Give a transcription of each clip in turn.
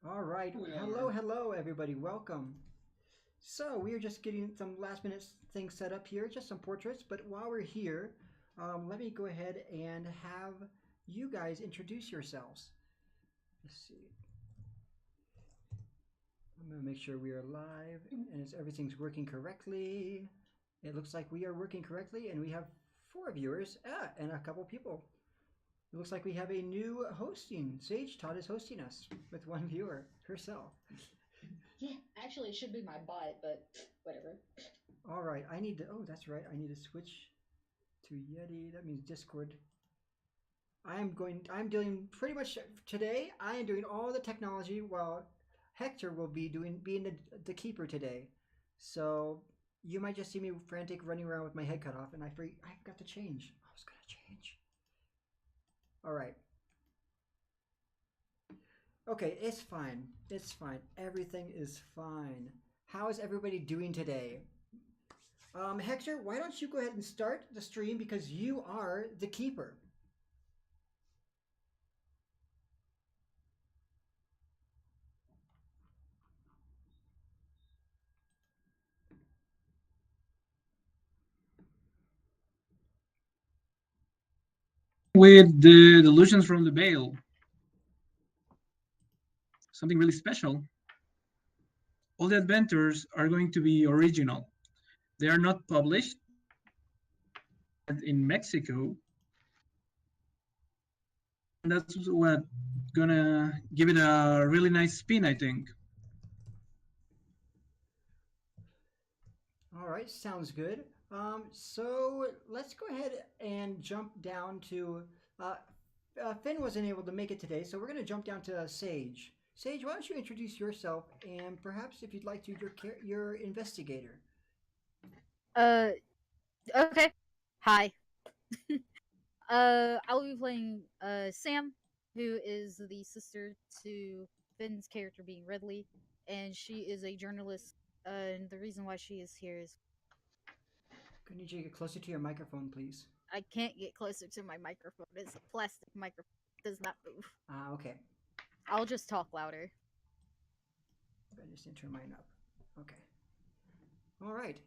All right. We Hello, are. hello, everybody. Welcome. So, we are just getting some last minute things set up here, just some portraits. But while we're here, let me go ahead and have you guys introduce yourselves. Let's see. I'm going to make sure we are live and everything's working correctly. It looks like we are working correctly, and we have four viewers and a couple people. It looks like we have a new hosting. Sage Todd is hosting us with one viewer herself. Yeah, actually, it should be my bot, but whatever. All right, I need to. Oh, that's right. I need to switch to Yeti. That means Discord. I'm doing pretty much today. I am doing all the technology while Hector will be being the keeper today. So you might just see me frantic running around with my head cut off, and I forgot to change. I was gonna change. All right. Okay, it's fine. It's fine. Everything is fine. How is everybody doing today? Hector, why don't you go ahead and start the stream because you are the keeper. With the Delusions from the Veil. Something really special. All the adventures are going to be original. They are not published in Mexico. And that's what gonna give it a really nice spin, I think. All right, sounds good. So let's go ahead and jump down to. Uh, Finn wasn't able to make it today, so we're going to jump down to Sage. Sage, why don't you introduce yourself and perhaps, if you'd like to, your investigator. Uh, okay. Hi. I'll be playing Sam, who is the sister to Finn's character being Redley, and she is a journalist. And the reason why she is here is I need you to get closer to your microphone, please. I can't get closer to my microphone. It's a plastic microphone. It does not move. Ah, okay. I'll just talk louder. I just need to turn mine up. Okay. All right.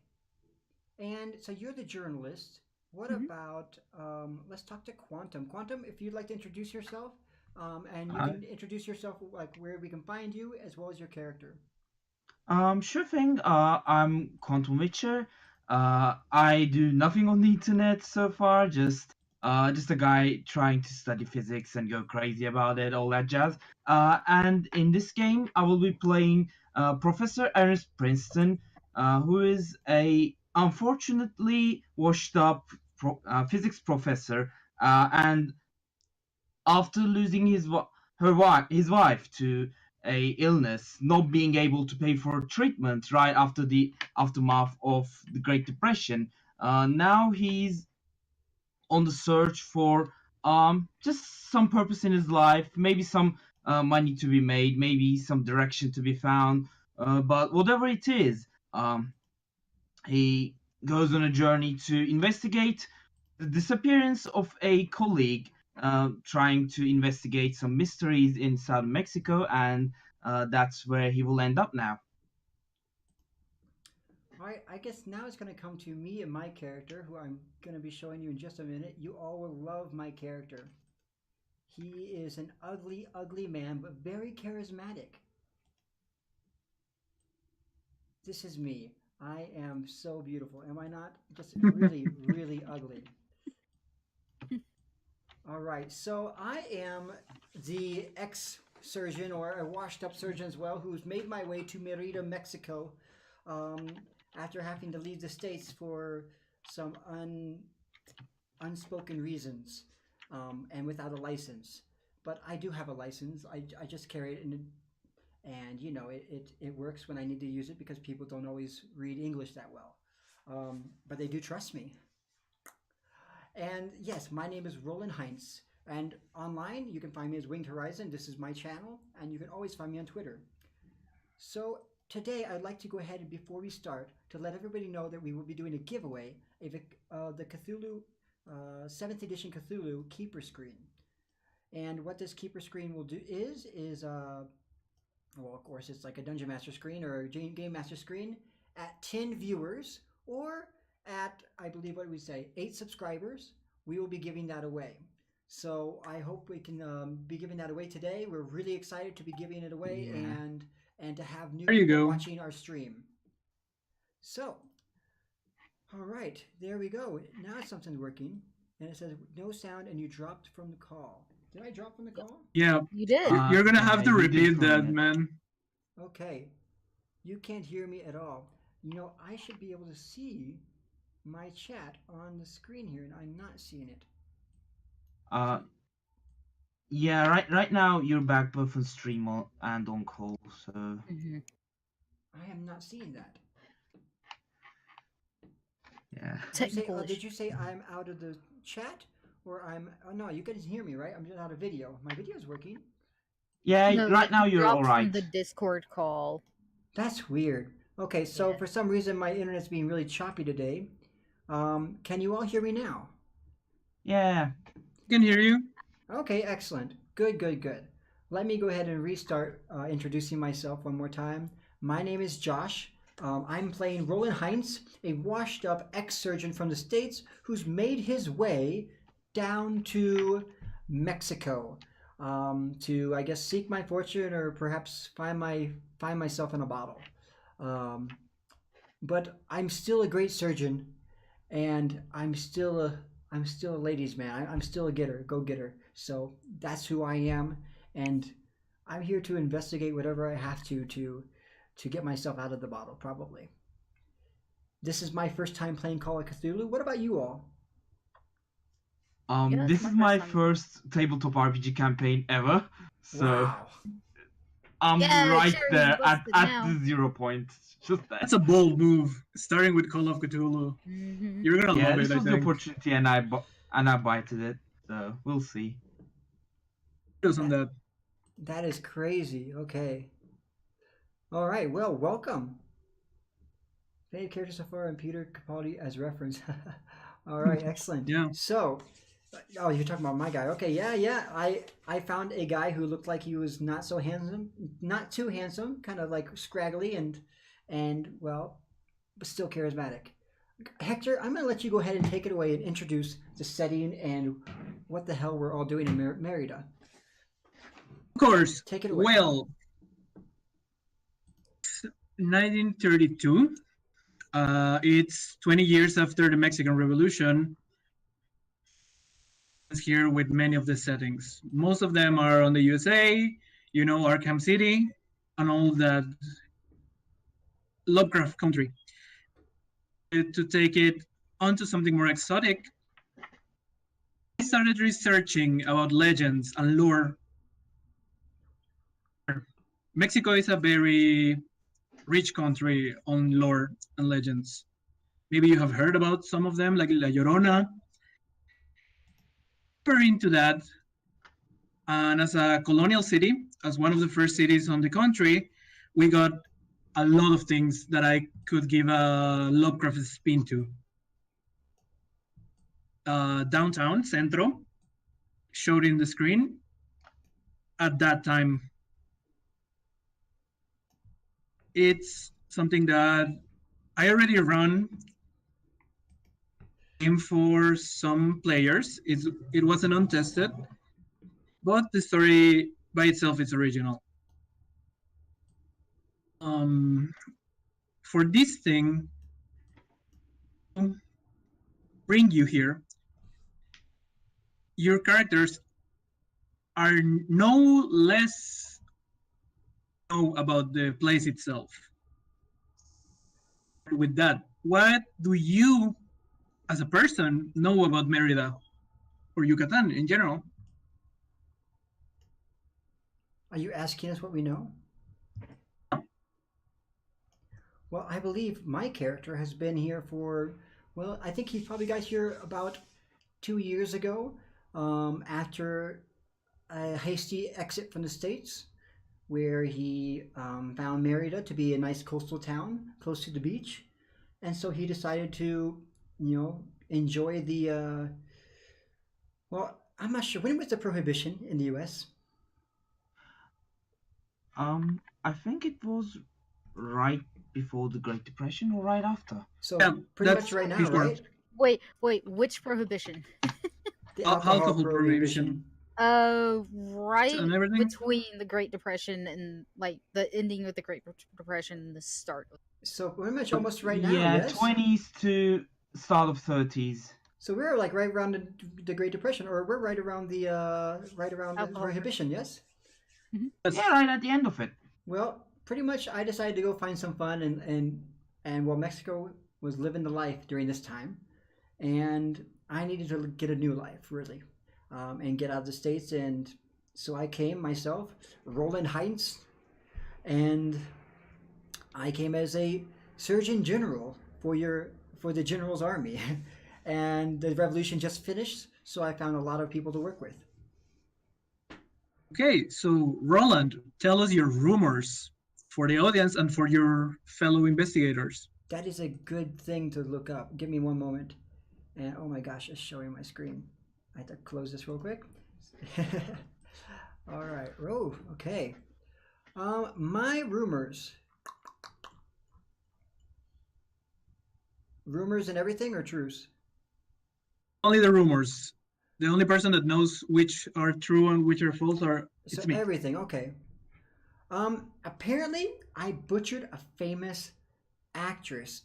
And so you're the journalist. What Mhm. about, let's talk to Quantum. Quantum, if you'd like to introduce yourself, and you Hi. can introduce yourself, like where we can find you, as well as your character. Sure thing. I'm Quantum Witcher. I do nothing on the internet so far. Just a guy trying to study physics and go crazy about it, all that jazz. And in this game, I will be playing Professor Ernest Princeton, who is a unfortunately washed up physics professor, and after losing his wife to a illness, not being able to pay for treatment right after the aftermath of the Great Depression, now he's on the search for just some purpose in his life, maybe some money to be made, maybe some direction to be found. But whatever it is, he goes on a journey to investigate the disappearance of a colleague, trying to investigate some mysteries in southern Mexico, and that's where he will end up now. All right, I guess now it's going to come to me and my character, who I'm going to be showing you in just a minute. You all will love my character. He is an ugly, ugly man, but very charismatic. This is me. I am so beautiful, am I not? Just really, really ugly. All right, so I am the ex surgeon, or a washed up surgeon as well, who's made my way to Merida, Mexico, um, after having to leave the States for some unspoken reasons, and without a license. But I do have a license. I just carry it and it works when I need to use it because people don't always read English that well. But they do trust me. And yes, my name is Roland Heinz. And online, you can find me as Winged Horizon. This is my channel, and you can always find me on Twitter. So today, I'd like to go ahead and before we start, to let everybody know that we will be doing a giveaway of the Cthulhu 7th edition Cthulhu Keeper Screen. And what this Keeper Screen will do is well, of course, it's like a Dungeon Master screen or a Game Master screen at 10 viewers or at, I believe, what we say, 8 subscribers, we will be giving that away. So I hope we can be giving that away today. We're really excited to be giving it away Yeah. and to have new There you people go. watching our stream. So, all right, there we go. Now something's working, and it says no sound, and you dropped from the call. Did I drop from the call? Yeah, You did. you're gonna Yeah, have to you did repeat for a that, minute. man. Okay, you can't hear me at all. You know, I should be able to see my chat on the screen here, and I'm not seeing it. Yeah, right now you're back both on stream and on call, so Mm-hmm. I am not seeing that. yeah. Technical Did you say I'm out of the chat, or I'm? Oh no, you can hear me, right? I'm just out of video. My video is working. Yeah, No, right now you you're dropped alright. from the Discord call. That's weird. Okay, so Yeah. for some reason my internet's being really choppy today. Can you all hear me now? Yeah. Can hear you. Okay, excellent. Good, good, good. Let me go ahead and restart introducing myself one more time. My name is Josh. I'm playing Roland Heinz, a washed up ex surgeon from the States who's made his way down to Mexico to, I guess, seek my fortune or perhaps find myself in a bottle. But I'm still a great surgeon, and I'm still a ladies' man. I'm still a go getter. So that's who I am, and I'm here to investigate whatever I have to get myself out of the bottle. Probably. This is my first time playing Call of Cthulhu. What about you all? Yeah, This it's is my my first time. first tabletop RPG campaign ever, so Wow. I'm Yeah, right Cherry there busted at now. the 0 point. Just that. That's a bold move, starting with Call of Cthulhu. Mm-hmm. You're gonna Yeah, love this it, I was the think. opportunity, and I bited it. So we'll see. Kudos on that. That is crazy. Okay. All right. Well, welcome. Favorite character so far, and Peter Capaldi as reference. All right, excellent. Yeah. So, oh, you're talking about my guy. Okay, yeah. I found a guy who looked like he was not so handsome, not too handsome, kind of like scraggly and well, but still charismatic. Hector, I'm gonna let you go ahead and take it away and introduce the setting and what the hell we're all doing in Merida. Of course. Take it away. Well, 1932. It's 20 years after the Mexican Revolution. It's here with many of the settings. Most of them are on the USA, Arkham City, and all that Lovecraft country. To take it onto something more exotic, I started researching about legends and lore. Mexico is a very rich country on lore and legends. Maybe you have heard about some of them, like La Llorona. Deeper into that, and as a colonial city, as one of the first cities on the country, we got a lot of things that I could give a Lovecraft spin to. Downtown, Centro, showed in the screen at that time. It's something that I already run for some players. It wasn't untested, but the story by itself is original. For this thing, bring you here, your characters are no less know about the place itself. With that, what do you, as a person, know about Merida or Yucatan in general? Are you asking us what we know? Well, I believe my character has been here for, well, I think he probably got here about 2 years ago after a hasty exit from the States, where he found Merida to be a nice coastal town close to the beach. And so he decided to, enjoy the, well, I'm not sure. When was the prohibition in the U.S.? I think it was right before the Great Depression or right after. So Yeah, pretty that's much right now, before. right? Wait, which prohibition? The alcohol prohibition. Right And everything? between the Great Depression and like the ending of the Great Depression and the start. So pretty much almost right now, Yeah, yes. 20s to start of 30s. So we're like right around the Great Depression, or we're right around the Alcohol. prohibition, yes. Yeah, right at the end of it. Well, pretty much, I decided to go find some fun, and while Mexico was living the life during this time, and I needed to get a new life, really, and get out of the states, and so I came myself, Roland Heinz, and I came as a surgeon general for the general's army, and the revolution just finished, so I found a lot of people to work with. Okay, so Roland, tell us your rumors for the audience and for your fellow investigators. That is a good thing to look up. Give me one moment. And oh my gosh, it's showing my screen. I have to close this real quick. All right. Oh, okay. My rumors. Rumors and everything, or truths? Only the rumors. The only person that knows which are true and which are false are it's So me. everything. Okay. Apparently, I butchered a famous actress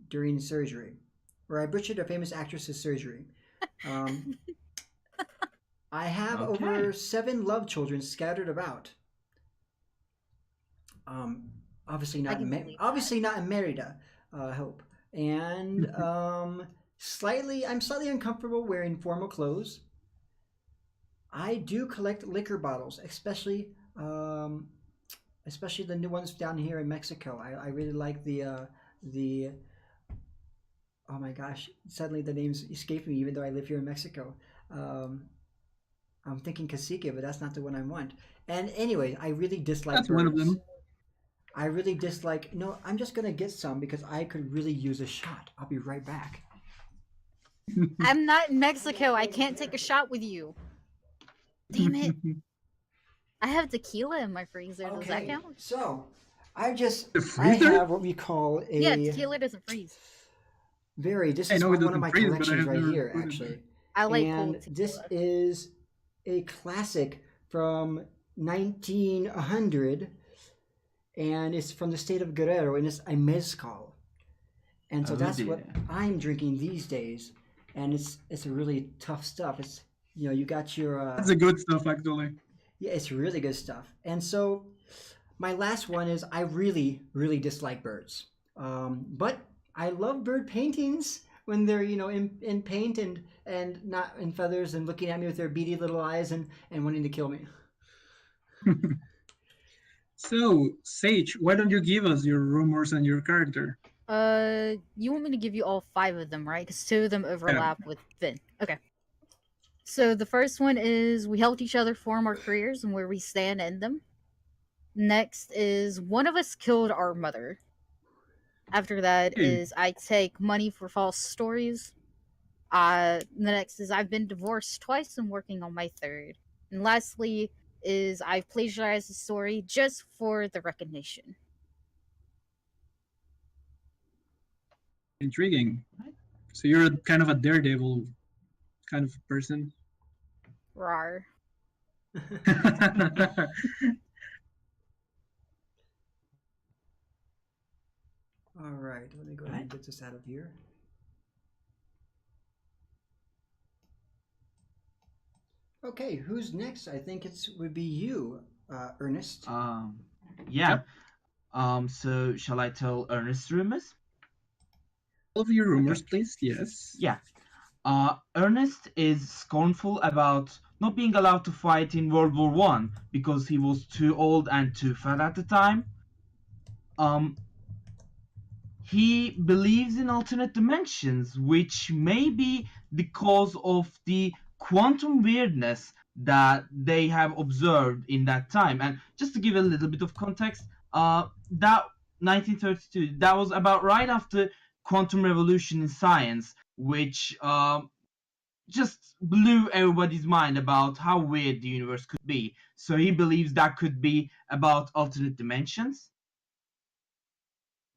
during surgery, or I butchered a famous actress's surgery. Um, I have Okay. over 7 love children scattered about. Obviously not. can believe that. Obviously not in Merida. I hope. And I'm slightly uncomfortable wearing formal clothes. I do collect liquor bottles, especially the new ones down here in Mexico. I really like the oh my gosh, suddenly the names escape me even though I live here in Mexico. Um, I'm thinking cacique, but that's not the one I want. And anyway, I really dislike That's one of birds. them. I really dislike. No, I'm just gonna get some because I could really use a shot. I'll be right back. I'm not in Mexico. I can't take a shot with you. Damn it! I have tequila in my freezer. Does that count? So The I freezer? have what we call a Yeah, tequila doesn't freeze. this I is know it one of doesn't my freeze, but I collections have right never here put it actually. I like And cold this tequila. is a classic from 1900, and it's from the state of Guerrero, and it's a mezcal. And so Oh, that's what dear. I'm drinking these days, and it's really tough stuff. It's you got your That's the good stuff, actually. yeah, it's really good stuff. And so my last one is I really, really dislike birds. But I love bird paintings when they're, in paint and not in feathers and looking at me with their beady little eyes and wanting to kill me. So, Sage, why don't you give us your rumors and your character? You want me to give you all 5 of them, right? Because 2 of them overlap with Finn. Okay. So the first one is we helped each other form our careers and where we stand in them. Next is one of us killed our mother. After that Hey. is I take money for false stories. The next is I've been divorced twice and working on my 3rd. And lastly is I've plagiarized the story just for the recognition. Intriguing. So you're kind of a daredevil kind of person. Rar. All right, let me go ahead and get this out of here. Okay, who's next? I think would be you, Ernest. Yeah. So shall I tell Ernest's rumors? All of your rumors, please. Yes. Yeah. Ernest is scornful about not being allowed to fight in World War One because he was too old and too fat at the time. He believes in alternate dimensions, which may be the cause of the quantum weirdness that they have observed in that time. And just to give a little bit of context, that 1932, that was about right after quantum revolution in science, which just blew everybody's mind about how weird the universe could be. So he believes that could be about alternate dimensions.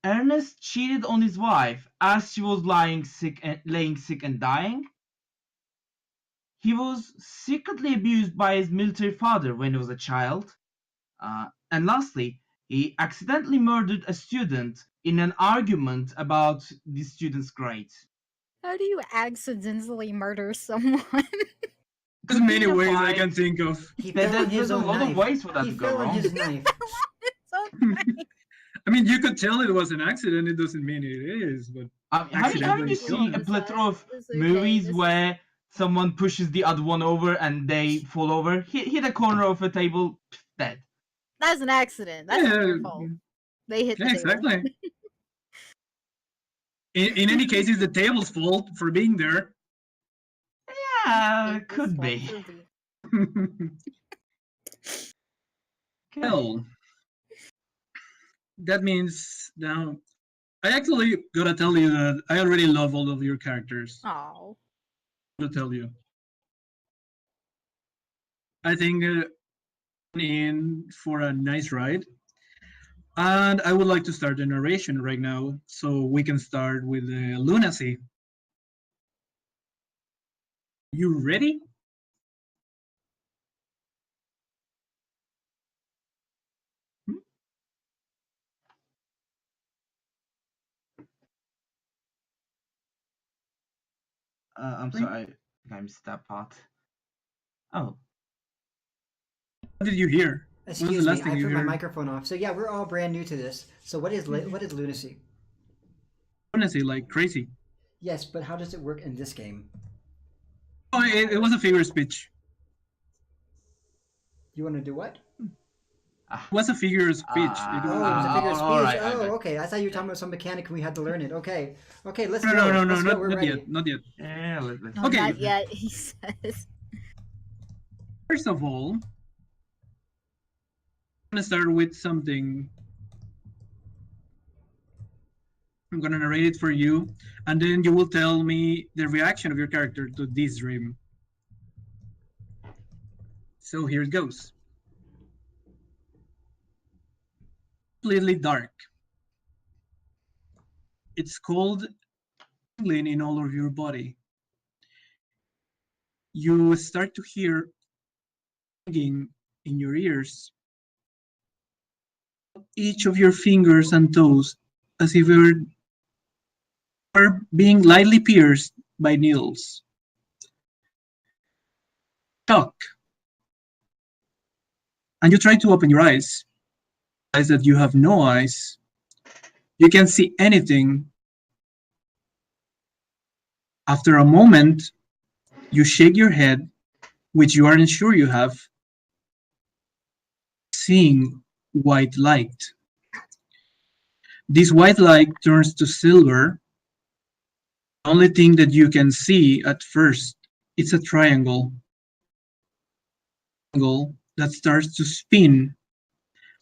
Ernest cheated on his wife as she was laying sick and dying. He was secretly abused by his military father when he was a child. And lastly, he accidentally murdered a student in an argument about the student's grades. How do you accidentally murder someone? There's Could many be a ways I fight. can think of. He There- fell on there's his a own lot of knife. ways for that He to go fell on wrong. his knife. So I mean, you could tell it was an accident. It doesn't mean it is, but Haven't Accidentally you killed. seen a plethora of It's okay, movies this- where someone pushes the other one over and they fall over? Hit a corner of a table, dead. That's an accident. That's not yeah, their fault. They hit the yeah, table. exactly. In any case, it's the table's fault for being there. Yeah, It was could fault be. for being- Well, that means now I actually gotta tell you that I already love all of your characters. Aw. To tell you, I think in for a nice ride, and I would like to start the narration right now, so we can start with the lunacy. You ready? I'm sorry, I missed that part. Oh, What did you hear? What was the Excuse me, last thing I you put my heard? microphone off. So yeah, we're all brand new to this. So what is lunacy? Lunacy, like crazy. Yes, but how does it work in this game? Oh, it was a figure of speech. You want to do what? It was a figure of speech. Oh, it was a figure of speech. alright, Oh, alright. okay. I thought you were talking about some mechanic and we had to learn it. Okay, okay. Let's No, go. no, Let's go. not, We're not ready. yet, not yet. Yeah, let's No, Okay. not yet, he says. First of all, I'm gonna start with something. I'm gonna narrate it for you, and then you will tell me the reaction of your character to this dream. So here it goes. Completely dark. It's cold, tingling in all of your body. You start to hear ringing in your ears. Each of your fingers and toes, as if you were being lightly pierced by needles. Shock. And you try to open your eyes. Realize that you have no eyes. You can't see anything. After a moment, you shake your head, which you aren't sure you have, seeing white light. This white light turns to silver. The only thing that you can see at first is a triangle. That starts to spin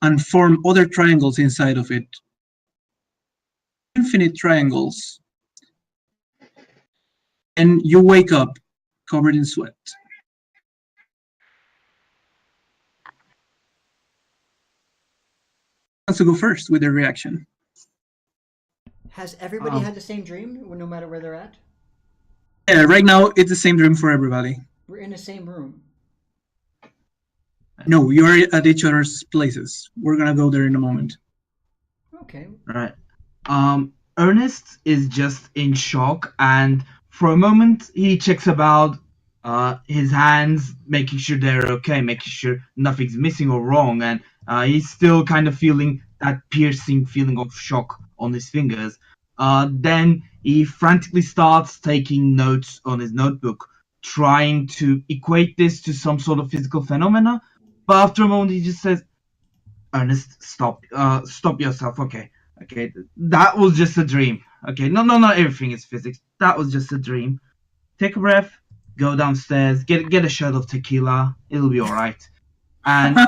and form other triangles inside of it. Infinite triangles. And you wake up covered in sweat. Who wants to go first with their reaction? Has everybody had the same dream, no matter where they're at? Yeah, right now it's the same dream for everybody. We're in the same room. No, you are at each other's places. We're gonna go there in a moment. Okay. Right. Ernest is just in shock, and for a moment he checks about his hands, making sure they're okay, making sure nothing's missing or wrong, and he's still kind of feeling that piercing feeling of shock on his fingers. Then he frantically starts taking notes on his notebook, trying to equate this to some sort of physical phenomena. But after a moment, he just says, "Ernest, stop yourself. Okay, that was just a dream. Okay, no, not everything is physics. That was just a dream. Take a breath, go downstairs, get a shot of tequila. It'll be all right." And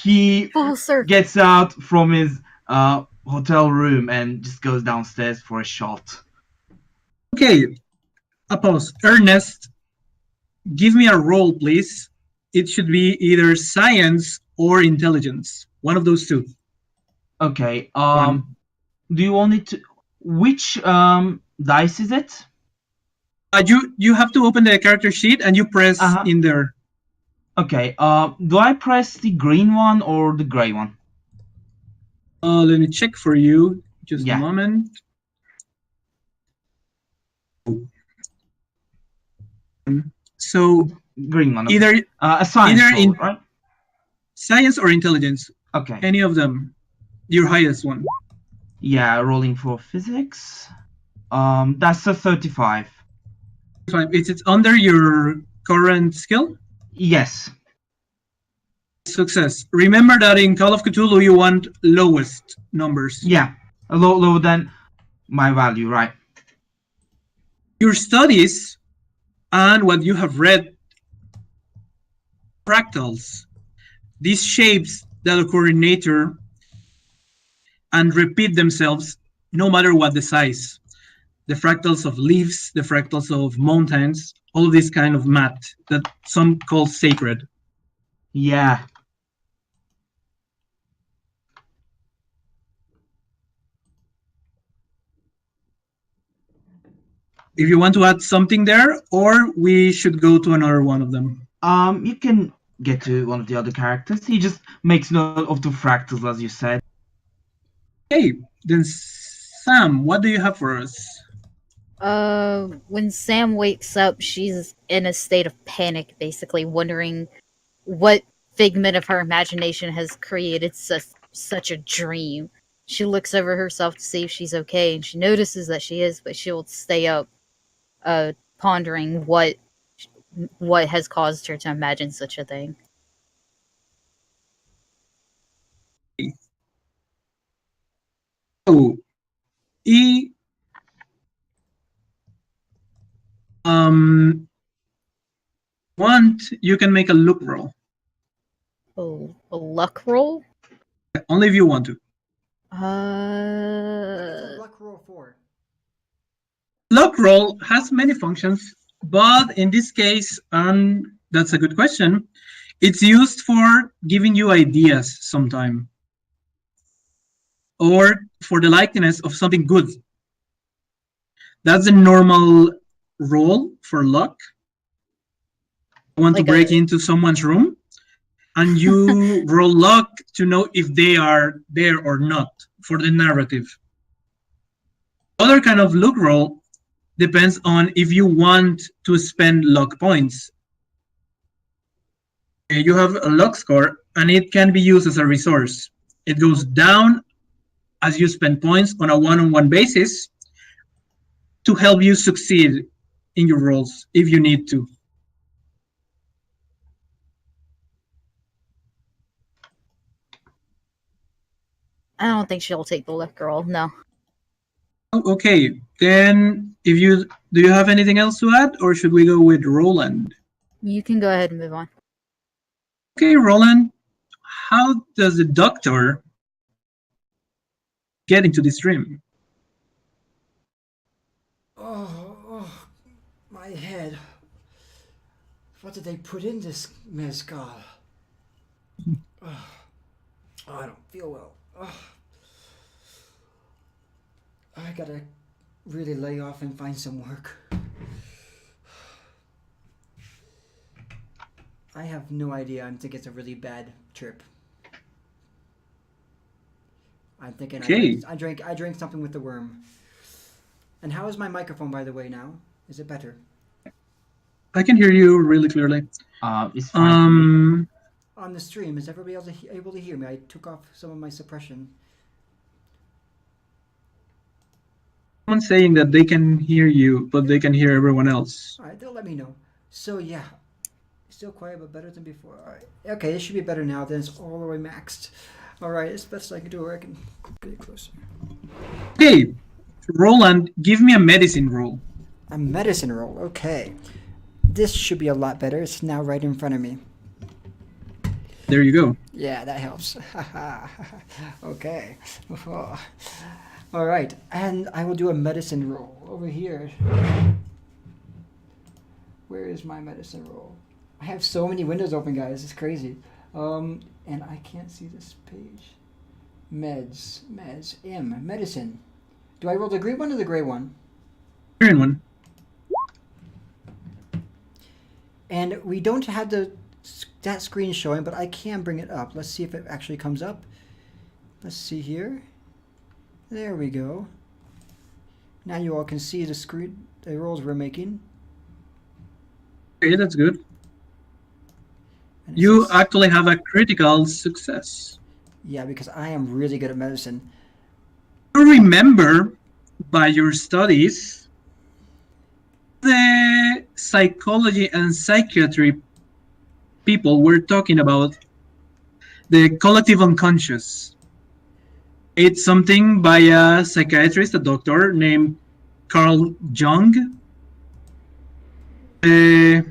he Full circle. gets out from his hotel room and just goes downstairs for a shot. Okay, A pause. Ernest, give me a roll, please. It should be either science or intelligence. One of those two. Okay. One. Do you want it to? Which dice is it? You have to open the character sheet and you press in there. Okay. Do I press the green one or the gray one? Let me check for you. Just a moment. So green one. Okay. Either a science roll, right? Science or intelligence. Okay. Any of them. Your highest one. Yeah, rolling for physics. That's a 35. Is it under your current skill? Yes. Success. Remember that in Call of Cthulhu you want lowest numbers. Yeah, lower than my value, right? Your studies and what you have read, fractals, these shapes that occur in nature and repeat themselves no matter what the size. The fractals of leaves, the fractals of mountains, all this kind of math that some call sacred. Yeah. If you want to add something there, or we should go to another one of them. You can get to one of the other characters. He just makes note of the fractals, as you said. Okay, then Sam, what do you have for us? When Sam wakes up, she's in a state of panic, basically wondering what figment of her imagination has created such a dream. She looks over herself to see if she's okay, and she notices that she is, but she'll stay up, pondering what has caused her to imagine such a thing. Oh, want you can make a luck roll. Oh, a luck roll? Only if you want to. What's a luck roll for? Luck roll has many functions, but in this case, and that's a good question, it's used for giving you ideas sometime, or for the likeness of something good. That's the normal roll for luck. You want to break into someone's room, and you roll luck to know if they are there or not for the narrative. Other kind of luck roll depends on if you want to spend luck points. You have a luck score, and it can be used as a resource. It goes down as you spend points on a one-on-one basis to help you succeed in your roles if you need to. I don't think she'll take the luck roll, no. Okay, then do you have anything else to add, or should we go with Roland? You can go ahead and move on. Okay, Roland, how does the doctor get into this dream? Oh, my head. What did they put in this mezcal? Oh, I don't feel well. Oh. I gotta really lay off and find some work. I have no idea. I'm thinking it's a really bad trip. I'm thinking okay. I drank something with the worm. And how is my microphone, by the way, now? Is it better? I can hear you really clearly. It's fine. On the stream, is everybody else able to hear me? I took off some of my suppression. Someone's saying that they can hear you, but they can hear everyone else. All right, they'll let me know. So yeah, still quiet, but better than before. All right, okay, it should be better now. Then it's all the way maxed. All right, it's best I can do. Or I can get closer. Okay, Roland, give me a medicine roll. A medicine roll. Okay, this should be a lot better. It's now right in front of me. There you go. Yeah, that helps. Okay. All right, and I will do a medicine roll over here. Where is my medicine roll? I have so many windows open, guys. It's crazy. And I can't see this page. Meds, medicine. Do I roll the green one or the gray one? Green one. And we don't have that screen showing, but I can bring it up. Let's see if it actually comes up. Let's see here. There we go. Now you all can see the screen, the rolls we're making. Okay, that's good. And it You says- actually have a critical success. Yeah, because I am really good at medicine. You remember by your studies the psychology and psychiatry people were talking about the collective unconscious. It's something by a psychiatrist, a doctor named Carl Jung,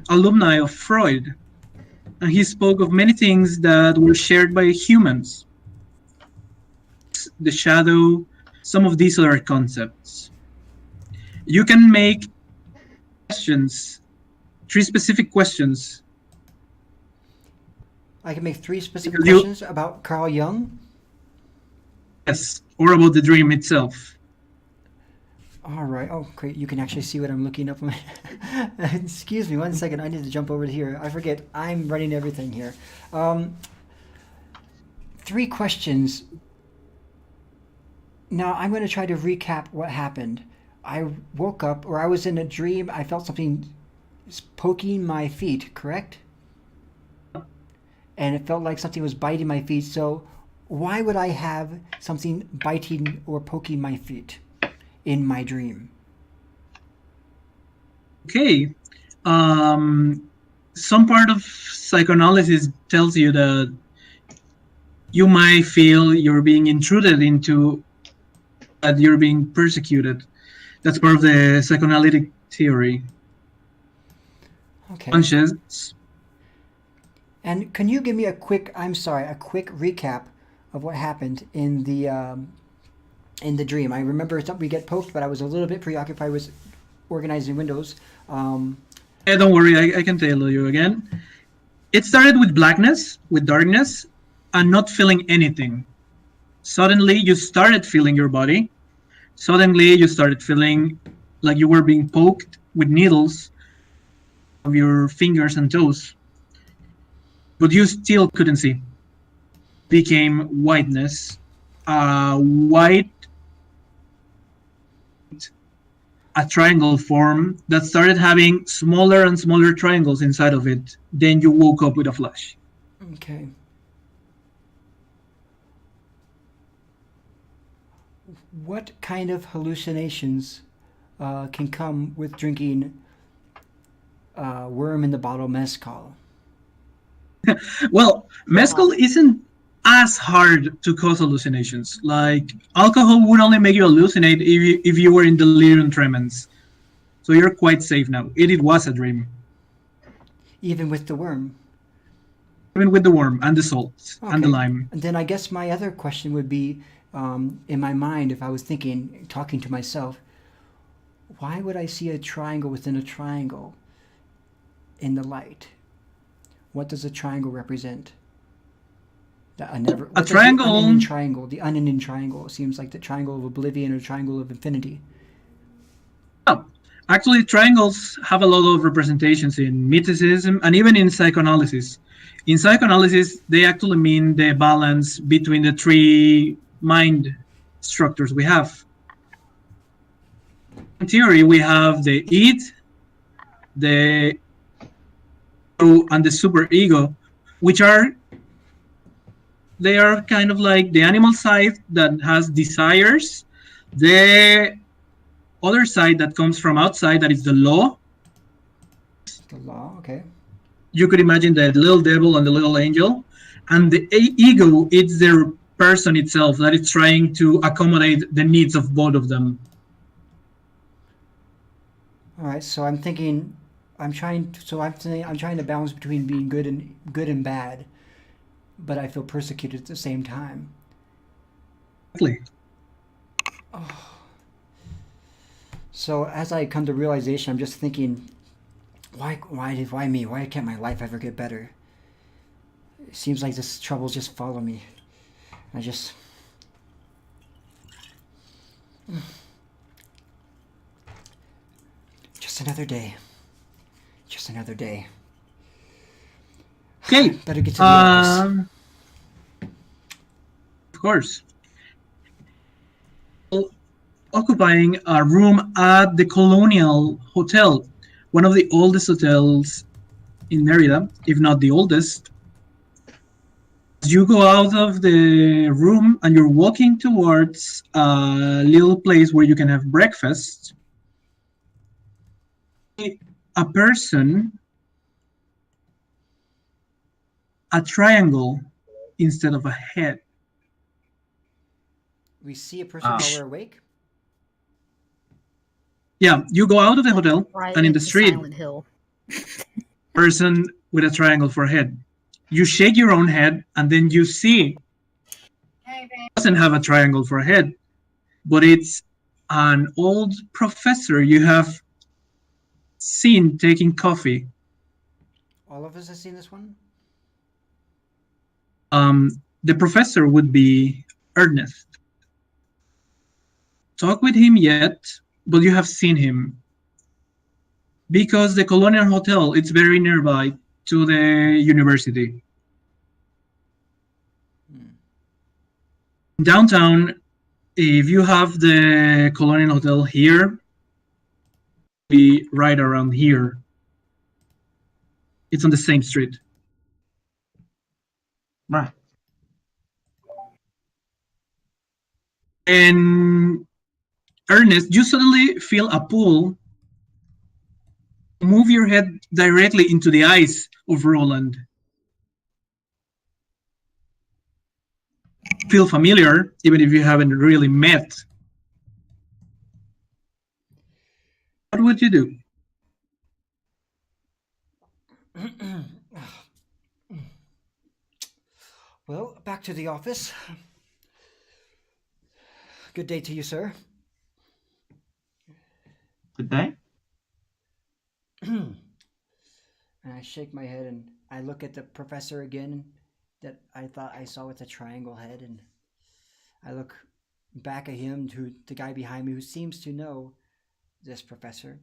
alumni of Freud. And he spoke of many things that were shared by humans. The shadow, some of these other concepts. You can make questions, 3 specific questions. I can make 3 specific Because you- questions about Carl Jung. Yes, or about the dream itself. All right. Oh, great. You can actually see what I'm looking up. Excuse me 1 second. I need to jump over here. I forget. I'm running everything here. 3 questions. Now, I'm going to try to recap what happened. I woke up, or I was in a dream. I felt something poking my feet, correct? And it felt like something was biting my feet. So why would I have something biting or poking my feet in my dream? Okay. Some part of psychoanalysis tells you that you might feel you're being intruded into, that you're being persecuted. That's part of the psychoanalytic theory. Okay. Conscious. And can you give me a quick recap of what happened in the dream? I remember we get poked, but I was a little bit preoccupied with organizing windows. Yeah, don't worry, I can tell you again. It started with blackness, with darkness, and not feeling anything. Suddenly, you started feeling your body. Suddenly, you started feeling like you were being poked with needles of your fingers and toes. But you still couldn't see. Became whiteness, white, a triangle form that started having smaller and smaller triangles inside of it. Then you woke up with a flash. Okay. What kind of hallucinations can come with drinking worm in the bottle mezcal? Well, mezcal isn't as hard to cause hallucinations. Like alcohol would only make you hallucinate if you were in delirium tremens. So you're quite safe now. It was a dream. Even with the worm? Even with the worm and the salt and the Okay. lime. And then I guess my other question would be, in my mind, if I was talking to myself, why would I see a triangle within a triangle in the light? What does a triangle represent? What does triangle- The unending triangle. The unending triangle seems like the triangle of oblivion or triangle of infinity. Oh, actually, triangles have a lot of representations in mysticism and even in psychoanalysis. In psychoanalysis, they actually mean the balance between the 3 mind structures we have. In theory, we have the id, the ego, and the superego, which they are kind of like the animal side that has desires, the other side that comes from outside, that is the law. The law, okay. You could imagine the little devil and the little angel, and the ego, it's the person itself that is trying to accommodate the needs of both of them. All right, so I'm thinking, I'm trying to balance between being good and bad, but I feel persecuted at the same time. Exactly. So as I come to realization, I'm just thinking, Why me? Why can't my life ever get better? It seems like this troubles just follow me. I just... Just another day. Just another day. Okay. Better get to the office. Of course. Occupying a room at the Colonial Hotel, one of the oldest hotels in Merida, if not the oldest. As you go out of the room and you're walking towards a little place where you can have breakfast, a person, a triangle instead of a head. We see a person while we're awake? Yeah, you go out of the hotel Right and in into the street, Silent Hill. person with a triangle for a head. You shake your own head and then you see it doesn't have a triangle for a head, but it's an old professor you have seen taking coffee. All of us have seen this one? The professor would be Ernest. Talk with him yet, but you have seen him. Because the Colonial Hotel is very nearby to the university. Downtown, if you have the Colonial Hotel here, be right around here. It's on the same street. Right. And Ernest, you suddenly feel a pull. Move your head directly into the eyes of Roland. Feel familiar, even if you haven't really met. What would you do? Well, back to the office. Good day to you, sir. Good day. And I shake my head and I look at the professor again that I thought I saw with the triangle head, and I look back at him to the guy behind me who seems to know this professor,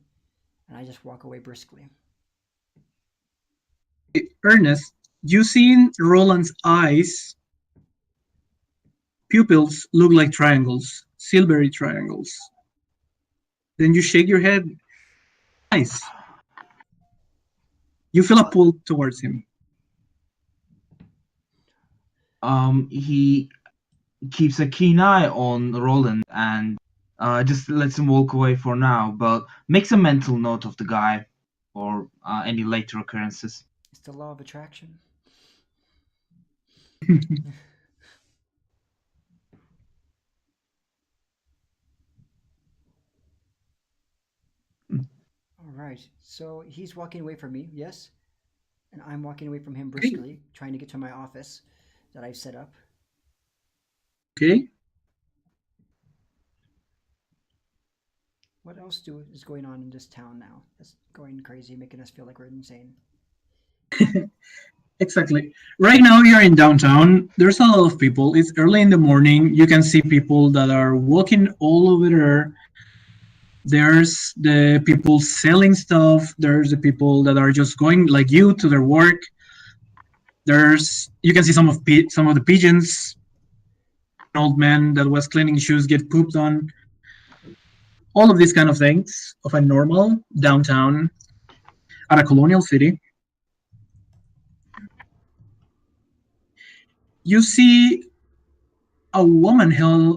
and I just walk away briskly. Ernest, you see in Roland's eyes, pupils look like triangles, silvery triangles. Then you shake your head. Nice. You feel a pull towards him. He keeps a keen eye on Roland and just lets him walk away for now, but makes a mental note of the guy or any later occurrences. It's the law of attraction. All right. So he's walking away from me, yes? And I'm walking away from him briskly, trying to get to my office that I've set up. Okay. What else is going on in this town now? That's going crazy, making us feel like we're insane. Exactly. Right now you're in downtown. There's a lot of people. It's early in the morning. You can see people that are walking all over there. There's the people selling stuff. There's the people that are just going like you to their work. You can see some of the pigeons. An old man that was cleaning shoes get pooped on. All of these kind of things of a normal downtown at a colonial city. You see a woman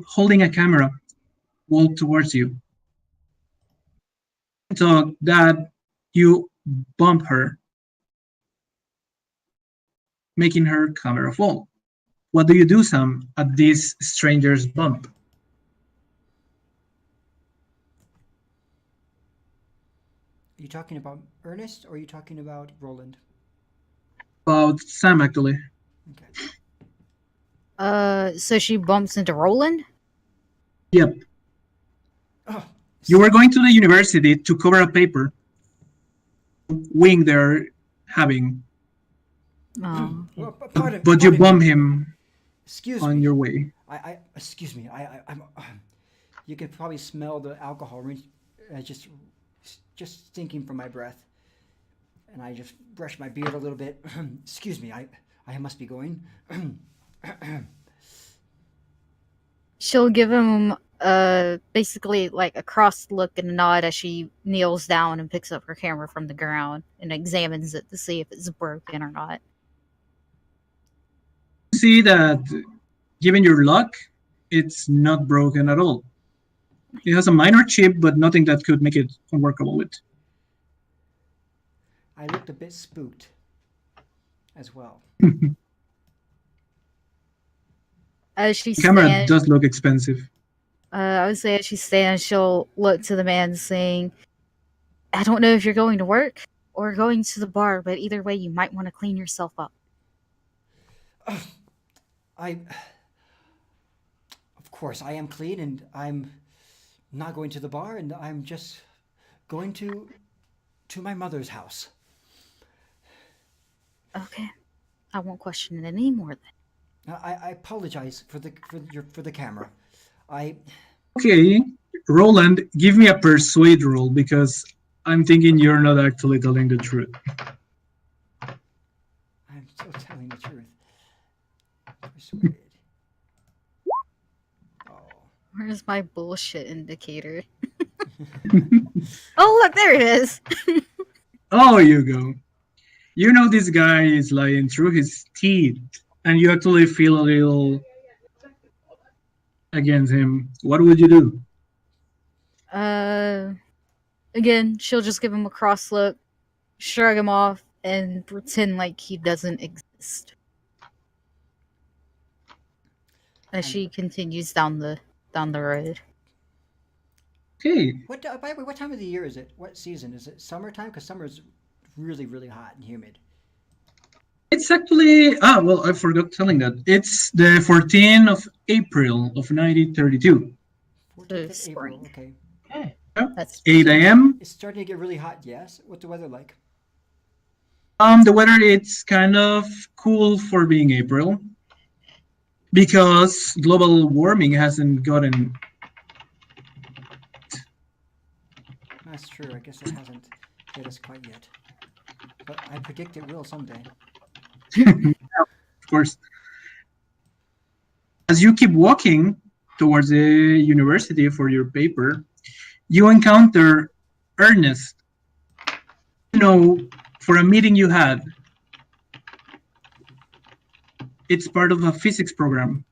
holding a camera walk towards you. So that you bump her, making her camera fall. What do you do, Sam, at this stranger's bump? Are you talking about Ernest or are you talking about Roland? About Sam, actually. Okay. So she bumps into Roland? Yep. Oh, You were going to the university to cover a paper. wing they're having, Oh. Well, pardon, but you pardon bomb me. him Excuse on me. your way. Excuse me. I'm. You can probably smell the alcohol just stinking from my breath, and I just brush my beard a little bit. Excuse me. I must be going. She'll give him basically like a cross look and a nod as she kneels down and picks up her camera from the ground and examines it to see if it's broken or not. See that, given your luck, it's not broken at all. It has a minor chip, but nothing that could make it unworkable with. I looked a bit spooked as well. As she The camera stands, does look expensive. I would say as she stands, she'll look to the man saying, I don't know if you're going to work or going to the bar, but either way, you might want to clean yourself up. I. Of course, I am clean, and I'm not going to the bar, and I'm just going to my mother's house. Okay. I won't question it anymore then. I apologize for the camera. I Okay, Roland, give me a persuade roll because I'm thinking you're not actually telling the truth. I'm still telling the truth. Persuade. Oh. Where's my bullshit indicator? Oh, look, there it is. Oh, you go. You know this guy is lying through his teeth, and you actually feel a little against him. What would you do? Again, she'll just give him a cross look, shrug him off, and pretend like he doesn't exist. As she continues down the road. Okay, By the way, what time of the year is it? What season is it? Summertime? Because summer is really, really hot and humid. it's actually well, I forgot telling that. It's the 14th of April of 1932. 14th of spring. April. Okay. Okay. That's 8 a.m. It's starting to get really hot. Yes. What's the weather like? The weather it's kind of cool for being April because global warming hasn't gotten. That's true. I guess it hasn't hit us quite yet, but I predict it will someday. Of course. As you keep walking towards the university for your paper, you encounter Ernest. You know, for a meeting you had, it's part of a physics program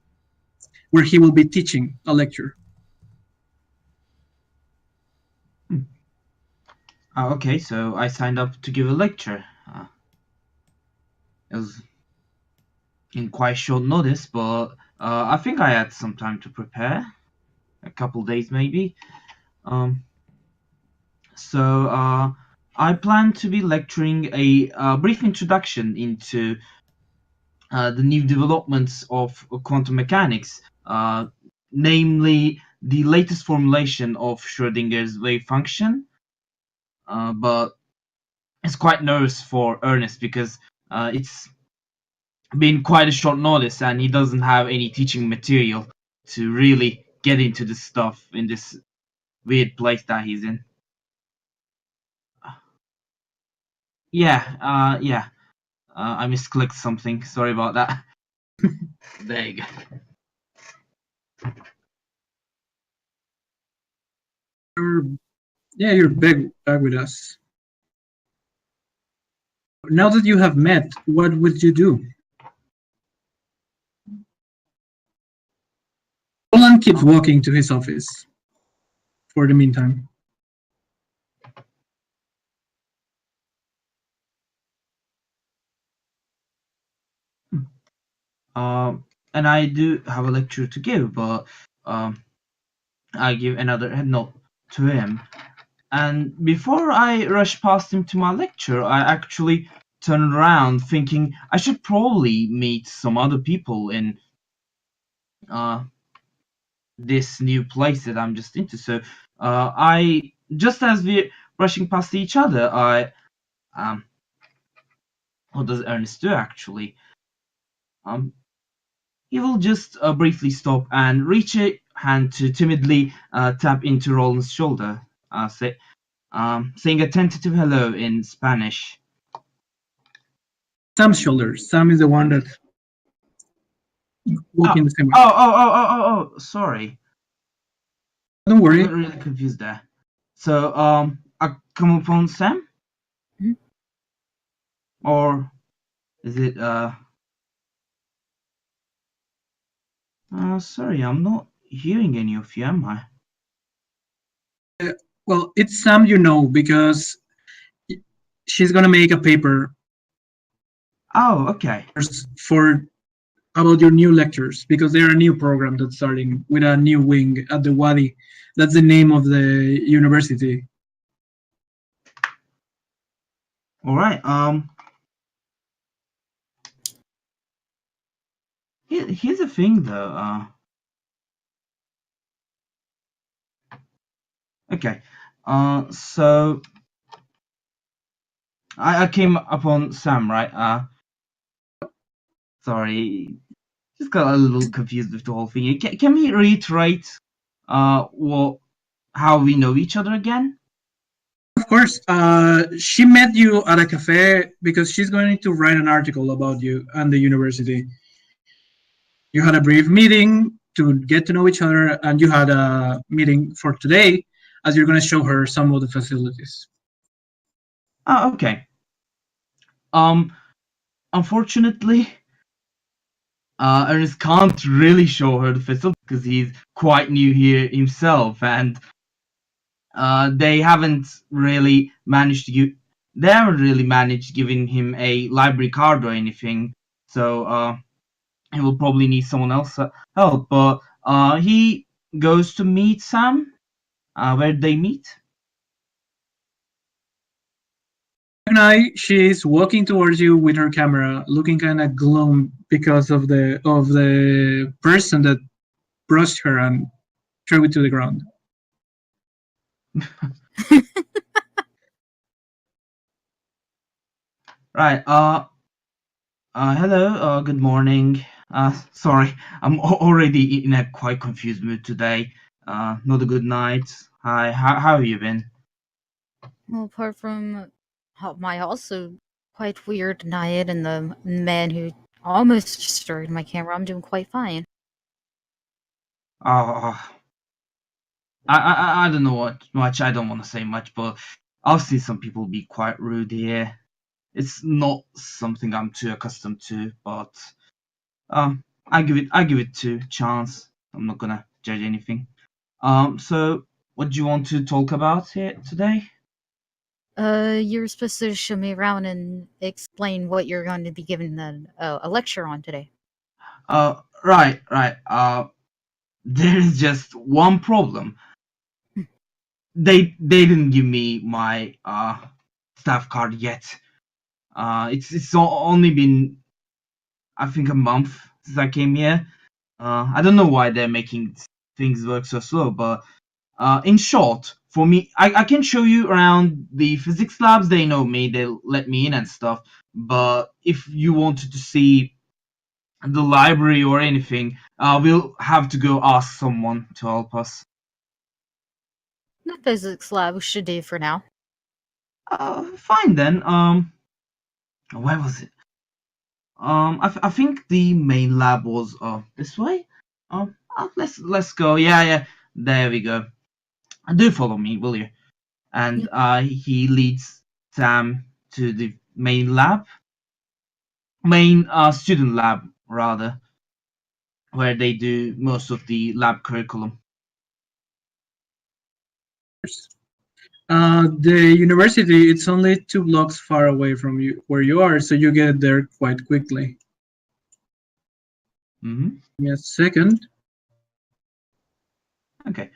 where he will be teaching a lecture. Okay, so I signed up to give a lecture. It was in quite short notice, but I think I had some time to prepare, a couple days maybe. So I plan to be lecturing a brief introduction into the new developments of quantum mechanics, namely the latest formulation of Schrodinger's wave function. But it's quite nervous for Ernest because it's been quite a short notice and he doesn't have any teaching material to really get into this stuff in this weird place that he's in. Yeah. I misclicked something. Sorry about that. There you go. You're back with us. Now that you have met, what would you do? Roland keeps walking to his office for the meantime. And I do have a lecture to give, but I give another head nod to him. And before I rush past him to my lecture, I actually turn around thinking I should probably meet some other people in this new place that I'm just into. So I just as we're rushing past each other, what does Ernest do actually? He will just briefly stop and reach a hand to timidly tap into Roland's shoulder, saying a tentative hello in Spanish. Sam's shoulder. Sam is the one that walking the same way. Oh, sorry. Don't I worry. got really confused there. So, I come upon Sam? Mhm. Or is it, sorry, I'm not hearing any of you, am I? Well, it's Sam, you know, because she's gonna make a paper Oh, okay. for about your new lectures because they're a new program that's starting with a new wing at the Wadi. That's the name of the university. All right. Here's the thing, though. Okay. So I came upon Sam, right? Sorry, just got a little confused with the whole thing. Can we reiterate, how we know each other again? Of course, she met you at a cafe because she's going to write an article about you and the university. You had a brief meeting to get to know each other, and you had a meeting for today as you're going to show her some of the facilities. Oh, okay. Unfortunately, Ernest can't really show her the facility because he's quite new here himself, and they haven't really managed giving him a library card or anything. So he will probably need someone else help. But he goes to meet Sam. Where they meet? She's walking towards you with her camera, looking kind of glum because of the person that brushed her and threw it to the ground. Right. Hello. Good morning. Sorry, I'm already in a quite confused mood today. Not a good night. Hi. How have you been? Well, apart from my also quite weird night and the man who almost destroyed my camera, I'm doing quite fine. Oh, I don't know what much. I don't want to say much, but I've seen some people be quite rude here. It's not something I'm too accustomed to, but I give it to chance. I'm not gonna judge anything. So what do you want to talk about here today? You're supposed to show me around and explain what you're going to be giving a lecture on today. Right. There is just one problem. They didn't give me my staff card yet. It's only been, I think, a month since I came here. I don't know why they're making things work so slow, but in short, for me, I can show you around the physics labs. They know me. They'll let me in and stuff. But if you wanted to see the library or anything, we'll have to go ask someone to help us. The physics lab should do for now. Fine then. Where was it? I think the main lab was this way. Let's go. Yeah. There we go. Do follow me, will you? And he leads Sam to the main lab, main student lab rather, where they do most of the lab curriculum. The university, it's only 2 blocks far away from you where you are, so you get there quite quickly. Mm-hmm. Give me a second. Okay.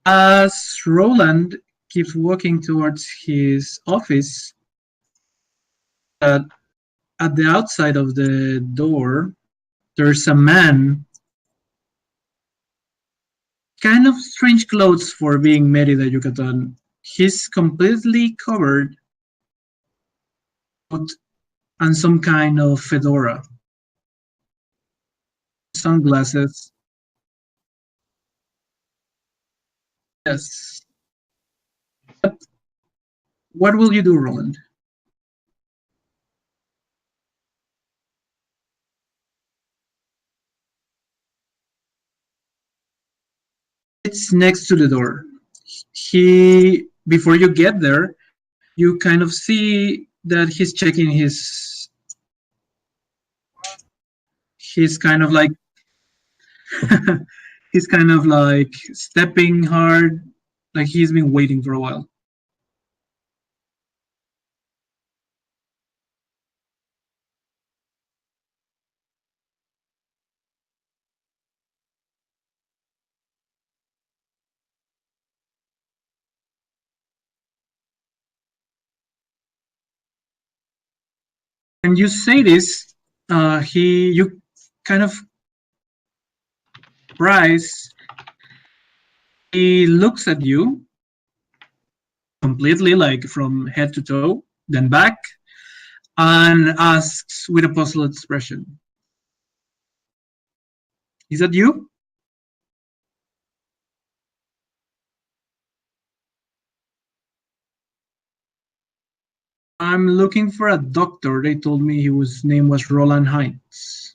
As Roland keeps walking towards his office, at the outside of the door, there's a man, kind of strange clothes for being Merida, Yucatan, He's completely covered and some kind of fedora, sunglasses. Yes. What will you do, Roland? It's next to the door. Before you get there, you kind of see that he's checking he's kind of like he's kind of like stepping hard, like he's been waiting for a while. And you say this, you kind of surprise. He looks at you completely, like from head to toe, then back, and asks with a puzzled expression, "Is that you?" "I'm looking for a doctor. They told me his name was Roland Hines."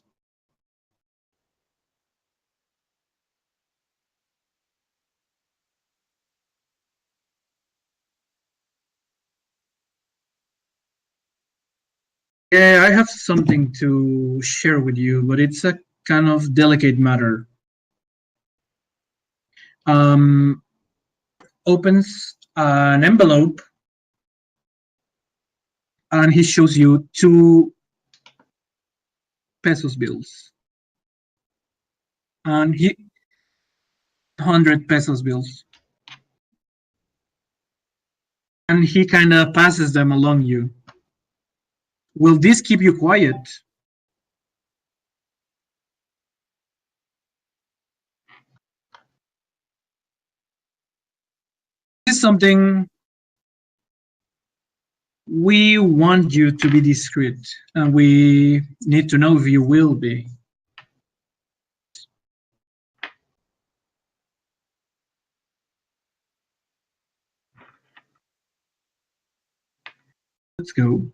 "Yeah, I have something to share with you, but it's a kind of delicate matter." Um, Opens an envelope and he shows you 2 pesos bills. And 100 pesos bills. And he kind of passes them along you. "Will this keep you quiet?" "This is something we want you to be discreet, and we need to know if you will be." Let's go.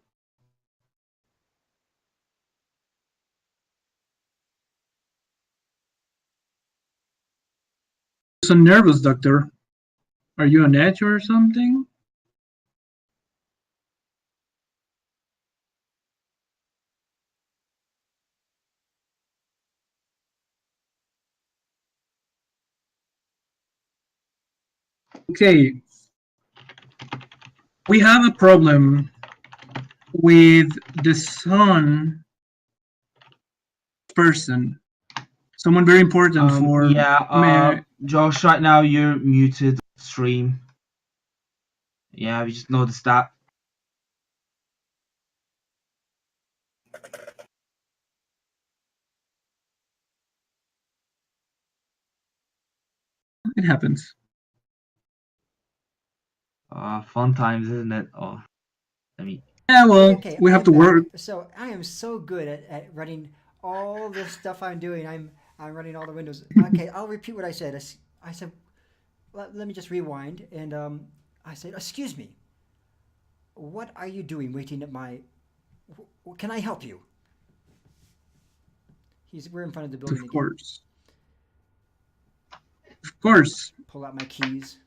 "So nervous, doctor. Are you on edge or something?" "Okay, we have a problem with the son person. Someone very important for Josh, right now you're muted stream. Yeah, we just noticed that. It happens. Fun times, isn't it? Oh, I mean, Yeah, well, Okay, we have I'm to back. work. So I am so good at running all this stuff I'm doing. I'm running all the windows. Okay, I'll repeat what I said. I said, let me just rewind. And I said, excuse me. What are you doing waiting at my... Can I help you? We're in front of the building Of again. course. Of course. Pull out my keys.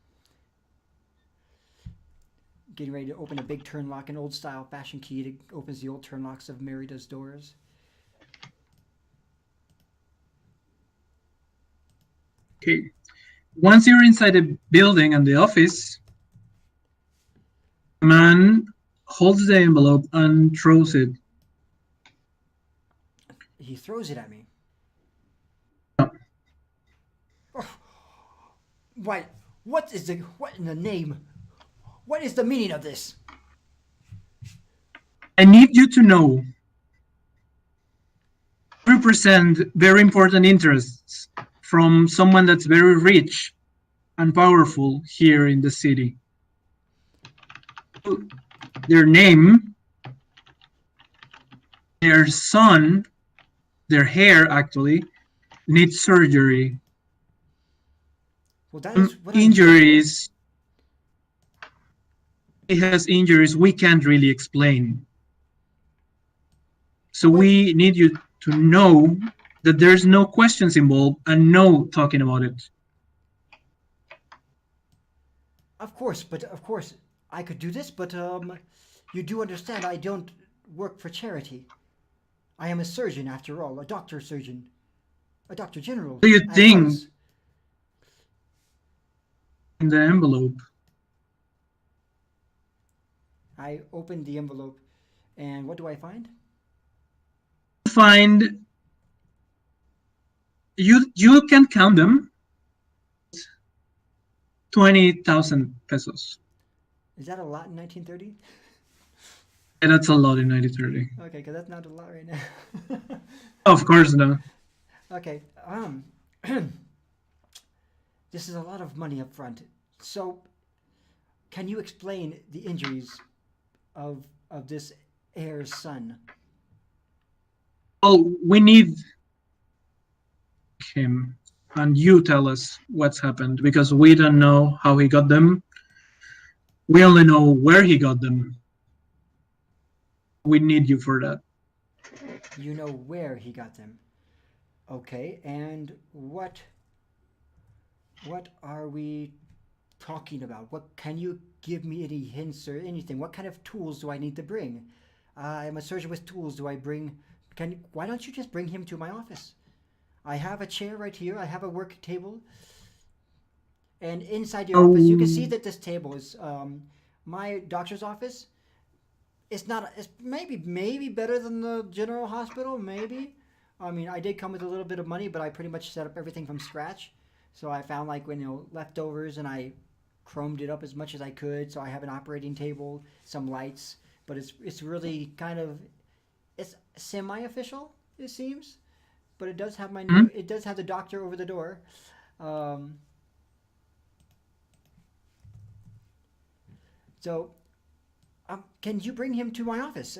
Getting ready to open a big turn lock, an old style fashion key that opens the old turn locks of Merida's doors. Okay. Once you're inside the building and the office, a man holds the envelope and throws it. He throws it at me. No. Oh, why? What in the name? What is the meaning of this? I need you to know. Represent very important interests from someone that's very rich and powerful here in the city. their name, their son, their hair actually needs surgery. Well, that is what I'm here for. Injuries. He has injuries we can't really explain. So Well, we need you to know that there's no questions involved and no talking about it. of course, I could do this, but you do understand I don't work for charity. I am a surgeon after all, a doctor surgeon, a doctor general. Do you I think was. in the envelope? I opened the envelope, and what do I find? Find you can count them. 20,000 pesos. Is that a lot in 1930? And that's a lot in 1930. Okay, because that's not a lot right now. Of course, no. Okay. This is a lot of money up front. So, can you explain the injuries of this heir's son? Well, we need him, and you tell us what's happened because we don't know how he got them. We only know where he got them. We need you for that. You know where he got them. Okay, and what are we talking about? What can you give me any hints or anything? What kind of tools do I need to bring? I'm a surgeon with tools. Do I bring? Why don't you just bring him to my office? I have a chair right here. I have a work table. And inside your office, you can see that this table is my doctor's office. It's not. It's maybe better than the general hospital. Maybe. I mean, I did come with a little bit of money, but I pretty much set up everything from scratch. So I found leftovers, and I chromed it up as much as I could. So I have an operating table, some lights, but it's really kind of it's semi-official, it seems. But it does have it does have the doctor over the door. So, can you bring him to my office?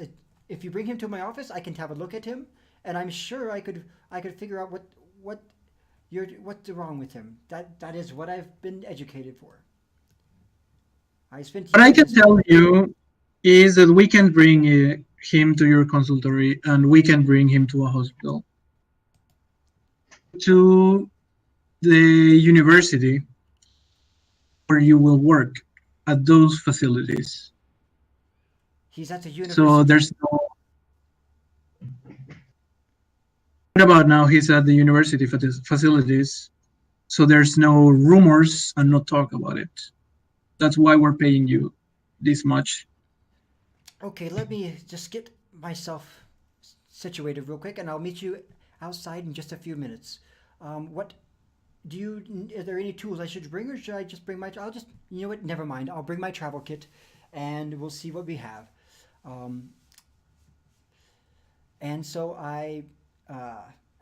If you bring him to my office, I can have a look at him, and I'm sure I could figure out what's wrong with him. That is what I've been educated for. I spent. What I can tell you is that we can bring him to your consultory, and we can bring him to a hospital, to the university where you will work at those facilities. He's at the university. So there's no. What about now? He's at the university facilities, so there's no rumors and no talk about it. That's why we're paying you this much. Okay, let me just get myself situated real quick, and I'll meet you outside in just a few minutes. What do you? Are there any tools I should bring, or should I just bring my? I'll just. You know what? Never mind. I'll bring my travel kit, and we'll see what we have. And so I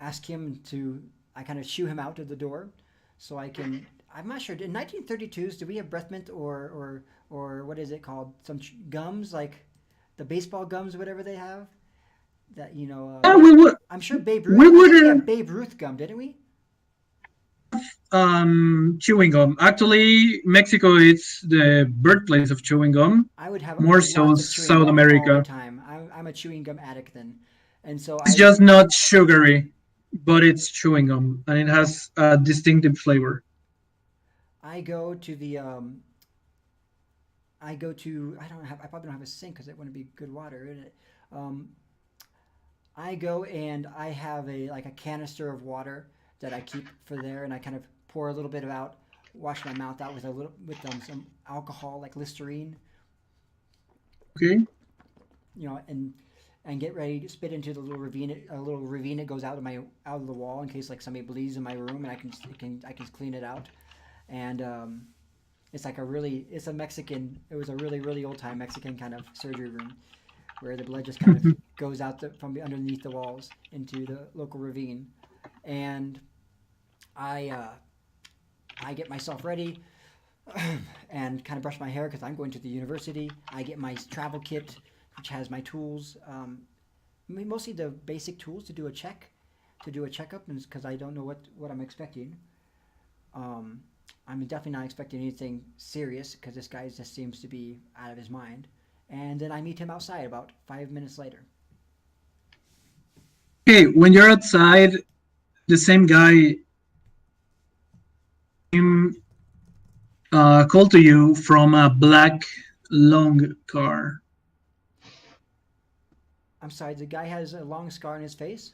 ask him to. I kind of shoo him out of the door, so I can. I'm not sure. In 1932s, do we have breath mint or what is it called? Some gums like the baseball gums, whatever they have. That Yeah, we would. I'm sure Babe Ruth. We I think we would. had Babe Ruth gum, didn't we? Chewing gum. Actually, Mexico is the birthplace of chewing gum. I would have More lots so of chewing South gum all America. the time. I'm a chewing gum addict then, and so It's just not sugary, but it's chewing gum, and it has a distinctive flavor. I go to the I probably don't have a sink because it wouldn't be good water in it. I go and I have a canister of water that I keep for there, and I kind of pour a little bit out, wash my mouth out with some alcohol like Listerine. Okay. And get ready to spit into the little ravine. A little ravine that goes out of the wall in case somebody bleeds in my room, and I can clean it out. And it's a Mexican. It was a really really old time Mexican kind of surgery room, where the blood just kind of goes out from underneath the walls into the local ravine, and I get myself ready, and kind of brush my hair because I'm going to the university. I get my travel kit, which has my tools, mostly the basic tools to do a checkup, because I don't know what I'm expecting. Um, I'm definitely not expecting anything serious because this guy just seems to be out of his mind. And then I meet him outside about 5 minutes later. Okay, when you're outside, the same guy called to you from a black long car. I'm sorry, the guy has a long scar on his face?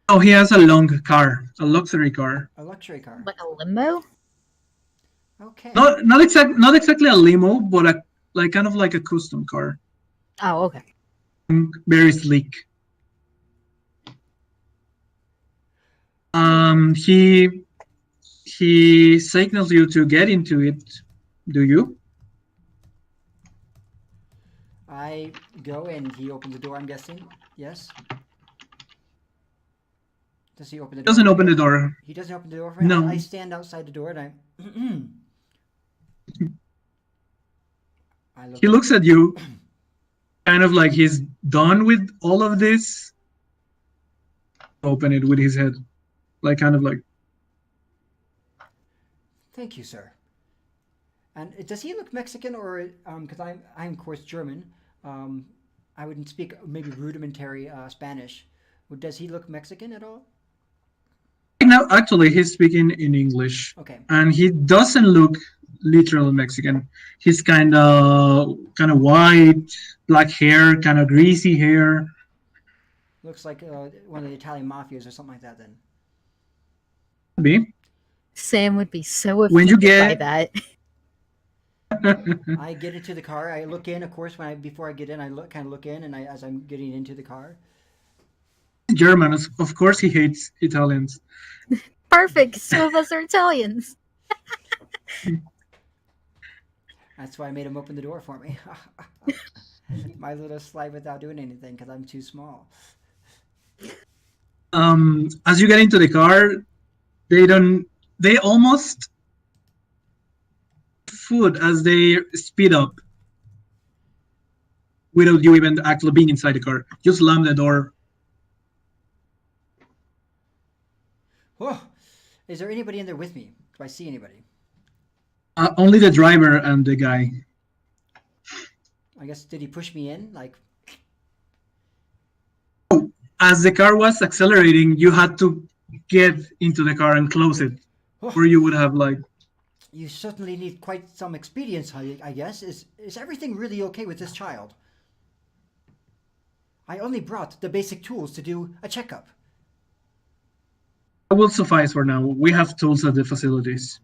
Oh, he has a long car, a luxury car. A luxury car. Like a limo? Okay. Not exactly a limo, but like kind of like a custom car. Oh, okay. Very sleek. He signals you to get into it. Do you? I go and he opens the door, I'm guessing. Yes? Does he open the door? Doesn't open the door. He doesn't open the door for me? No. I stand outside the door and I look. He looks at you, kind of like he's done with all of this. Open it with his head, like kind of like. Thank you, sir. And does he look Mexican or because I'm of course German. I wouldn't speak maybe rudimentary Spanish. Does he look Mexican at all? No, actually, he's speaking in English. Okay. And he doesn't look literal Mexican. He's kind of white, black hair, kind of greasy hair. Looks like one of the Italian mafias or something like that. Then. Be. Sam would be so When you offended by get that. I get into the car. I look in, of course. Before I get in, I look in, and as I'm getting into the car. German, of course, he hates Italians. Perfect. Some of us are Italians. That's why I made him open the door for me. My little slide without doing anything because I'm too small. As you get into the car, they almost foot as they speed up without you even actually being inside the car. You slam the door. Whoa! Is there anybody in there with me? Do I see anybody? Only the driver and the guy. I guess, did he push me in? Like, as the car was accelerating, you had to get into the car and close it, or you would have like. You certainly need quite some expedience, I guess. Is everything really okay with this child? I only brought the basic tools to do a checkup. That will suffice for now. We have tools at the facilities.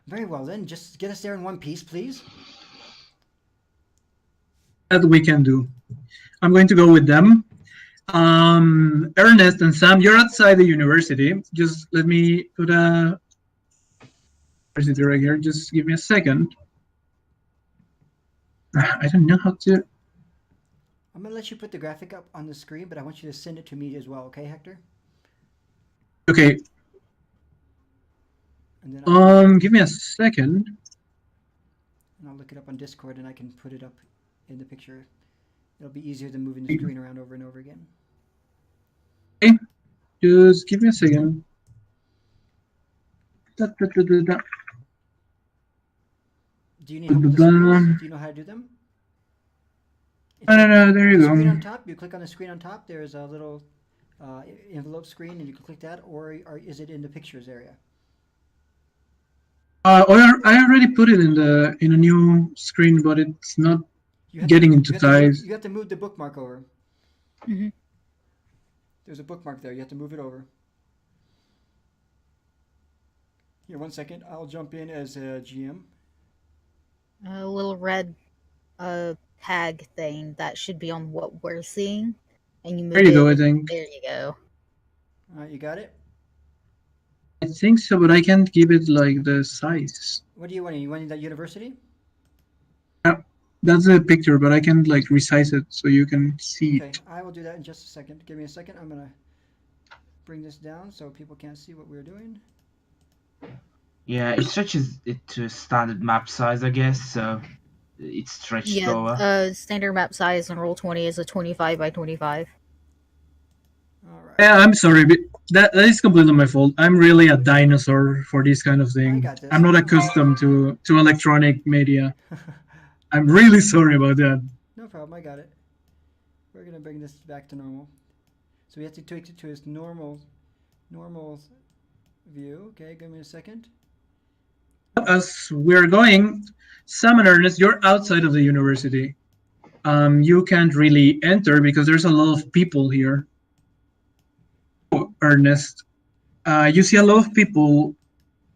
Very well then, just get us there in one piece, please. That we can do. I'm going to go with them. Ernest and Sam, you're outside the university. Just let me put a university right here. Just give me a second. I don't know how to. I'm going to let you put the graphic up on the screen, but I want you to send it to me as well, okay, Hector? Okay. And then Give me a second. And I'll look it up on Discord and I can put it up in the picture. It'll be easier than moving the screen around over and over again. Okay. Just give me a second. Da. Do you need help with the symbols? Do you know how to do them? No, there you the go. Screen on top, you click on the screen on top, there's a little envelope screen and you can click that, or is it in the pictures area? I already put it in a new screen, but it's not getting into ties. You have to move the bookmark over. Mm-hmm. There's a bookmark there. You have to move it over. Here, 1 second. I'll jump in as a GM. A little red tag thing that should be on what we're seeing. And you move There you go, it. I think. There you go. All right, you got it? I think so, but I can't give it like the size. What do you want? You want that university? Yeah, that's a picture, but I can like resize it so you can see Okay, it. I will do that in just a second. Give me a second. I'm going to bring this down so people can't see what we're doing. Yeah, it stretches it to standard map size, I guess, so it's stretched Yeah, over. standard map size on Roll20 is a 25 by 25. All right. Yeah, I'm sorry, but that is completely my fault. I'm really a dinosaur for this kind of I thing. got this. I'm not accustomed to electronic media. I'm really sorry about that. No problem. I got it. We're gonna bring this back to normal. So we have to tweak it to its normal view. Okay, give me a second. As we're going, Sam and Ernest, you're outside of the university. You can't really enter because there's a lot of people here. Oh, Ernest, you see a lot of people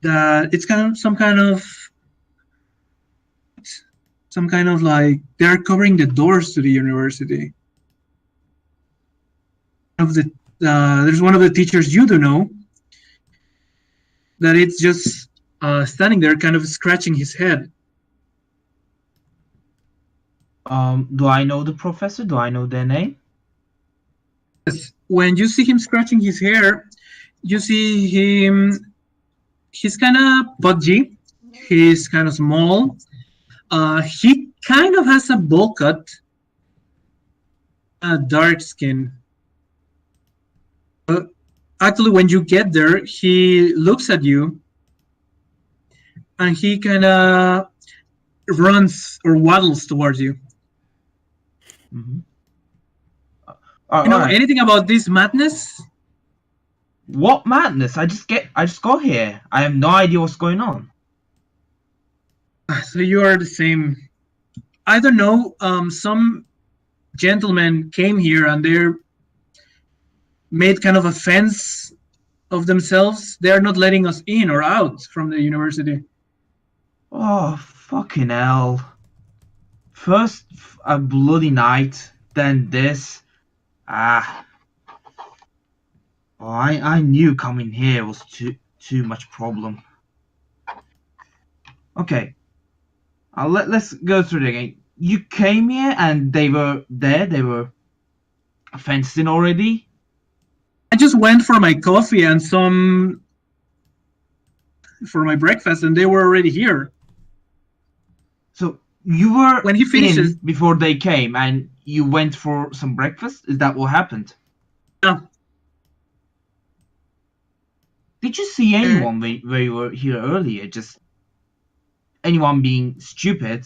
that it's kind of some kind of like they're covering the doors to the university. There's one of the teachers you do know that it's just standing there, kind of scratching his head. Do I know the professor? Do I know their name? Yes. When you see him scratching his hair, you see him. He's kind of pudgy. He's kind of small. He kind of has a bowl cut, dark skin. Actually, when you get there, he looks at you and he kind of runs or waddles towards you. Mm-hmm. You know Alright. anything about this madness? What madness? I just got here. I have no idea what's going on. So you are the same. I don't know. Some gentlemen came here and they're made kind of a fence of themselves. They are not letting us in or out from the university. Oh, fucking hell. First a bloody night, then this. Ah. Oh, I knew coming here was too much problem. Okay. Let's go through it again. You came here and they were there, they were fenced in already? I just went for my coffee and some for my breakfast, and they were already here. So you were When he finishes, in before they came and you went for some breakfast? Is that what happened? yeah. Did you see anyone where you were here earlier? Just anyone being stupid?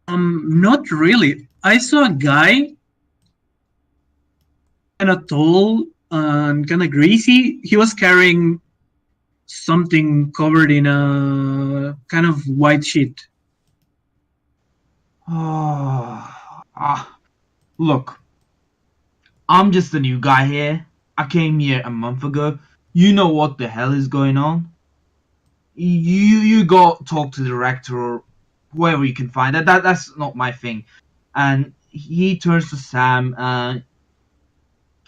Not really. I saw a guy, kind of tall and kind of greasy. He was carrying something covered in a kind of white sheet. Oh, look, I'm just a new guy here. I came here a month ago. You know what the hell is going on? You go talk to the director or whoever you can find. That's not my thing. And he turns to Sam and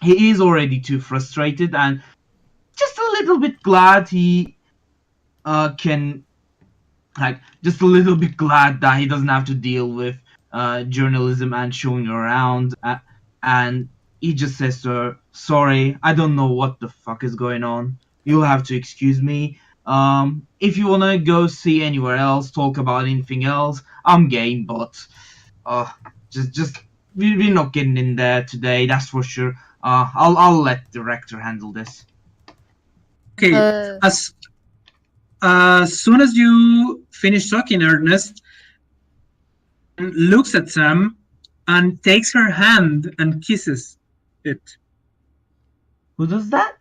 he is already too frustrated and just a little bit glad he can like just a little bit glad that he doesn't have to deal with journalism and showing around and he just says to her, sorry, I don't know what the fuck is going on, you'll have to excuse me. If you wanna go see anywhere else, talk about anything else, I'm game, but just we're not getting in there today, that's for sure. I'll let the director handle this. Okay, as soon as you finish talking, Ernest looks at Sam and takes her hand and kisses it. Who does that?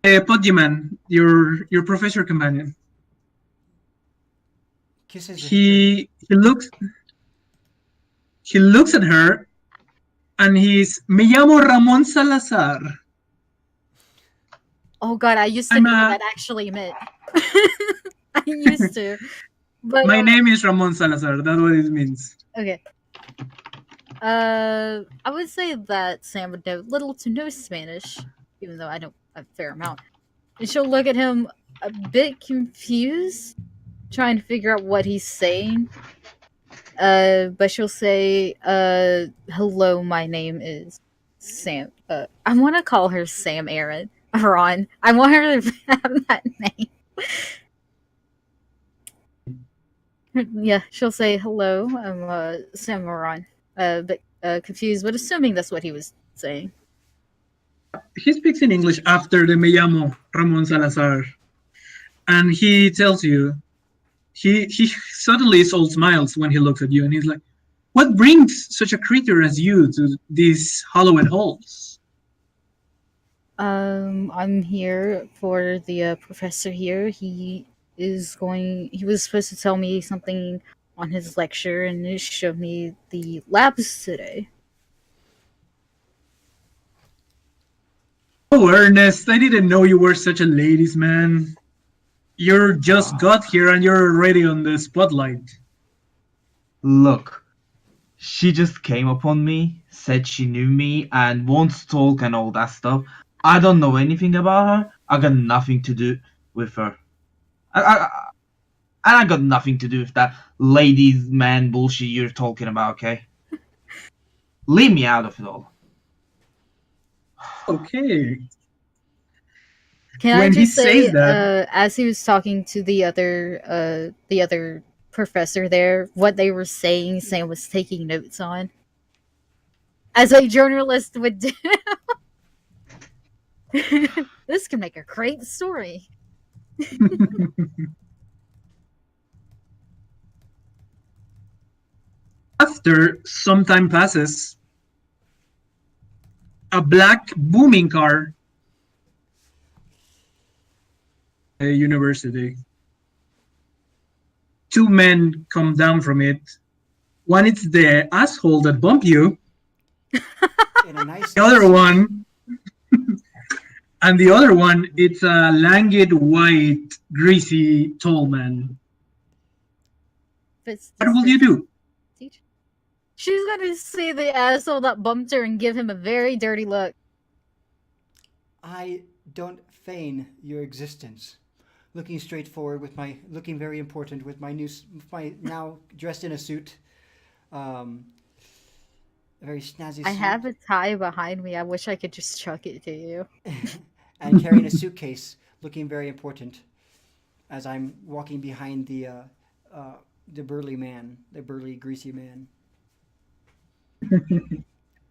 Podgyman, your professor companion. Kisses. He looks at her and he's Me llamo Ramon Salazar. Oh god, I used to know what that actually meant. I used to. But my name is Ramon Salazar. That's what it means. Okay. I would say that Sam would know little to no Spanish, even though I know a fair amount. And she'll look at him a bit confused, trying to figure out what he's saying. But she'll say, hello, my name is Sam. I want to call her Sam Aaron. Ron. I want her to have that name. Yeah, she'll say hello. I'm Sam Ron. But confused, but assuming that's what he was saying. He speaks in English after the Me llamo Ramon Salazar, and he tells you. He suddenly is all smiles when he looks at you, and he's like, "What brings such a creature as you to these hallowed halls?" I'm here for the professor here. He was supposed to tell me something on his lecture and he showed me the labs today. Oh, Ernest, I didn't know you were such a ladies' man. You just got here and you're already on the spotlight. Look, she just came upon me, said she knew me, and wants to talk and all that stuff. I don't know anything about her. I got nothing to do with her. I got nothing to do with that ladies man bullshit you're talking about, okay? Leave me out of it all. Okay. Can When I he just say, says that, as he was talking to the other professor there, what they were saying, Sam was taking notes on, as a journalist would do. This can make a great story. after some time passes, a black booming car at a university. Two men come down from it. One is the asshole that bumped you. In a nice. The other one, and the other one, it's a languid, white, greasy, tall man. What will you do? She's gonna see the asshole that bumped her and give him a very dirty look. I don't feign your existence. Looking straight forward looking very important with my now dressed in a suit, a very snazzy suit. I have a tie behind me. I wish I could just chuck it to you. And carrying a suitcase, looking very important, as I'm walking behind the burly greasy man.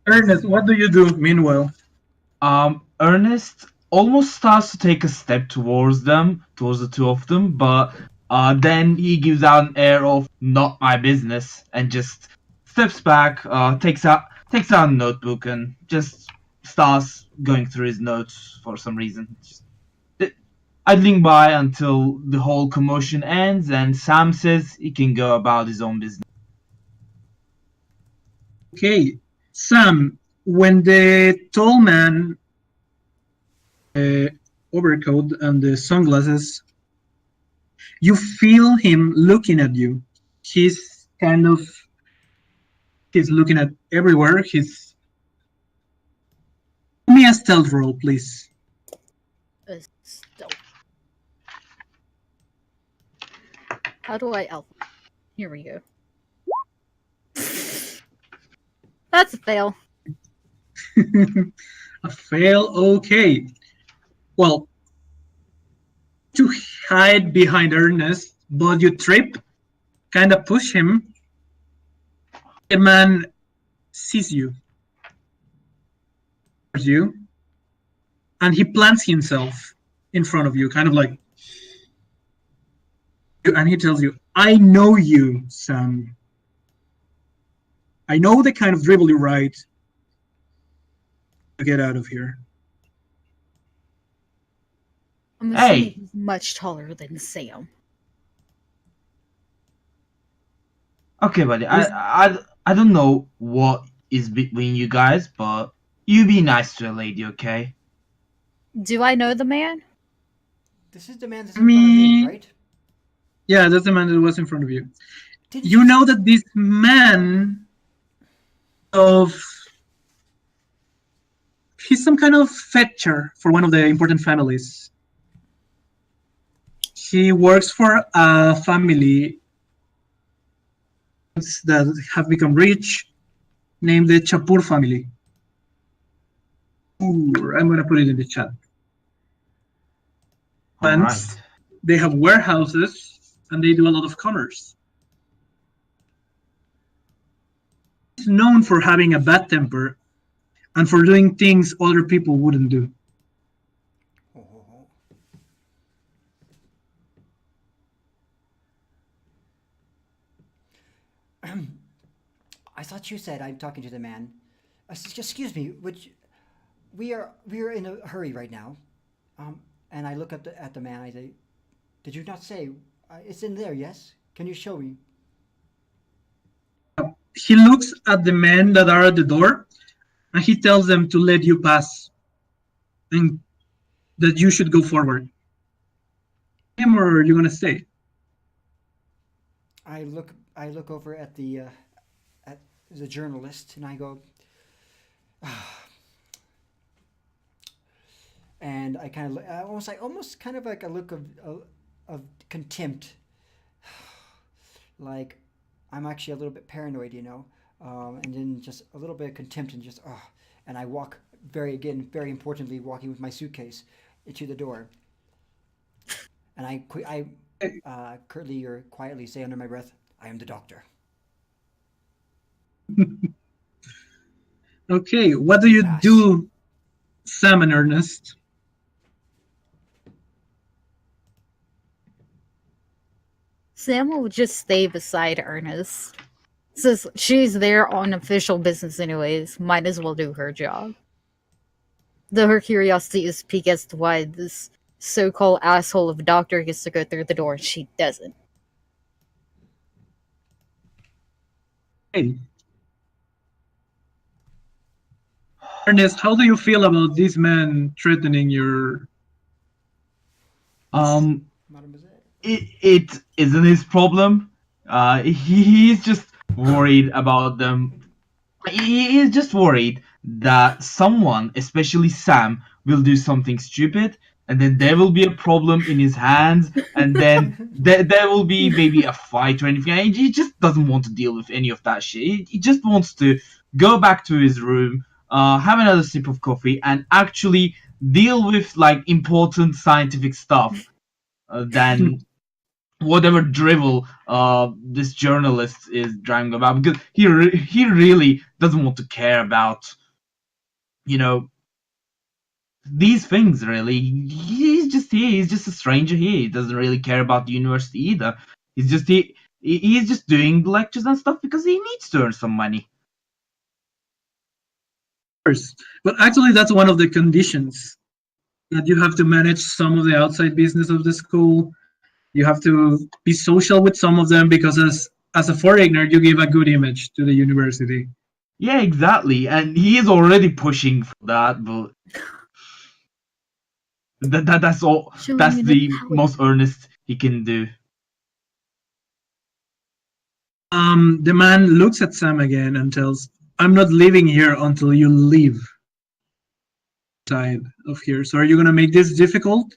Ernest, what do you do meanwhile? Ernest almost starts to take a step towards the two of them, but then he gives out an air of "not my business" and just steps back, takes out a notebook and just starts going through his notes for some reason. Just idling by until the whole commotion ends, and Sam says he can go about his own business. Okay, Sam, when the tall man, overcoat and the sunglasses, you feel him looking at you. He's looking at everywhere. Give me a stealth roll, please. Stealth. How do I alpha? Here we go. That's a fail. A fail, okay. Well, to hide behind Ernest, but you trip, kind of push him. The man sees you, and he plants himself in front of you, kind of like, and he tells you, "I know you, Sam. I know the kind of dribble you write. Get out of here." I'm assuming Hey. he's much taller than Sam. Okay, buddy. I don't know what is between you guys, but you be nice to a lady, okay? Do I know the man? This is the man that's in front of me, right? Yeah, that's the man that was in front of you. Did You know that this man he's some kind of fetcher for one of the important families. He works for a family that have become rich, named the Chapur family. Ooh, I'm gonna put it in the chat. All plants, right. they have warehouses, and they do a lot of commerce. He's known for having a bad temper and for doing things other people wouldn't do. Oh, oh, oh. I thought you said I'm talking to the man. Excuse me. We are in a hurry right now. And I look at the man. I say, "Did you not say it's in there? Yes. Can you show me?" He looks at the men that are at the door and he tells them to let you pass and that you should go forward. Him or are you gonna stay? I look over at the journalist and I go, and I kind of almost kind of like a look of contempt, like I'm actually a little bit paranoid, and then just a little bit of contempt and just and I walk very importantly walking with my suitcase into the door, and I curtly or quietly say under my breath, "I am the doctor." Okay, what do you Pass. do, Sam and Ernest? Sam will just stay beside Ernest. Since she's there on official business anyways, might as well do her job. Though her curiosity is piqued as to why this so-called asshole of a doctor gets to go through the door and she doesn't. Hey, Ernest, how do you feel about this man threatening your... Mademoiselle. It isn't his problem. He's just worried about them. He is just worried that someone, especially Sam, will do something stupid, and then there will be a problem in his hands, and then there will be maybe a fight or anything. And he just doesn't want to deal with any of that shit. He just wants to go back to his room, have another sip of coffee, and actually deal with like important scientific stuff than whatever drivel this journalist is driving about, because he really doesn't want to care about you know these things really. He's just here. He's just a stranger here. He doesn't really care about the university either. He's just doing lectures and stuff because he needs to earn some money. course. But actually, that's one of the conditions that you have to manage some of the outside business of the school. You have to be social with some of them because as a foreigner, you give a good image to the university. Yeah, exactly. And he is already pushing for that, but that's all. Showing That's you the power. most earnest he can do. The man looks at Sam again and tells, "I'm not leaving here until you leave side of here. So are you gonna make this difficult?"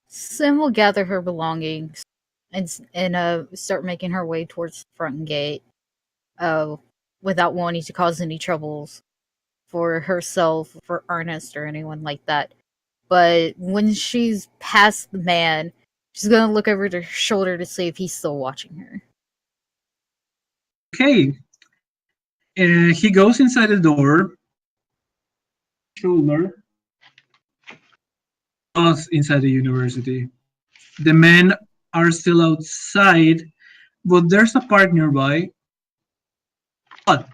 Sam will gather her belongings and start making her way towards the front gate, uh, without wanting to cause any troubles for herself, for Ernest, or anyone like that. But when she's past the man, she's gonna look over her shoulder to see if he's still watching her. Okay. He goes inside the door. Shoulder. Goes inside the university. The men are still outside, but there's a park nearby. But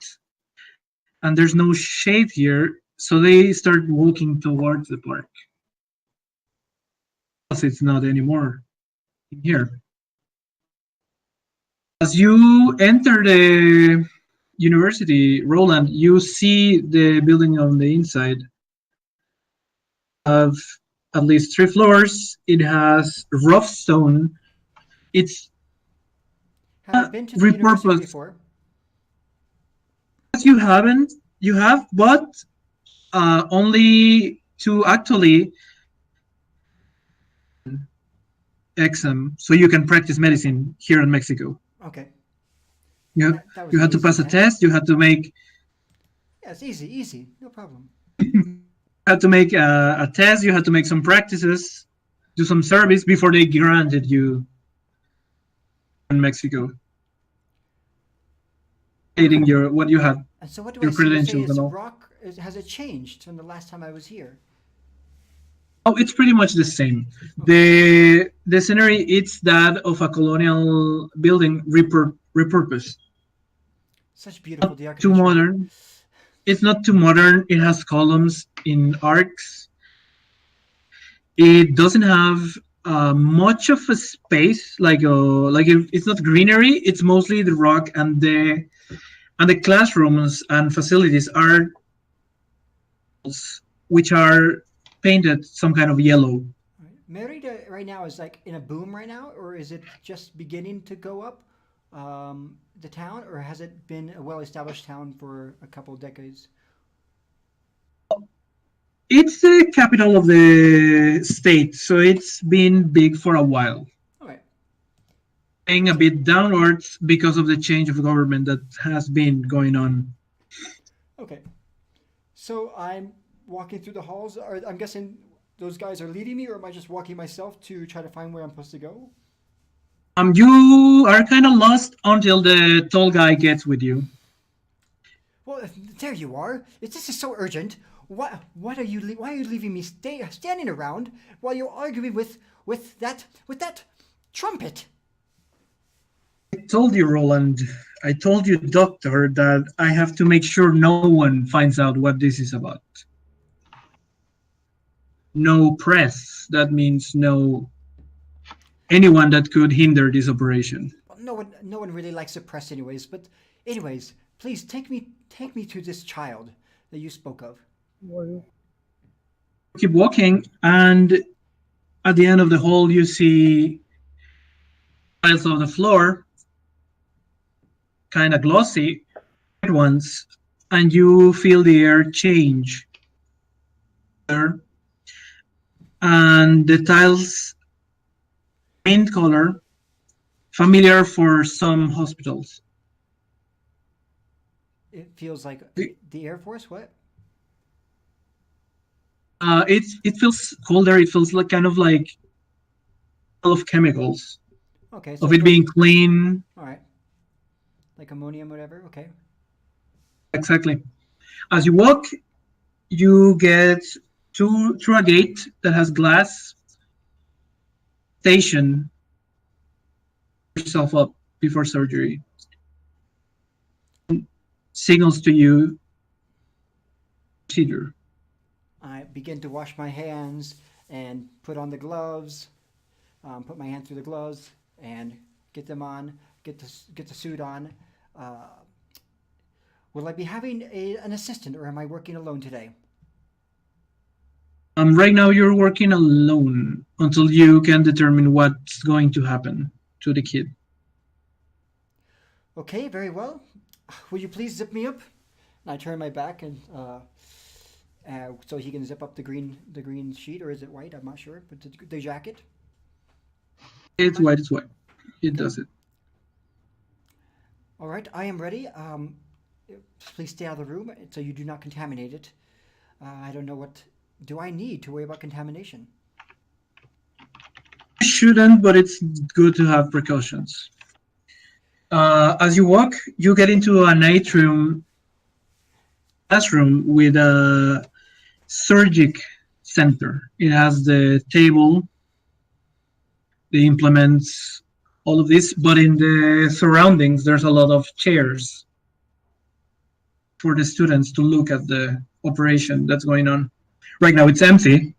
and there's no shade here, so they start walking towards the park. Because it's not anymore in here. As you enter the university, Roland, you see the building on the inside. Of at least 3 floors. It has rough stone. It's Have I been to the university repurposed. before? You haven't. You have, but only to actually exam, so you can practice medicine here in Mexico. Okay. You That was you an had to easy pass a test. You had to make. Yeah, it's easy, no problem. You had to make a test. You had to make some practices, do some service before they granted you in Mexico, stating your what you had, And so what do I your see? You say credentials it's and all. rock. Has it changed from the last time I was here? Oh, it's pretty much the same. Okay. The scenery it's that of a colonial building repurposed. Such beautiful the Too architecture. modern. It's not too modern. It has columns in arcs. It doesn't have much of a space it's not greenery. It's mostly the rock and the classrooms and facilities are which are painted some kind of yellow. Right. Merida right now is like in a boom right now, or is it just beginning to go up? The town, or has it been a well-established town for a couple of decades? It's the capital of the state, so it's been big for a while. All right. Going a bit downwards because of the change of government that has been going on. Okay. So I'm walking through the halls. I'm guessing those guys are leading me, or am I just walking myself to try to find where I'm supposed to go? You are kind of lost until the tall guy gets with you. Well, there you are. This is so urgent. What are you? Why are you leaving me standing around while you're arguing with that trumpet? I told you, Roland. I told you, Doctor, that I have to make sure no one finds out what this is about. No press. That means no anyone that could hinder this operation. Well, no one really likes the press, anyways. But anyways, please take me to this child that you spoke of. Keep walking, and at the end of the hall, you see tiles on the floor, kind of glossy, white ones, and you feel the air change. And the tiles, mint color, familiar for some hospitals. It feels like the Air Force. What? It feels colder. It feels like kind of like full of chemicals, Okay, so of it being clean. all right, like ammonium, whatever. Okay. Exactly. As you walk, you get through a gate that has glass. Station yourself up before surgery. Signals to you procedure. I begin to wash my hands and put on the gloves. Put my hand through the gloves and get them on. Get the suit on. Will I be having an assistant, or am I working alone today? Right now you're working alone until you can determine what's going to happen to the kid. Okay, very well. Will you please zip me up? And I turn my back and so he can zip up the green sheet, or is it white? I'm not sure. But the jacket. It's white. It's white. It does it. All right, I am ready. Please stay out of the room so you do not contaminate it. I don't know what. Do I need to worry about contamination? You shouldn't, but it's good to have precautions. As you walk, you get into an atrium classroom with a surgic center. It has the table, the implements, all of this, but in the surroundings, there's a lot of chairs for the students to look at the operation that's going on. Right now, it's empty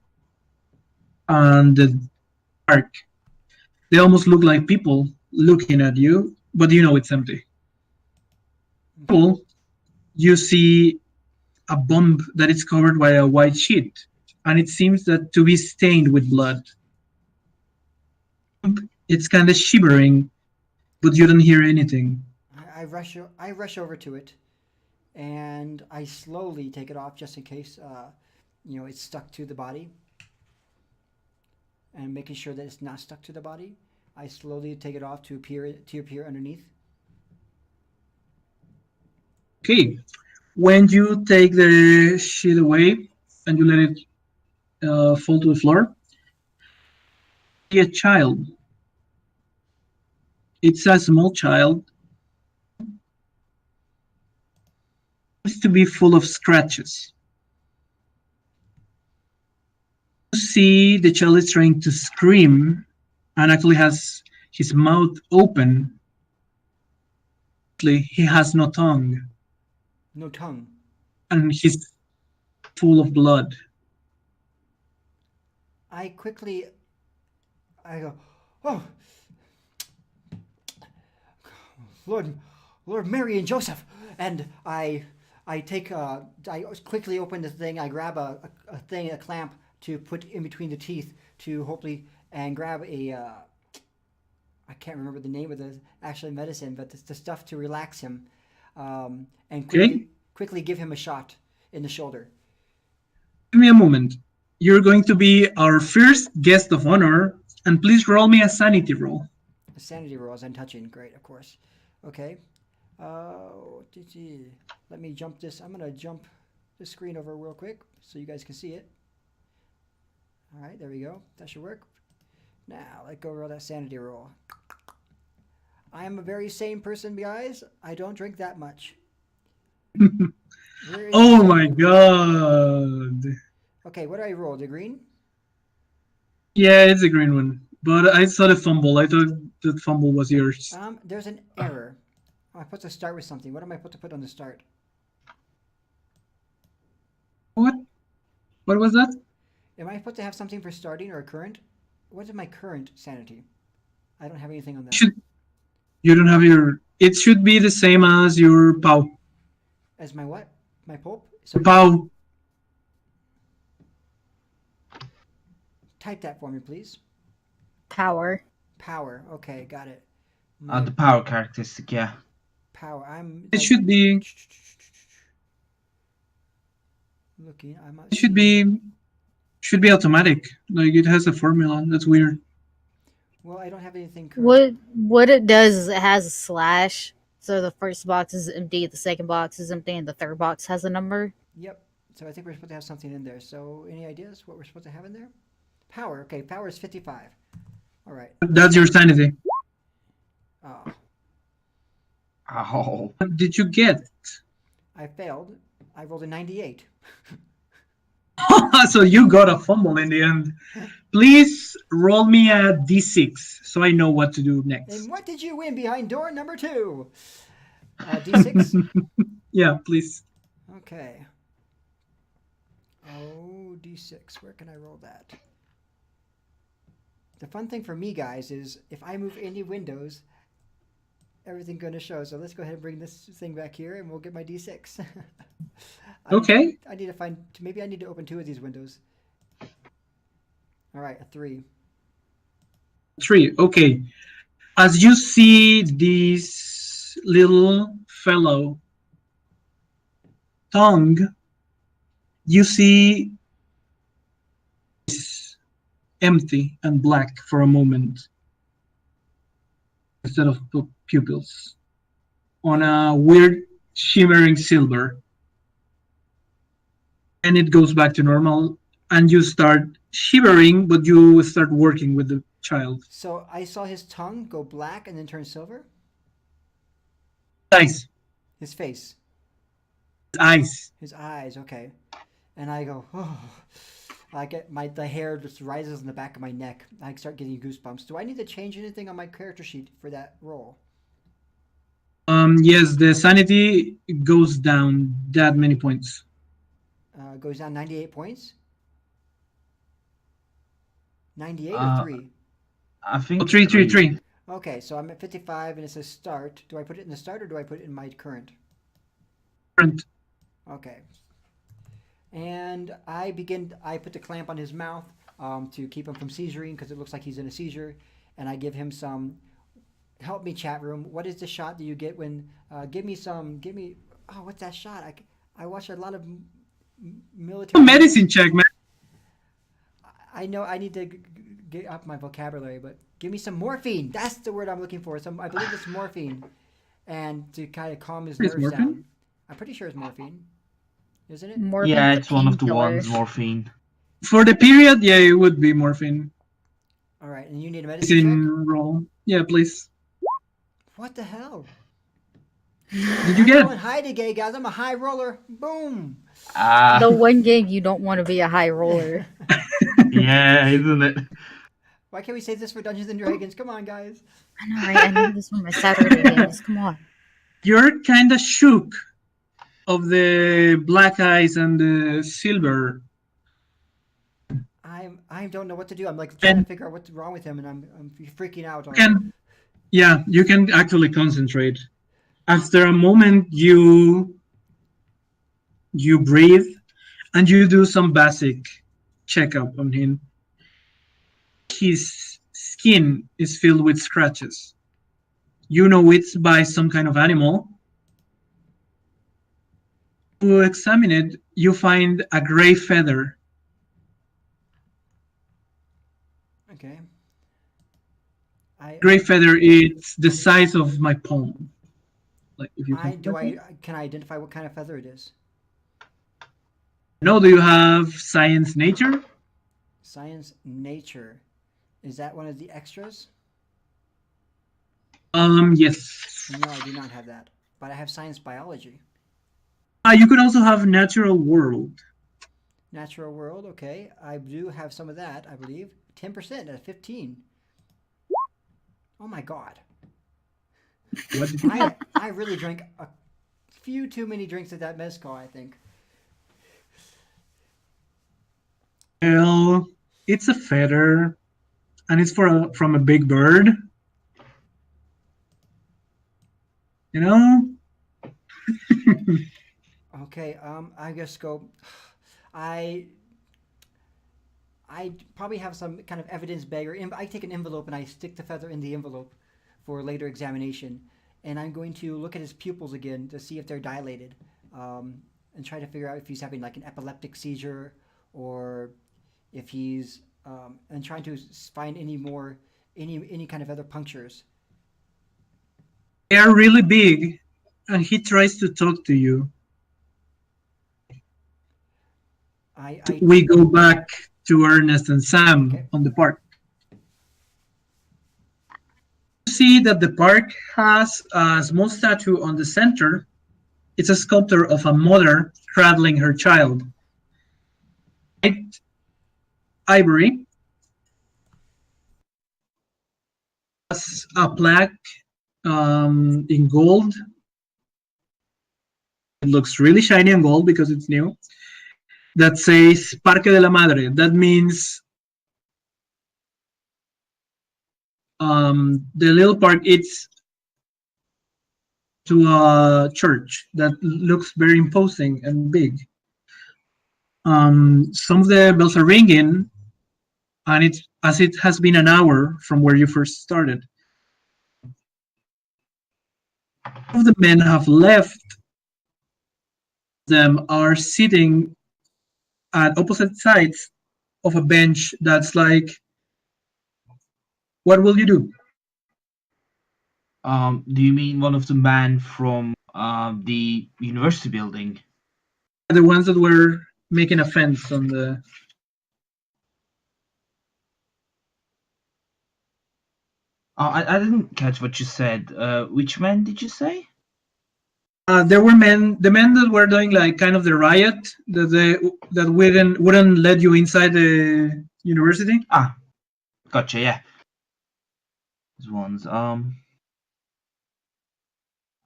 and dark. They almost look like people looking at you, but you know it's empty. You see a bump that is covered by a white sheet, and it seems that to be stained with blood. It's kind of shivering, but you don't hear anything. I rush over to it, and I slowly take it off just in case, it's stuck to the body. And making sure that it's not stuck to the body, I slowly take it off to appear underneath. Okay, when you take the shit away and you let it fall to the floor, see a child. It's a small child. Seems to be full of scratches. You see the child is trying to scream and actually has his mouth open. He has no tongue No tongue. and he's full of blood. I go, oh, Lord Mary and Joseph, and I quickly open the thing. I grab a clamp to put in between the teeth to hopefully, and grab I can't remember the name of the actual medicine, but the stuff to relax him, and quickly give him a shot in the shoulder. Give me a moment. You're going to be our first guest of honor, and please roll me a sanity roll. A sanity roll as I'm touching. Great, of course. Okay. Let me jump this. I'm gonna jump the screen over real quick so you guys can see it. All right, there we go. That should work. Now, let's go roll that sanity roll. I am a very sane person, guys. I don't drink that much. Oh my god. Okay, what do I roll? The green? Yeah, it's a green one. But I saw the fumble. I thought the fumble was yours. There's an error. I'm supposed to start with something. What am I supposed to put on the start? What? What was that? Am I supposed to have something for starting or current? What is my current sanity? I don't have anything on that. You don't have your... It should be the same as your POW. As my what? My pulp? So POW. type that for me, please. Power. Power. Okay, got it. The power characteristic, yeah. Power. It should be... Looking. It should be automatic. Like, it has a formula. That's weird. Well, I don't have anything current. What it does is it has a slash. So the first box is empty, the second box is empty, and the third box has a number. Yep. So I think we're supposed to have something in there. So any ideas what we're supposed to have in there? Power. Okay, power is 55. All right. That's your sanity. Oh. Oh. What did you get? I failed. I rolled a 98. So you got a fumble in the end. Please roll me a d6 so I know what to do next. And what did you win behind door number 2? D6? Yeah, please. Okay. Oh, D6. Where can I roll that? The fun thing for me, guys, is if I move any windows, everything's going to show. So let's go ahead and bring this thing back here and we'll get my D6. Okay. I need to find, maybe I need to open 2 of these windows. All right, a 3. 3. Okay. As you see this little fellow tongue, you see it's empty and black for a moment instead of pupils on a weird shimmering silver. And it goes back to normal and you start shivering, but you start working with the child. So I saw his tongue go black and then turn silver? Eyes. His face. Eyes. His eyes, okay. And I go, oh. I get the hair just rises in the back of my neck. I start getting goosebumps. Do I need to change anything on my character sheet for that roll? Yes, the sanity goes down that many points. Goes down 98 points? 98 or 3? I think 3. Okay, so I'm at 55 and it says start. Do I put it in the start or do I put it in my current? Current. Okay. And I put the clamp on his mouth to keep him from seizuring because it looks like he's in a seizure. And I give him some, help me chat room. What is the shot that you get when, oh, what's that shot? I watch a lot of military. Medicine check, man. I know I need to get up my vocabulary, but give me some morphine. That's the word I'm looking for. I believe it's morphine. And to kind of calm his nerves down. I'm pretty sure it's morphine, isn't it? Morphine's Yeah, a it's one of the painkiller. ones, morphine. For the period, yeah, it would be morphine. All right, and you need a It's medicine check. in roll. Yeah, please. What the hell? Did you I'm get going high today, guys. I'm a high roller. Boom. The one game you don't want to be a high roller. Yeah, isn't it? Why can't we save this for Dungeons and Dragons? Come on, guys. I know, right? I need this for my Saturday games. Come on. You're kind of shook of the black eyes and the silver. I don't know what to do. I'm like trying to And- figure out what's wrong with him, and I'm freaking out. You can actually concentrate. After a moment, you breathe and you do some basic checkup on him. His skin is filled with scratches. You know it's by some kind of animal. To examine it, you find a gray feather. Okay. Gray feather is the size of my palm. Like if you Can I identify what kind of feather it is? No, do you have science nature? Science nature. Is that one of the extras? Yes. No, I do not have that. But I have science biology. You could also have natural world. Natural world, okay. I do have some of that, I believe. 10% at 15. Oh my god. What did you I really drank a few too many drinks of that mezcal, I think. Well, it's a feather, and it's from a big bird. You know? Okay, I guess go. I probably have some kind of evidence bag, or I take an envelope and I stick the feather in the envelope for later examination, and I'm going to look at his pupils again to see if they're dilated, and try to figure out if he's having like an epileptic seizure, or if he's and trying to find any kind of other punctures. They are really big, and he tries to talk to you. We go back to Ernest and Sam on the park. You see that the park has a small statue on the center. It's a sculpture of a mother cradling her child. White ivory has a plaque in gold. It looks really shiny and gold because it's new. That says Parque de la Madre. That means the little park, it's to a church that looks very imposing and big. Some of the bells are ringing, and it has been an hour from where you first started. Some of the men have left. Them are sitting at opposite sides of a bench that's like, what will you do? Do you mean one of the men from the university building? The ones that were making a fence on the... I didn't catch what you said. Which man did you say? There were the men that were doing like kind of the riot that wouldn't let you inside the university. Gotcha. Yeah, those ones. I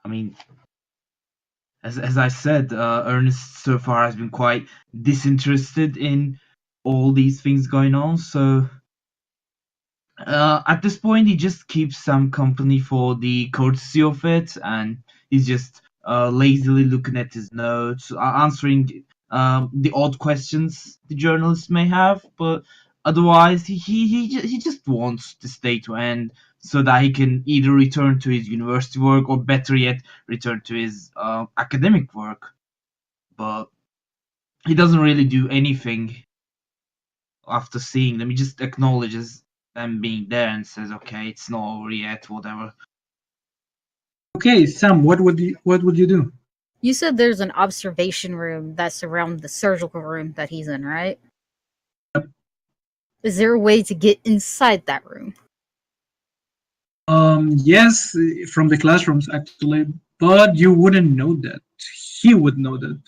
mean, as I said, Ernest so far has been quite disinterested in all these things going on. So at this point, he just keeps some company for the courtesy of it, and he's just lazily looking at his notes, answering the odd questions the journalists may have. But otherwise, he just wants this day to end so that he can either return to his university work, or better yet, return to his academic work. But he doesn't really do anything after seeing them. He just acknowledges them being there and says, "Okay, it's not over yet. Whatever." Okay, Sam, what would you do? You said there's an observation room that's around the surgical room that he's in, right? Yep. Is there a way to get inside that room? Yes, from the classrooms actually, but you wouldn't know that. He would know that.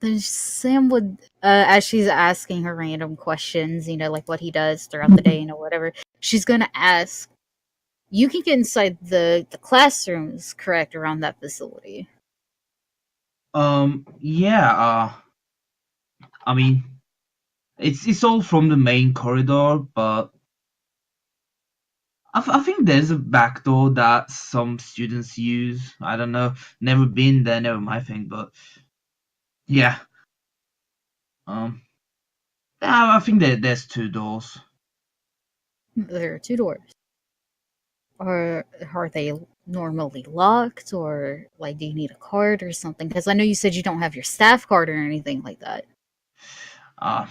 Then Sam would, as she's asking her random questions, like what he does throughout the day, whatever, she's gonna ask, you can get inside the classrooms, correct, around that facility? Yeah. I mean, it's all from the main corridor, but I think there's a back door that some students use. I don't know. Never been there, never my thing, but yeah. I think there's two doors. There are two doors. Are they normally locked, or like do you need a card or something? Because I know you said you don't have your staff card or anything like that. Uh,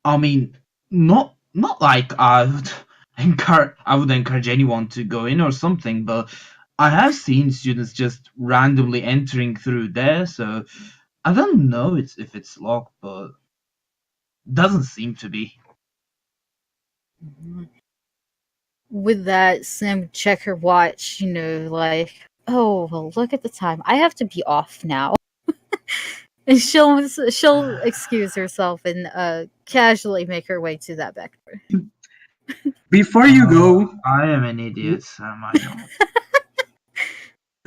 I mean, not like I would encourage anyone to go in or something, but I have seen students just randomly entering through there, so I don't know if it's locked, but doesn't seem to be. With that, Sam would check her watch, like, oh, well, look at the time. I have to be off now. And she'll excuse herself and casually make her way to that back door. Before you go, I am an idiot, Sam. I know.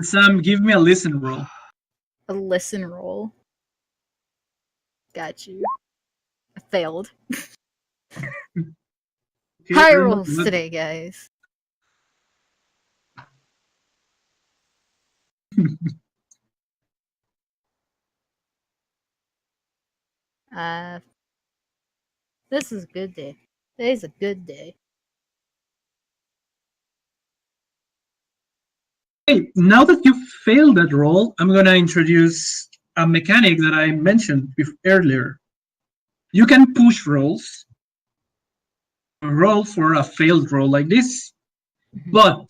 Sam, give me a listen roll. A listen roll. Got you. I failed. Okay, High very rolls much. today, guys. This is a good day. Today's a good day. Hey, now that you failed that roll, I'm gonna introduce a mechanic that I mentioned earlier. You can push rolls, roll for a failed roll like this, but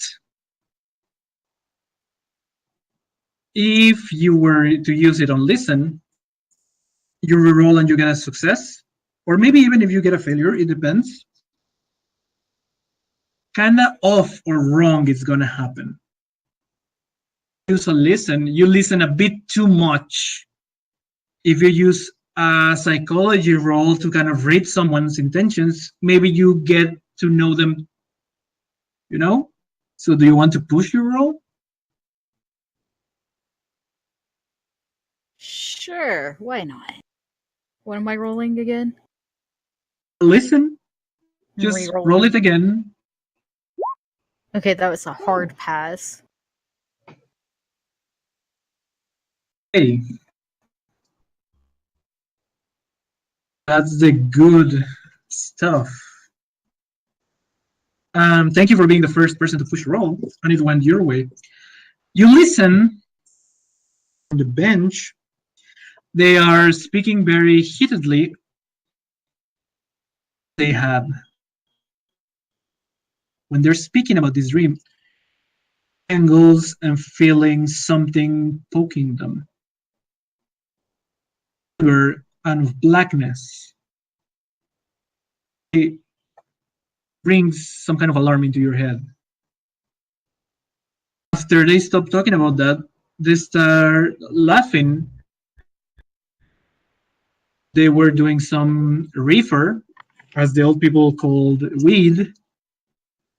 if you were to use it on listen, you reroll and you get a success, or maybe even if you get a failure, it depends. Kinda off or wrong is gonna happen. Use a listen, you listen a bit too much. If you use a psychology roll to kind of read someone's intentions, maybe you get to know them, So do you want to push your roll? Sure, why not? What am I rolling again? Listen, just Re-rolling. roll it again. Okay, that was a hard pass. Hey, that's the good stuff. Thank you for being the first person to push a roll, and it went your way. You listen on the bench. They are speaking very heatedly. They have, when they're speaking about this dream, angles and feeling something poking them. And of blackness. It brings some kind of alarm into your head. After they stop talking about that, they start laughing. They were doing some reefer, as the old people called weed,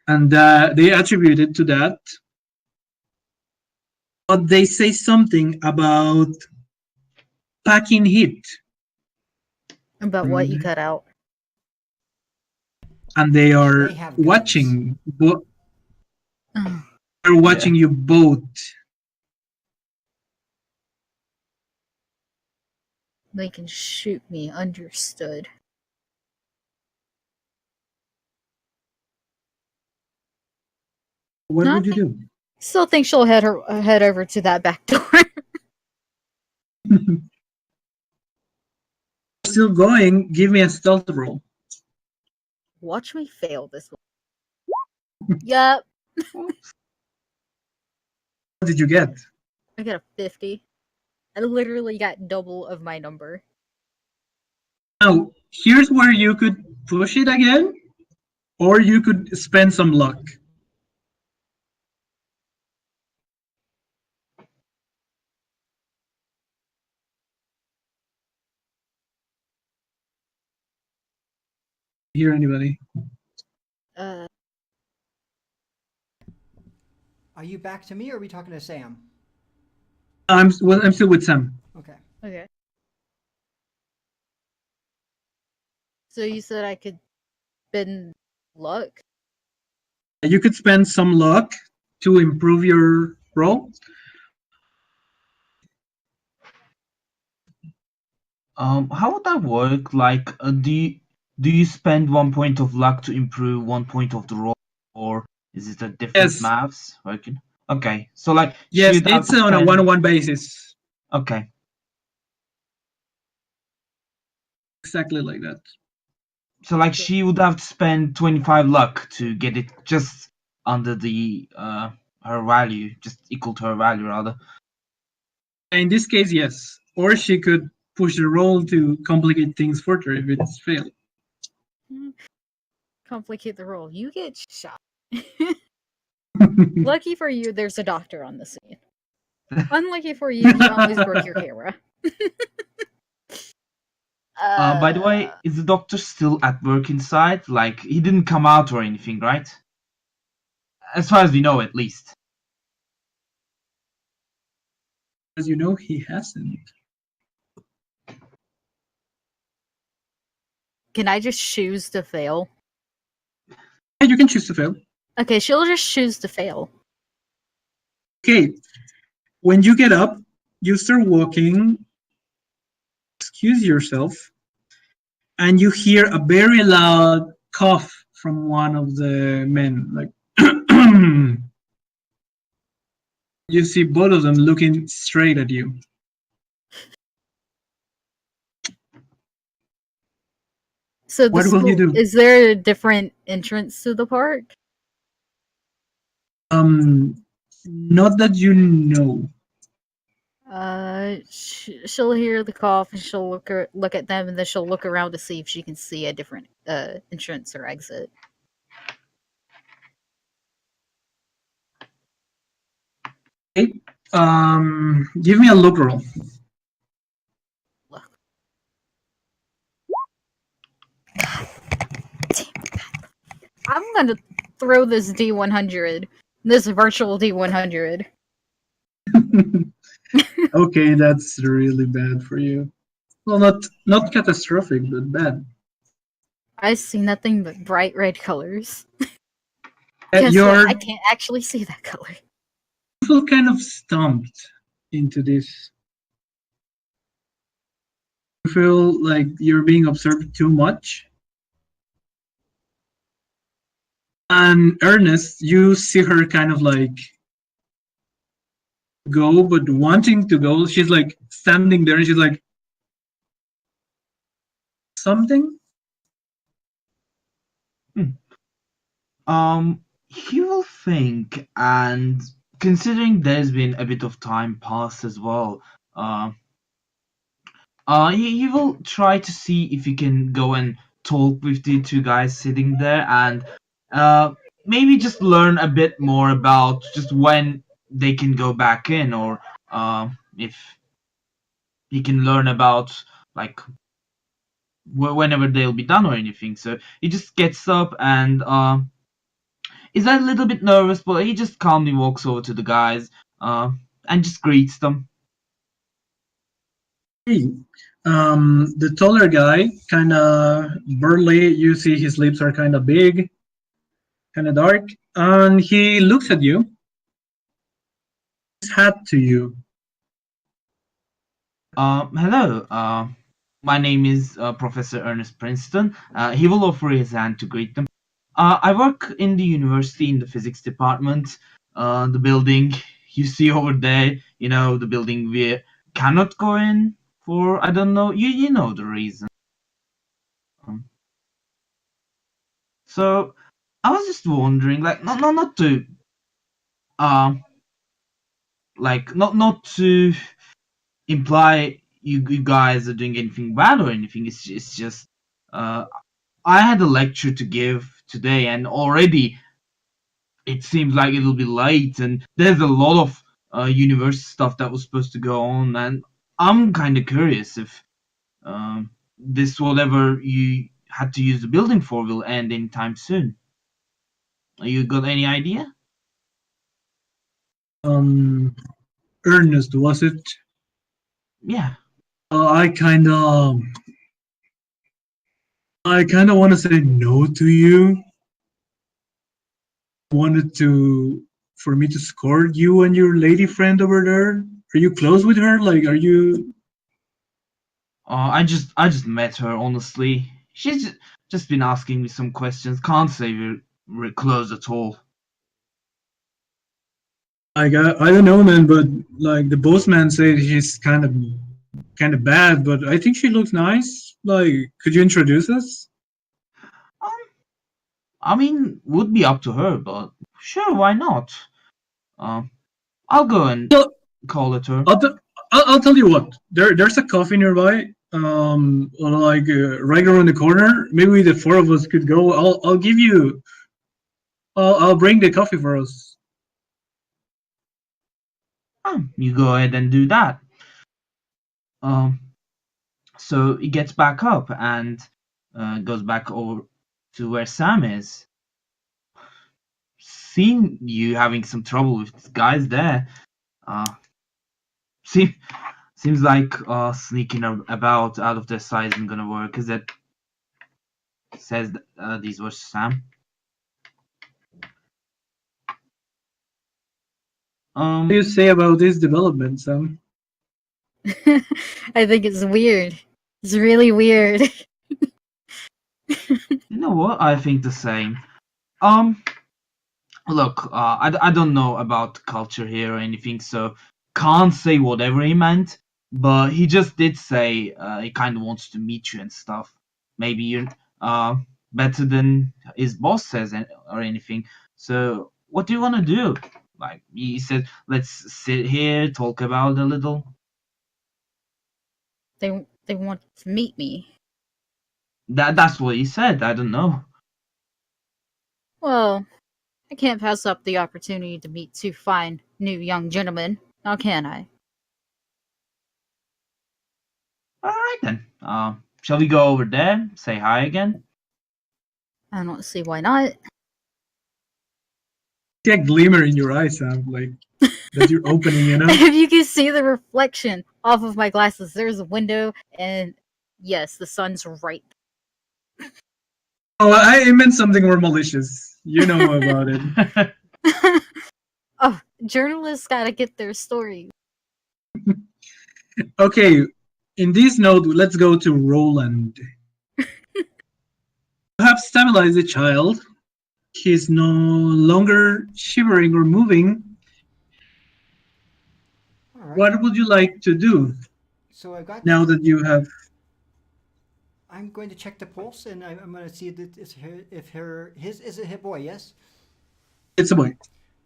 and they attribute it to that. But they say something about packing heat. About what you cut out. And they are They have guns. watching. Oh, They're watching you both. they can shoot me, understood. What would you Nothing. do? Still think she'll head over to that back door. Still going, give me a stealth roll. Watch me fail this one. Yup. What did you get? I got a 50. I literally got double of my number. Now, here's where you could push it again, or you could spend some luck. Hear anybody? Uh, Are you back to me or are we talking to Sam? I'm still with Sam. Okay. okay. So you said I could spend luck? You could spend some luck to improve your roll. How would that work? Like, do you spend 1 point of luck to improve 1 point of the roll, or is it a different Yes. maths working? Okay, so like Yes, she'd have it's to on a spend. one-on-one basis. Okay, Exactly like that. so like she would have to spend 25 luck to get it just under the her value, just equal to her value rather. In this case, yes. Or she could push the roll to complicate things further if it's failed. Complicate the role. You get shot. Lucky for you, there's a doctor on the scene. Unlucky for you, you almost broke your camera. By the way, is the doctor still at work inside? Like he didn't come out or anything, right? As far as we know, at least. As you know, he hasn't. Can I just choose to fail? Yeah, you can choose to fail. Okay, she'll just choose to fail. Okay. When you get up, you start walking, excuse yourself, and you hear a very loud cough from one of the men. Like, you see both of them looking straight at you. So the What will you school, do? is there a different entrance to the park? Not that you know. She'll hear the cough and she'll look at them, and then she'll look around to see if she can see a different entrance or exit. Okay. Give me a look roll. Look. I'm gonna throw this D100, this virtual D100. Okay, that's really bad for you. Well, not catastrophic, but bad. I see nothing but bright red colors. Guess You're what? I can't actually see that color. you feel kind of stumped into this. You feel like you're being observed too much. And Ernest, you see her kind of like go, but wanting to go. She's like standing there and she's like, something? He will think, and considering there's been a bit of time passed as well, he will try to see if he can go and talk with the two guys sitting there, and maybe just learn a bit more about just when they can go back in, or if he can learn about like whenever they'll be done or anything. So he just gets up and is a little bit nervous, but he just calmly walks over to the guys and just greets them. Hey. The taller guy, kind of burly. You see his lips are kind of big, kind of dark, and he looks at you. His hat to you. Hello. My name is Professor Ernest Princeton. He will offer his hand to greet them. I work in the university in the physics department. The building you see over there, you know, the building we cannot go in for, I don't know, you know the reason. So I was just wondering, like, not to, uh, like not to imply you guys are doing anything bad or anything. It's just I had a lecture to give today, and already it seems like it'll be late, and there's a lot of university stuff that was supposed to go on, and I'm kind of curious if this whatever you had to use the building for will end anytime soon. You got any idea? Um, Ernest, was it? Yeah. I kind of, want to say no to you. Wanted to for me to escort you and your lady friend over there. Are you close with her? Like, are you? I just met her. Honestly, she's just been asking me some questions. Can't say we're close at all. Like, I don't know, man. But like the boss man said, she's kind of bad. But I think she looks nice. Like, could you introduce us? Um, I mean, would be up to her, but sure, why not? Um, I'll go and So, call it her. I'll tell you what. There's a coffee nearby. Like right around the corner. Maybe the four of us could go. I'll give you. I'll bring the coffee for us. You go ahead and do that. Um, so he gets back up and goes back over to where Sam is. Seeing you having some trouble with the guys there, see, seems like sneaking about out of their sight isn't gonna work, because it says these were Sam. What do you say about this development, Sam? I think it's weird. It's really weird. You know what? I think the same. Look, I don't know about culture here or anything, so can't say whatever he meant. But he just did say he kind of wants to meet you and stuff. Maybe you're better than his boss says or anything. So what do you want to do? Like he said, let's sit here, talk about it a little. They want to meet me. That's what he said. I don't know. Well, I can't pass up the opportunity to meet two fine new young gentlemen. Now can I? All right then. Shall we go over there? Say hi again. I don't see why not. See a glimmer in your eyes, Sam. Like that you're opening, you know. If you can see the reflection off of my glasses, there's a window, and yes, the sun's right. Oh, I meant something more malicious. You know about it. Oh, journalists gotta get their stories. Okay, in this note, let's go to Roland. You have stabilized the child. He's no longer shivering or moving. All right. What would you like to do So I got. now that you have? I'm going to check the pulse, and I'm going to see that his is it her boy? Yes. It's a boy.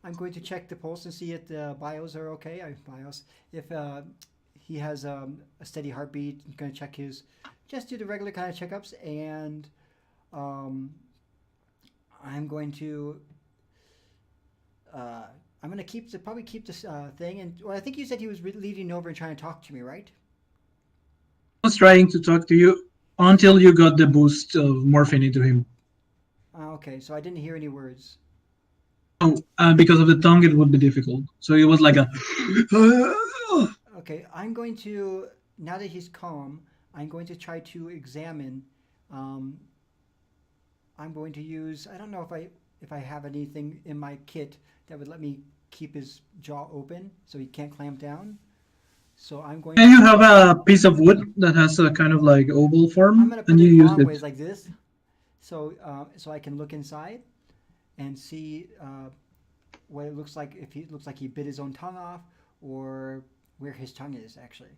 I'm going to check the pulse and see if the bios are okay. Bios. If he has a steady heartbeat, I'm going to check his. Just do the regular kind of checkups, and I'm going to. I'm going to probably keep this thing, and well, I think you said he was leading over and trying to talk to me, right? I was trying to talk to you until you got the boost of morphine into him. Okay, so I didn't hear any words. Oh, because of the tongue, it would be difficult. So it was like a. Okay, I'm going to, now that he's calm, I'm going to try to examine. I'm going to use, I don't know if I have anything in my kit that would let me keep his jaw open so he can't clamp down. So I'm going. And you have a piece of wood that has a kind of like oval form, I'm gonna put and it you use long it. ways like this, so I can look inside and see what it looks like. If he looks like he bit his own tongue off, or where his tongue is actually,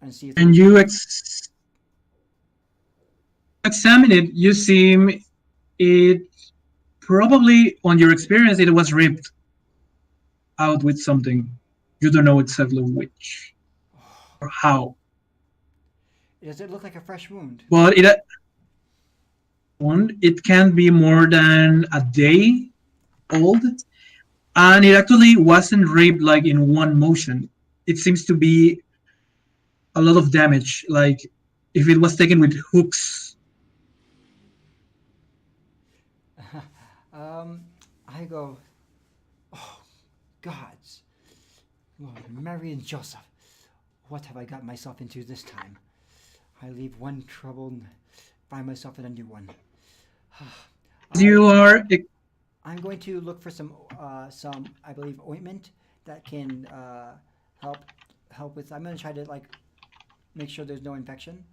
and see if. And you examine it. You see it probably on your experience it was ripped. out with something. You don't know exactly which or how, Does it look like a fresh wound? but it can be more than a day old, and it actually wasn't ripped like in one motion. It seems to be a lot of damage, like if it was taken with hooks. um, I go, oh, gods, Lord, Mary and Joseph, what have I got myself into this time? I leave one trouble and find myself in a new one. You are I'm going to look for some, I believe, ointment that can help help with. I'm going to try to like make sure there's no infection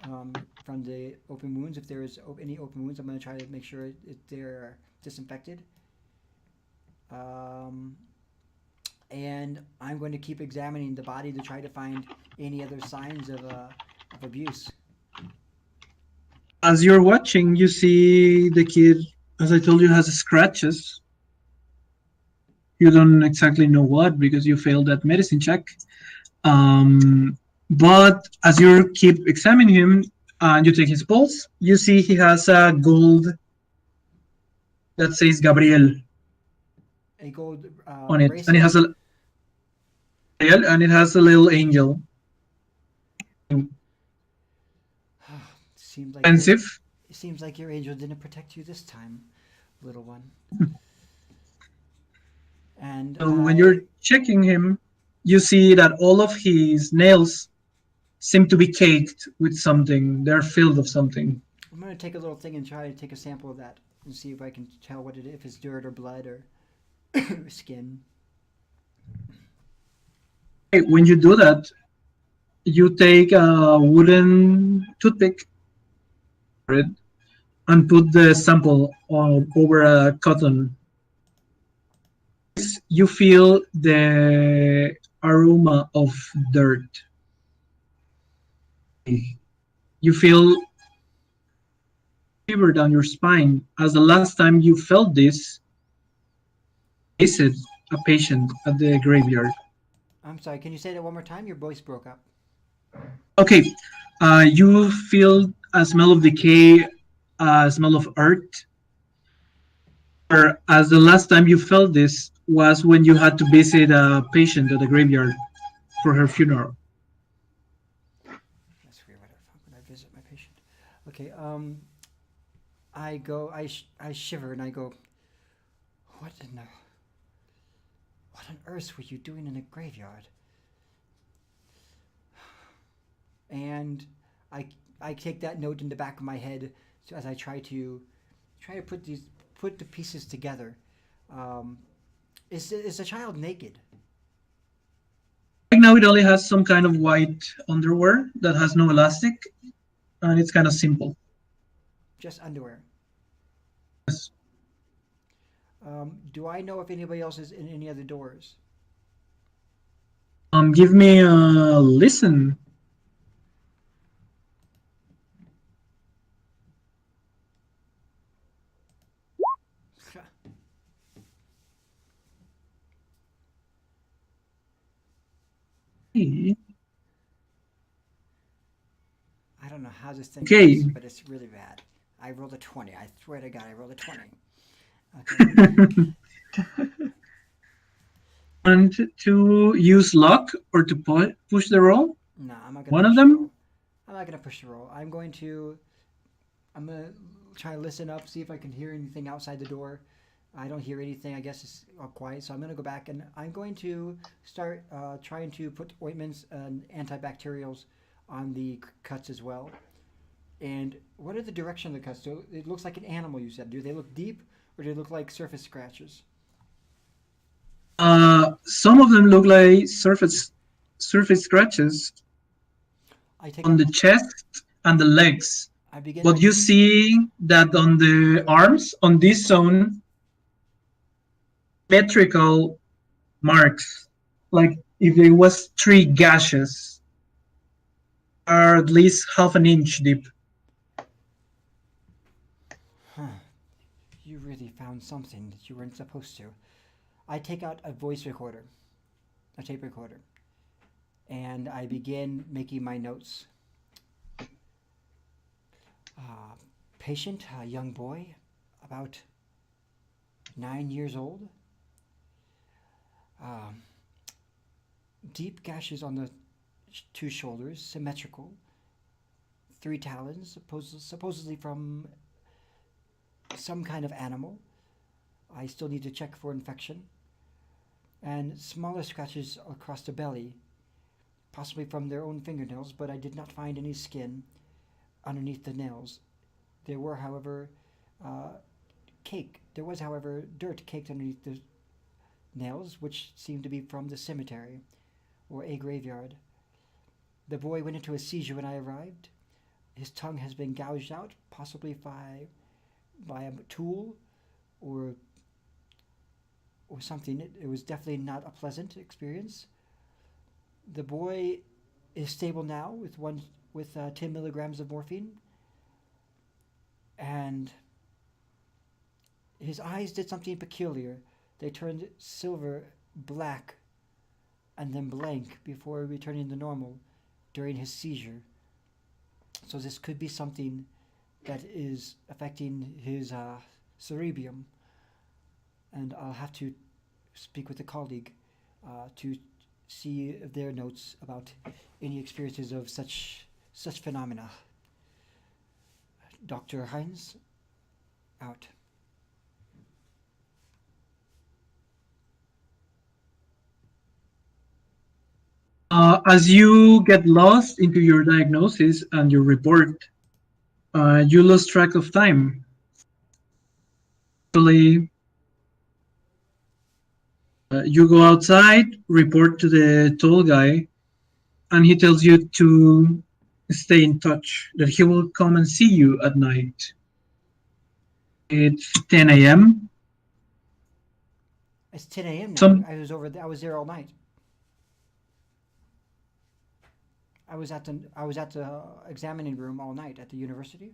from the open wounds. If there is any open wounds, I'm going to try to make sure they're disinfected. And I'm going to keep examining the body to try to find any other signs of abuse. as you're watching, you see the kid, as I told you, has scratches. You don't exactly know what because you failed that medicine check. But as you keep examining him and you take his pulse, you see he has a gold that says Gabriel A gold on it, and it bracelet. has a little angel. Seems like Expensive. it seems like your angel didn't protect you this time, little one. And So when you're checking him, you see that all of his nails seem to be caked with something. They're filled with something. I'm gonna take a little thing and try to take a sample of that and see if I can tell what it is, if it's dirt or blood or skin. Okay, when you do that, you take a wooden toothpick and put the sample over a cotton. You feel the aroma of dirt. You feel shiver down your spine as the last time you felt this, visited a patient at the graveyard. I'm sorry. Can you say that one more time? Your voice broke up. Okay, you feel a smell of decay, a smell of earth. Or as the last time you felt this was when you had to visit a patient at the graveyard for her funeral. That's weird. When I visit my patient. Okay. I go. I shiver and I go. What in the? What on earth were you doing in a graveyard? And I take that note in the back of my head as I try to put the pieces together. Is the child naked? Right now, it only has some kind of white underwear that has no elastic, and it's kind of simple. Just underwear. Yes. Do I know if anybody else is in any other doors? Give me a listen. I don't know how this thing Okay. works, but it's really bad. I rolled a 20. I swear to God, I rolled a 20. Okay. Want to use luck or to push the roll? No, I'm not gonna. One push of the them? roll. I'm not gonna push the roll. I'm gonna try to listen up, see if I can hear anything outside the door. I don't hear anything. I guess it's all quiet. So I'm gonna go back and I'm going to start trying to put ointments and antibacterials on the cuts as well. And what are the direction of the cuts? So it looks like an animal. You said. Do they look deep or do they look like surface scratches? Some of them look like surface scratches I take on out. the chest and the legs. I begin. But you see that on the arms, on this zone, metrical marks, like if there was 3 gashes, are at least half an inch deep. Huh. You really found something that you weren't supposed to. I take out a voice recorder, a tape recorder, and I begin making my notes. Uh, Patient, a young boy, about 9 years old. Um, Deep gashes on the two shoulders, symmetrical. Three talons, supposedly from some kind of animal. I still need to check for infection. And smaller scratches across the belly, possibly from their own fingernails, but I did not find any skin underneath the nails. There were, however, There was, however, dirt caked underneath the nails, which seemed to be from the cemetery or a graveyard. The boy went into a seizure when I arrived. His tongue has been gouged out, possibly by a tool or something. It was definitely not a pleasant experience. The boy is stable now with 10 milligrams of morphine, and his eyes did something peculiar. They turned silver black and then blank before returning to normal during his seizure. So this could be something that is affecting his cerebrium, and I'll have to speak with a colleague to see their notes about any experiences of such phenomena. Dr. Hines, out. As you get lost into your diagnosis and your report, you lose track of time. Actually, you go outside, report to the tall guy, and he tells you to stay in touch, that he will come and see you at night. It's 10 a.m. It's 10 a.m. now. Some I was there all night. I was at the examining room all night at the university.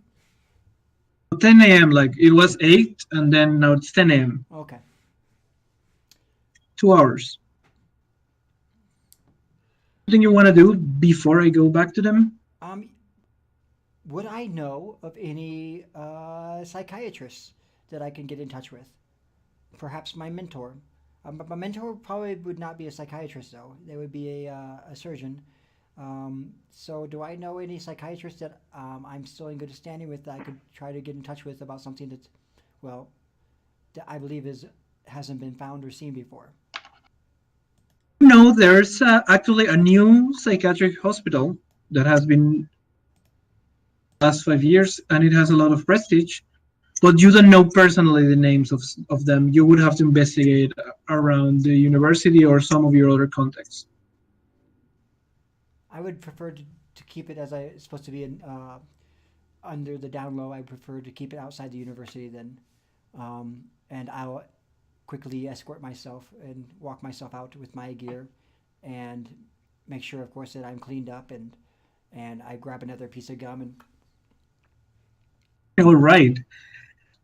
10 a.m. like it was 8, and then now it's 10 a.m. Okay. 2 hours. Something you want to do before I go back to them? Would I know of any psychiatrists that I can get in touch with? Perhaps my mentor. My mentor probably would not be a psychiatrist, though. They would be a surgeon. So do I know any psychiatrists that I'm still in good standing with that I could try to get in touch with about something that I believe hasn't been found or seen before? No, there's actually a new psychiatric hospital that has been last 5 years, and it has a lot of prestige. But you don't know personally the names of them. You would have to investigate around the university or some of your other contacts. I would prefer to keep it as it's supposed to be under the down low. I prefer to keep it outside the university then, and I'll quickly escort myself and walk myself out with my gear, and make sure, of course, that I'm cleaned up, and I grab another piece of gum and. All right.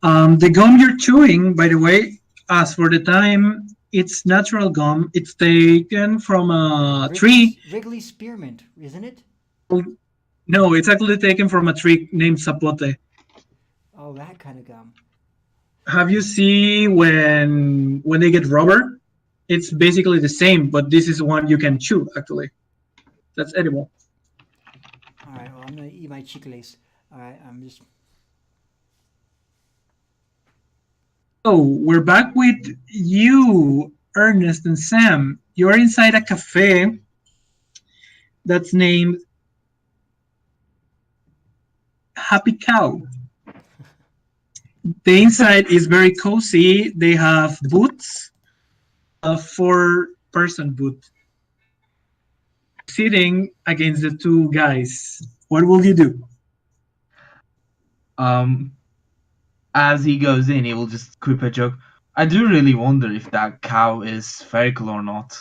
The gum you're chewing, by the way, as for the time, it's natural gum. It's taken from a tree. Wrigley spearmint, isn't it? No, it's actually taken from a tree named sapote. Oh, that kind of gum. Have you seen when they get rubber? It's basically the same, but this is one you can chew, actually. That's edible. All right, well, I'm going to eat my chicles. All right, I'm just... Oh, we're back with you, Ernest and Sam. You're inside a cafe that's named Happy Cow. The inside is very cozy. They have booths, a 4-person booth, sitting against the two guys. What will you do? As he goes in, he will just quip a joke. I do really wonder if that cow is spherical or not.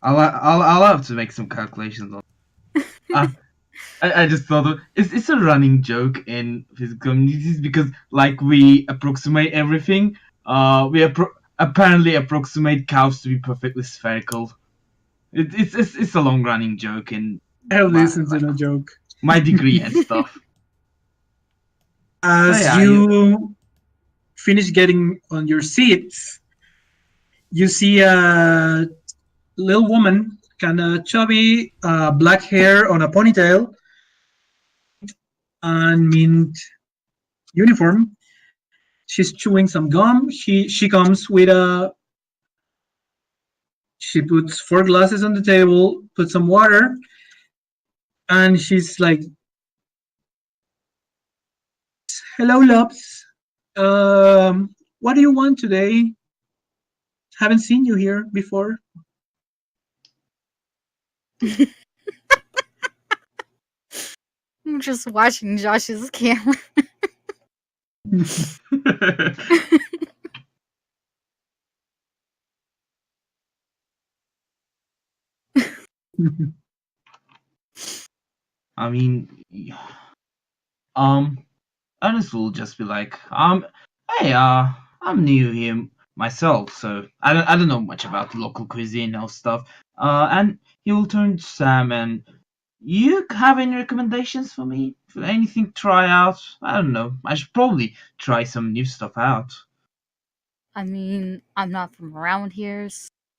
I'll have to make some calculations on. I just thought it's a running joke in physical communities because, like, we approximate everything we apparently approximate cows to be perfectly spherical. It's a long running joke in I have my, listened to the joke. my degree and stuff. As yeah, you finish getting on your seats, you see a little woman, kind of chubby, black hair on a ponytail, and mint uniform. She's chewing some gum. She comes with a. She puts 4 glasses on the table, puts some water, and she's like, "Hello, loves. What do you want today? Haven't seen you here before." I'm just watching Josh's camera. I mean, Ernest will just be like, hey, I'm new here myself, so I don't know much about the local cuisine or stuff. And he will turn to Sam and, you have any recommendations for me? For anything to try out? I don't know. I should probably try some new stuff out. I mean, I'm not from around here,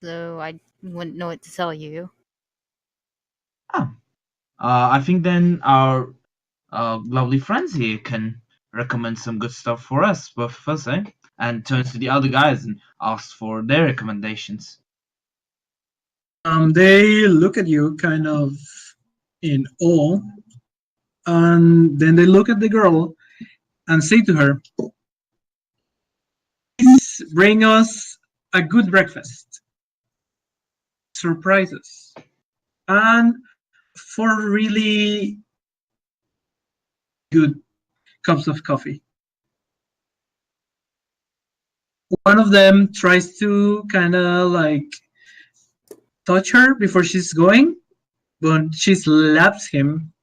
so I wouldn't know what to tell you. Oh, I think then our lovely friends here can recommend some good stuff for us, both of us, eh? And turns to the other guys and asks for their recommendations. They look at you kind of in awe, and then they look at the girl and say to her, "Please bring us a good breakfast, surprises, and 4 really good cups of coffee." One of them tries to kind of like touch her before she's going, but she slaps him.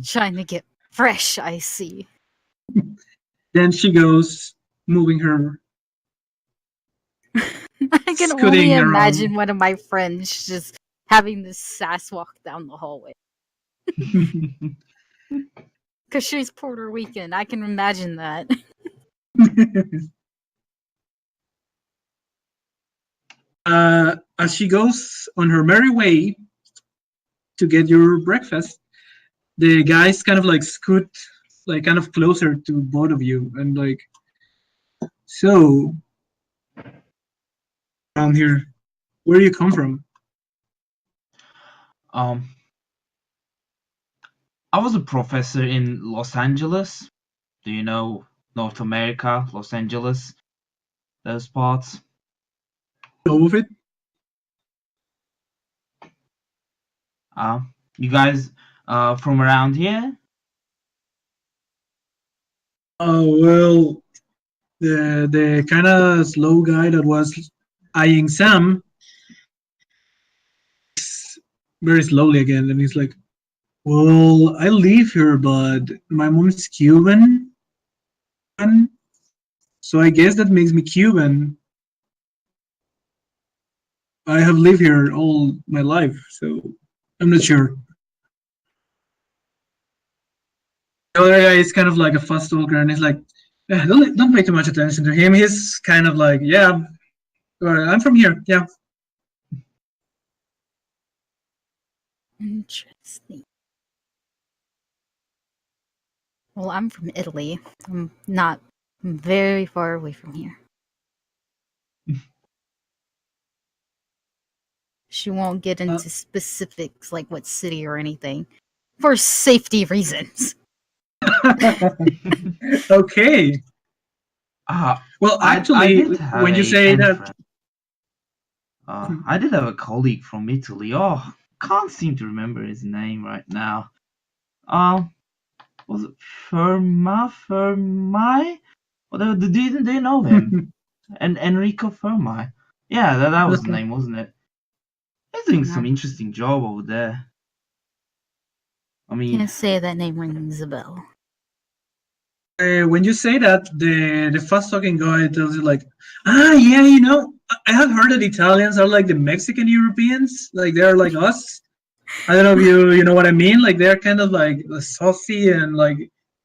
Trying to get fresh, I see. Then she goes, moving her. I can Scooting only around. imagine one of my friends just having this sass walk down the hallway. Because she's Puerto Rican. I can imagine that. As she goes on her merry way to get your breakfast, the guys kind of like scoot like kind of closer to both of you and like, so around here, where do you come from? Um, I was a professor in Los Angeles. Do you know North America, Los Angeles, those parts? Know of it? You guys from around here? Oh well, the kind of slow guy that was eyeing Sam very slowly again, and he's like, "Well, I live here, but my mom's Cuban, so I guess that makes me Cuban. I have lived here all my life, so I'm not sure." The other guy is kind of like a fast talker, and he's like, don't pay too much attention to him. He's kind of like, "Yeah, I'm from here. Yeah." Interesting. Well, I'm from Italy. I'm not very far away from here. She won't get into specifics like what city or anything for safety reasons. Okay. Well, actually, when you say that, I did have a colleague from Italy. Oh, can't seem to remember his name right now. Was it Fermi? Whatever. Do you know him? And Enrico Fermi. Yeah, that was the name, wasn't it? He's doing some interesting job over there. I mean, Can't say that name rings a bell. When you say that, the fast talking guy tells you like, yeah, you know, I have heard that Italians are like the Mexican Europeans, like they're like us. I don't know if you know what I mean. Like they're kind of like saucy and like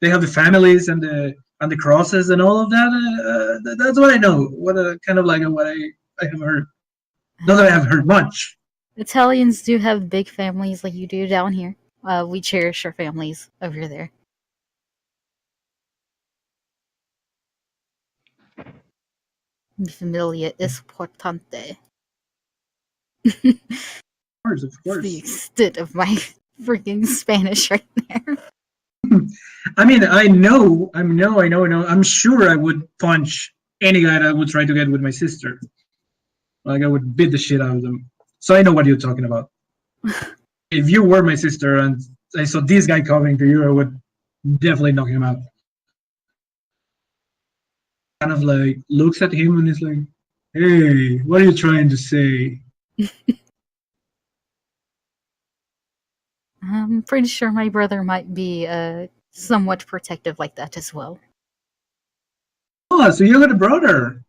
they have the families and the crosses and all of that. That's what I know. What kind of like what I have heard. Not that I have heard much. Italians do have big families like you do down here. We cherish our families over there. Mi familia es importante. Of It's course. the extent of my freaking Spanish right there. I mean, I know. I'm sure I would punch any guy that would try to get with my sister. Like I would beat the shit out of them. So I know what you're talking about. If you were my sister and I saw this guy coming to you, I would definitely knock him out. Kind of like looks at him and is like, "Hey, what are you trying to say?" I'm pretty sure my brother might be somewhat protective like that as well. Oh, so you got a brother?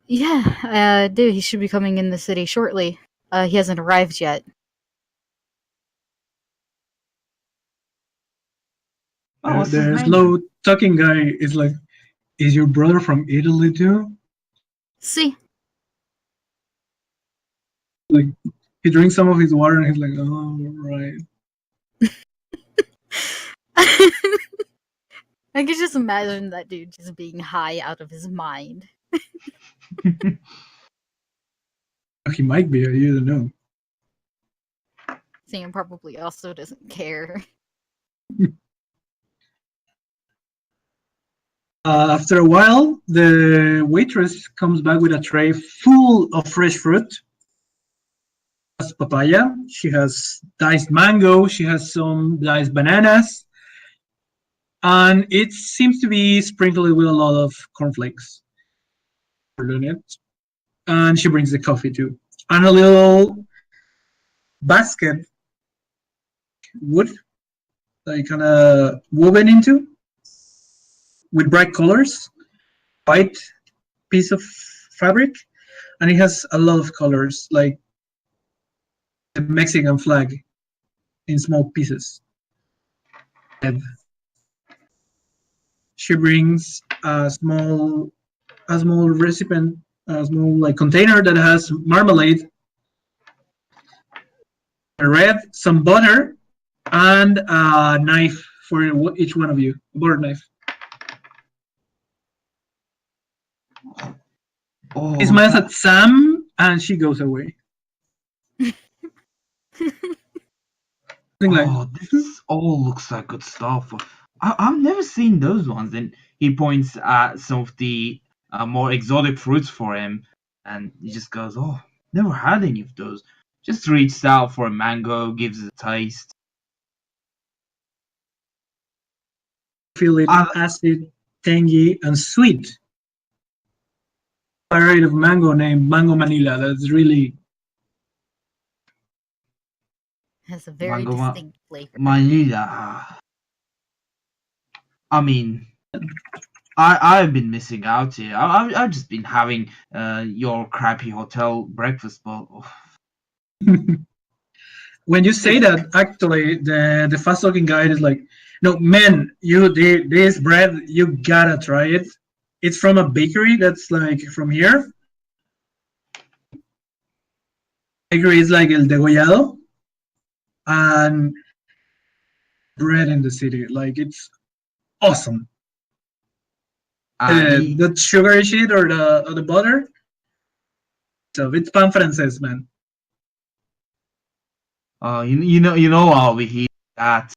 Yeah, I do. He should be coming in the city shortly. He hasn't arrived yet. Oh, what's his The name? slow talking guy is like, "Is your brother from Italy too?" See? Like he drinks some of his water and he's like, "Oh, right." I could just imagine that dude just being high out of his mind. He might be. You don't know. Sam probably also doesn't care. After a while, the waitress comes back with a tray full of fresh fruit. She has papaya, she has diced mango, she has some diced bananas, and it seems to be sprinkled with a lot of cornflakes. And she brings the coffee too. And a little basket, wood, like kind of woven into, with bright colors, white piece of fabric, and it has a lot of colors, like the Mexican flag in small pieces. And she brings a small recipient, a small like container that has marmalade, a red, some butter, and a knife for each one of you, a butter knife. Oh, He smiles at Sam, and she goes away. Like, this all looks like good stuff. I've never seen those ones. And he points at some of the more exotic fruits for him, and he just goes, "Oh, never had any of those." Just reaches out for a mango, gives it a taste. feel it acid, tangy, and sweet. A variety of mango named Mango Manila. That's really Has a very Mango distinct flavor. Merida. I mean, I've been missing out here. I've just been having your crappy hotel breakfast, but when you say that, actually, the fast talking guide is like, no, man, this bread, you gotta try it. It's from a bakery that's like from here. Bakery is like El Degollado, and bread in the city, like it's awesome. The sugary shit or the butter. So it's pan francés, man. you know I'll be here. That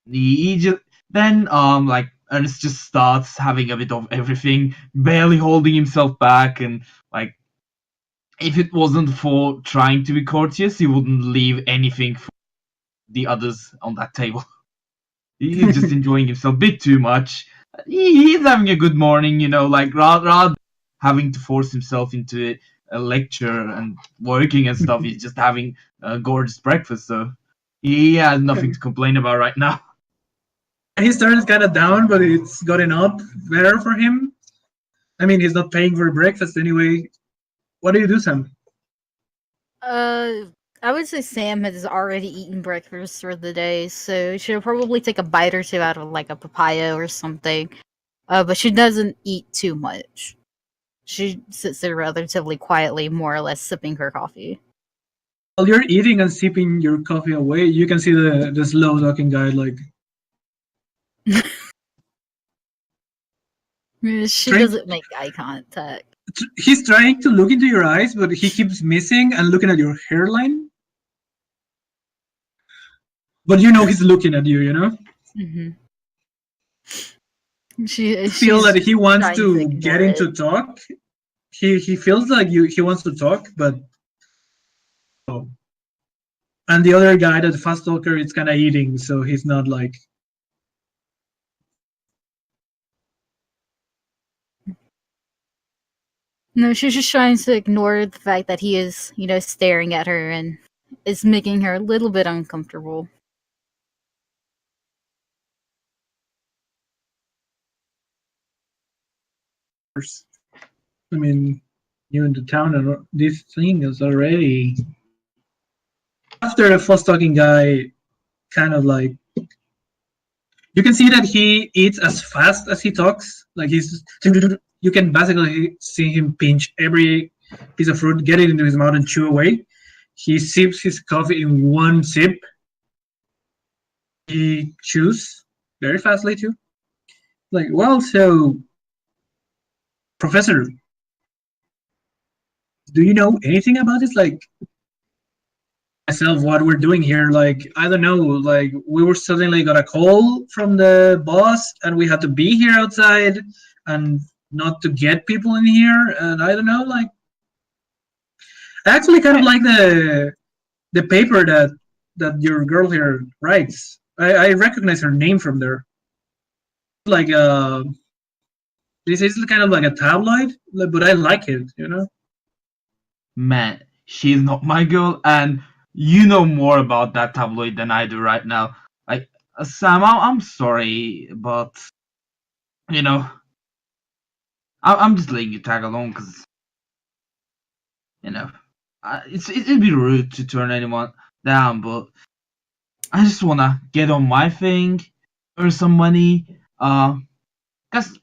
he just then like Ernest just starts having a bit of everything, barely holding himself back, and like if it wasn't for trying to be courteous, he wouldn't leave anything for the others on that table. He's just enjoying himself a bit too much. He's having a good morning, you know, like rather having to force himself into a lecture and working and stuff. He's just having a gorgeous breakfast, so he has nothing to complain about right now. He started kind of down, but it's gotten up better for him. I mean, he's not paying for breakfast anyway. What do you do, Sam? Uh, I would say Sam has already eaten breakfast for the day, so she'll probably take a bite or two out of like a papaya or something. But she doesn't eat too much. She sits there relatively quietly, more or less sipping her coffee. While you're eating and sipping your coffee away, you can see the slow talking guy like She trying. doesn't make eye contact. He's trying to look into your eyes, but he keeps missing and looking at your hairline. But you know he's looking at you. You know. Mm-hmm. You feel that he wants trying to ignore get into it. talk. He feels like he wants to talk, but oh. And the other guy, that fast talker, is kind of eating, so he's not like. No, she's just trying to ignore the fact that he is, staring at her and is making her a little bit uncomfortable. I mean, you in the town, and this thing is already. After the fast talking guy, kind of like. You can see that he eats as fast as he talks. Like he's. You can basically see him pinch every piece of fruit, get it into his mouth, and chew away. He sips his coffee in one sip. He chews very fastly too. Like, well, so, Professor, do you know anything about this? Like, myself, what we're doing here? Like, I don't know. Like, we were suddenly got a call from the boss, and we had to be here outside, and not to get people in here. And I don't know. Like, I actually kind of like the paper that your girl here writes. I recognize her name from there. Like, this is kind of like a tabloid, but I like it. You know. Man, she's not my girl, and you know more about that tabloid than I do right now. Like, Sam, I'm sorry, but you know, I'm just letting you tag along because you know, it'd be rude to turn anyone down, but I just wanna get on my thing, earn some money, cause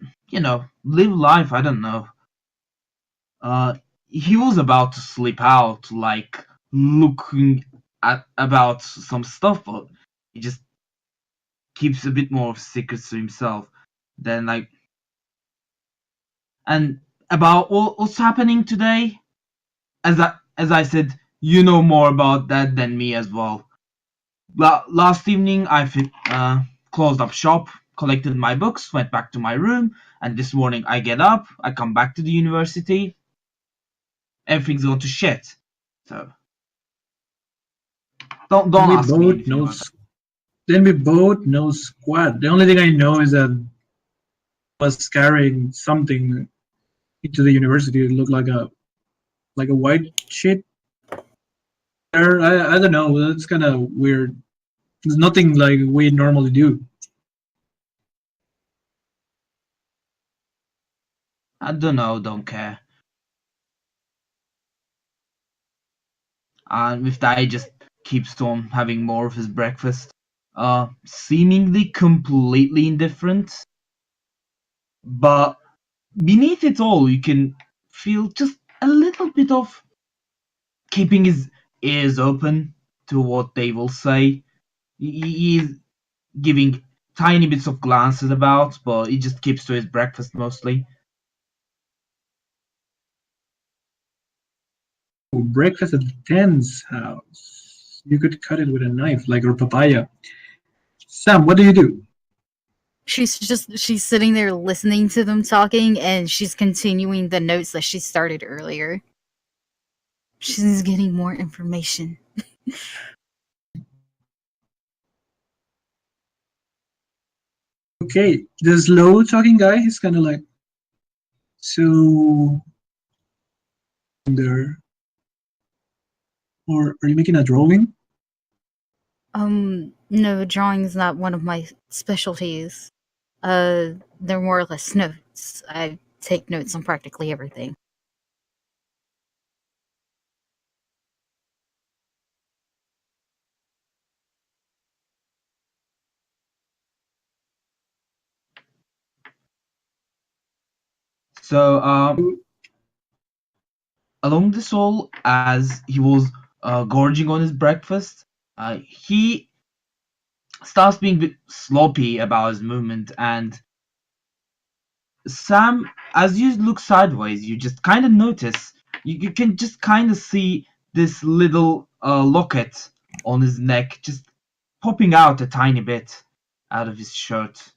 live life. I don't know. Uh, he was about to slip out, like looking at about some stuff, but he just keeps a bit more of secrets to himself. Then like, and about what's happening today, as I said, you know more about that than me as well. Last evening, closed up shop, collected my books, went back to my room, and this morning I get up, I come back to the university, everything's gone to shit. So don't We ask me both anything know. about that. Then we both know squad. The only thing I know is that was carrying something into the university. It looked like a white shit. I don't know. That's kind of weird. It's nothing like we normally do. I don't know, don't care. And with that, he just keeps on having more of his breakfast. Seemingly completely indifferent, but beneath it all, you can feel just a little bit of keeping his ears open to what they will say. He's giving tiny bits of glances about, but he just keeps to his breakfast mostly. Breakfast at the Ten's house. You could cut it with a knife, like your papaya. Sam, what do you do? She's sitting there listening to them talking, and she's continuing the notes that she started earlier. She's getting more information. Okay, the slow talking guy, he's kind of like, so there. Or are you making a drawing? No, drawing's not one of my specialties. They're more or less notes. I take notes on practically everything. So, along this all, as he was gorging on his breakfast, he starts being a bit sloppy about his movement, and Sam, as you look sideways, you just kind of notice, you can just kind of see this little locket on his neck just popping out a tiny bit out of his shirt.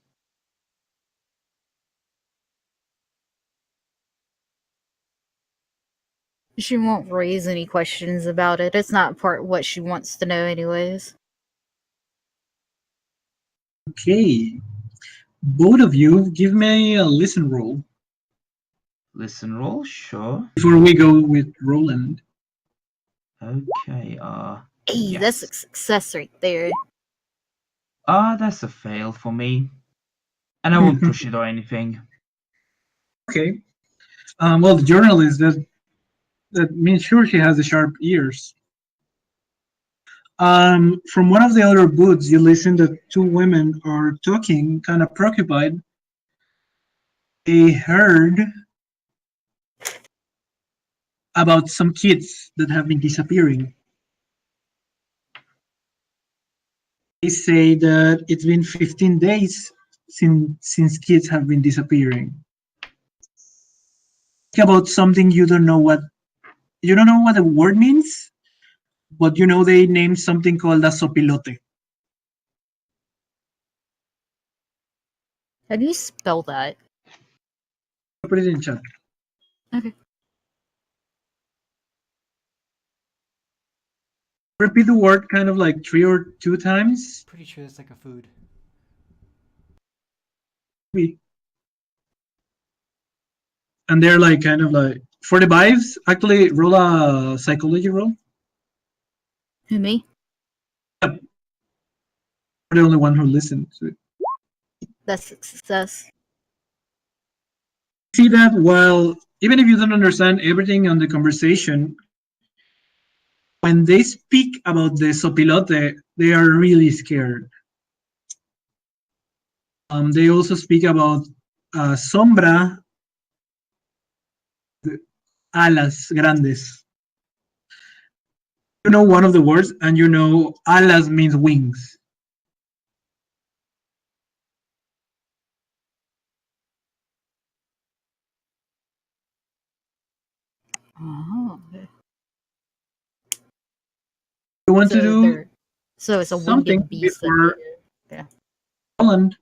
She won't raise any questions about it. It's not part what she wants to know anyways. Okay. Both of you, give me a listen roll Listen roll, sure. before we go with Roland. Okay, Hey, yes. that's a success right there. That's a fail for me. And I won't push it or anything. Okay. Well, the journalist, that means sure she has the sharp ears. From one of the other booths, you listen that two women are talking, kind of preoccupied. They heard about some kids that have been disappearing. They say that it's been 15 days since kids have been disappearing. Think about something you don't know what the word means, but you know they named something called a sopilote. How do you spell that? Put it in chat. Okay. Repeat the word kind of like 3 or 2 times. Pretty sure it's like a food. And they're like kind of like for the vibes. Actually, roll a psychology roll. Who, me? Yep. You're the only one who listened to it. That's a success. See that while even if you don't understand everything on the conversation, when they speak about the sopilote, they are really scared. They also speak about sombra, alas grandes. You know one of the words, and you know alas means wings. Oh. You want to do so it's a something winged beast. before Yeah. Roland.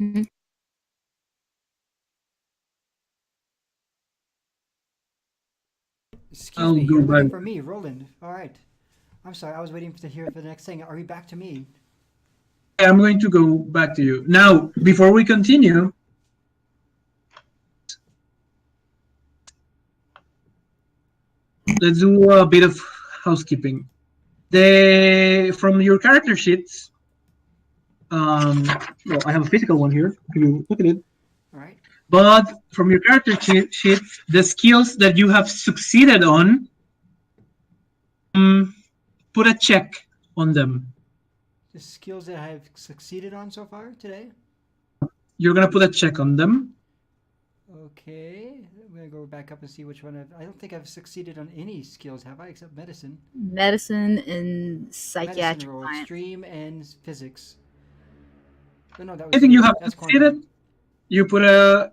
Mm-hmm. Excuse me, you're looking for me, Roland. All right. I'm sorry, I was waiting to hear the next thing. Are we back to me? I'm going to go back to you. Now, before we continue, let's do a bit of housekeeping. From your character sheets, well, I have a physical one here. If you look at it. All right. But from your character sheet, the skills that you have succeeded on, put a check on them. The skills that I've succeeded on so far today? You're going to put a check on them. Okay. I'm going to go back up and see which one I don't think I've succeeded on any skills, have I, except medicine? Medicine and psychiatric Medicine roll, science. extreme, and physics. No, that was Anything you have that's succeeded, you put a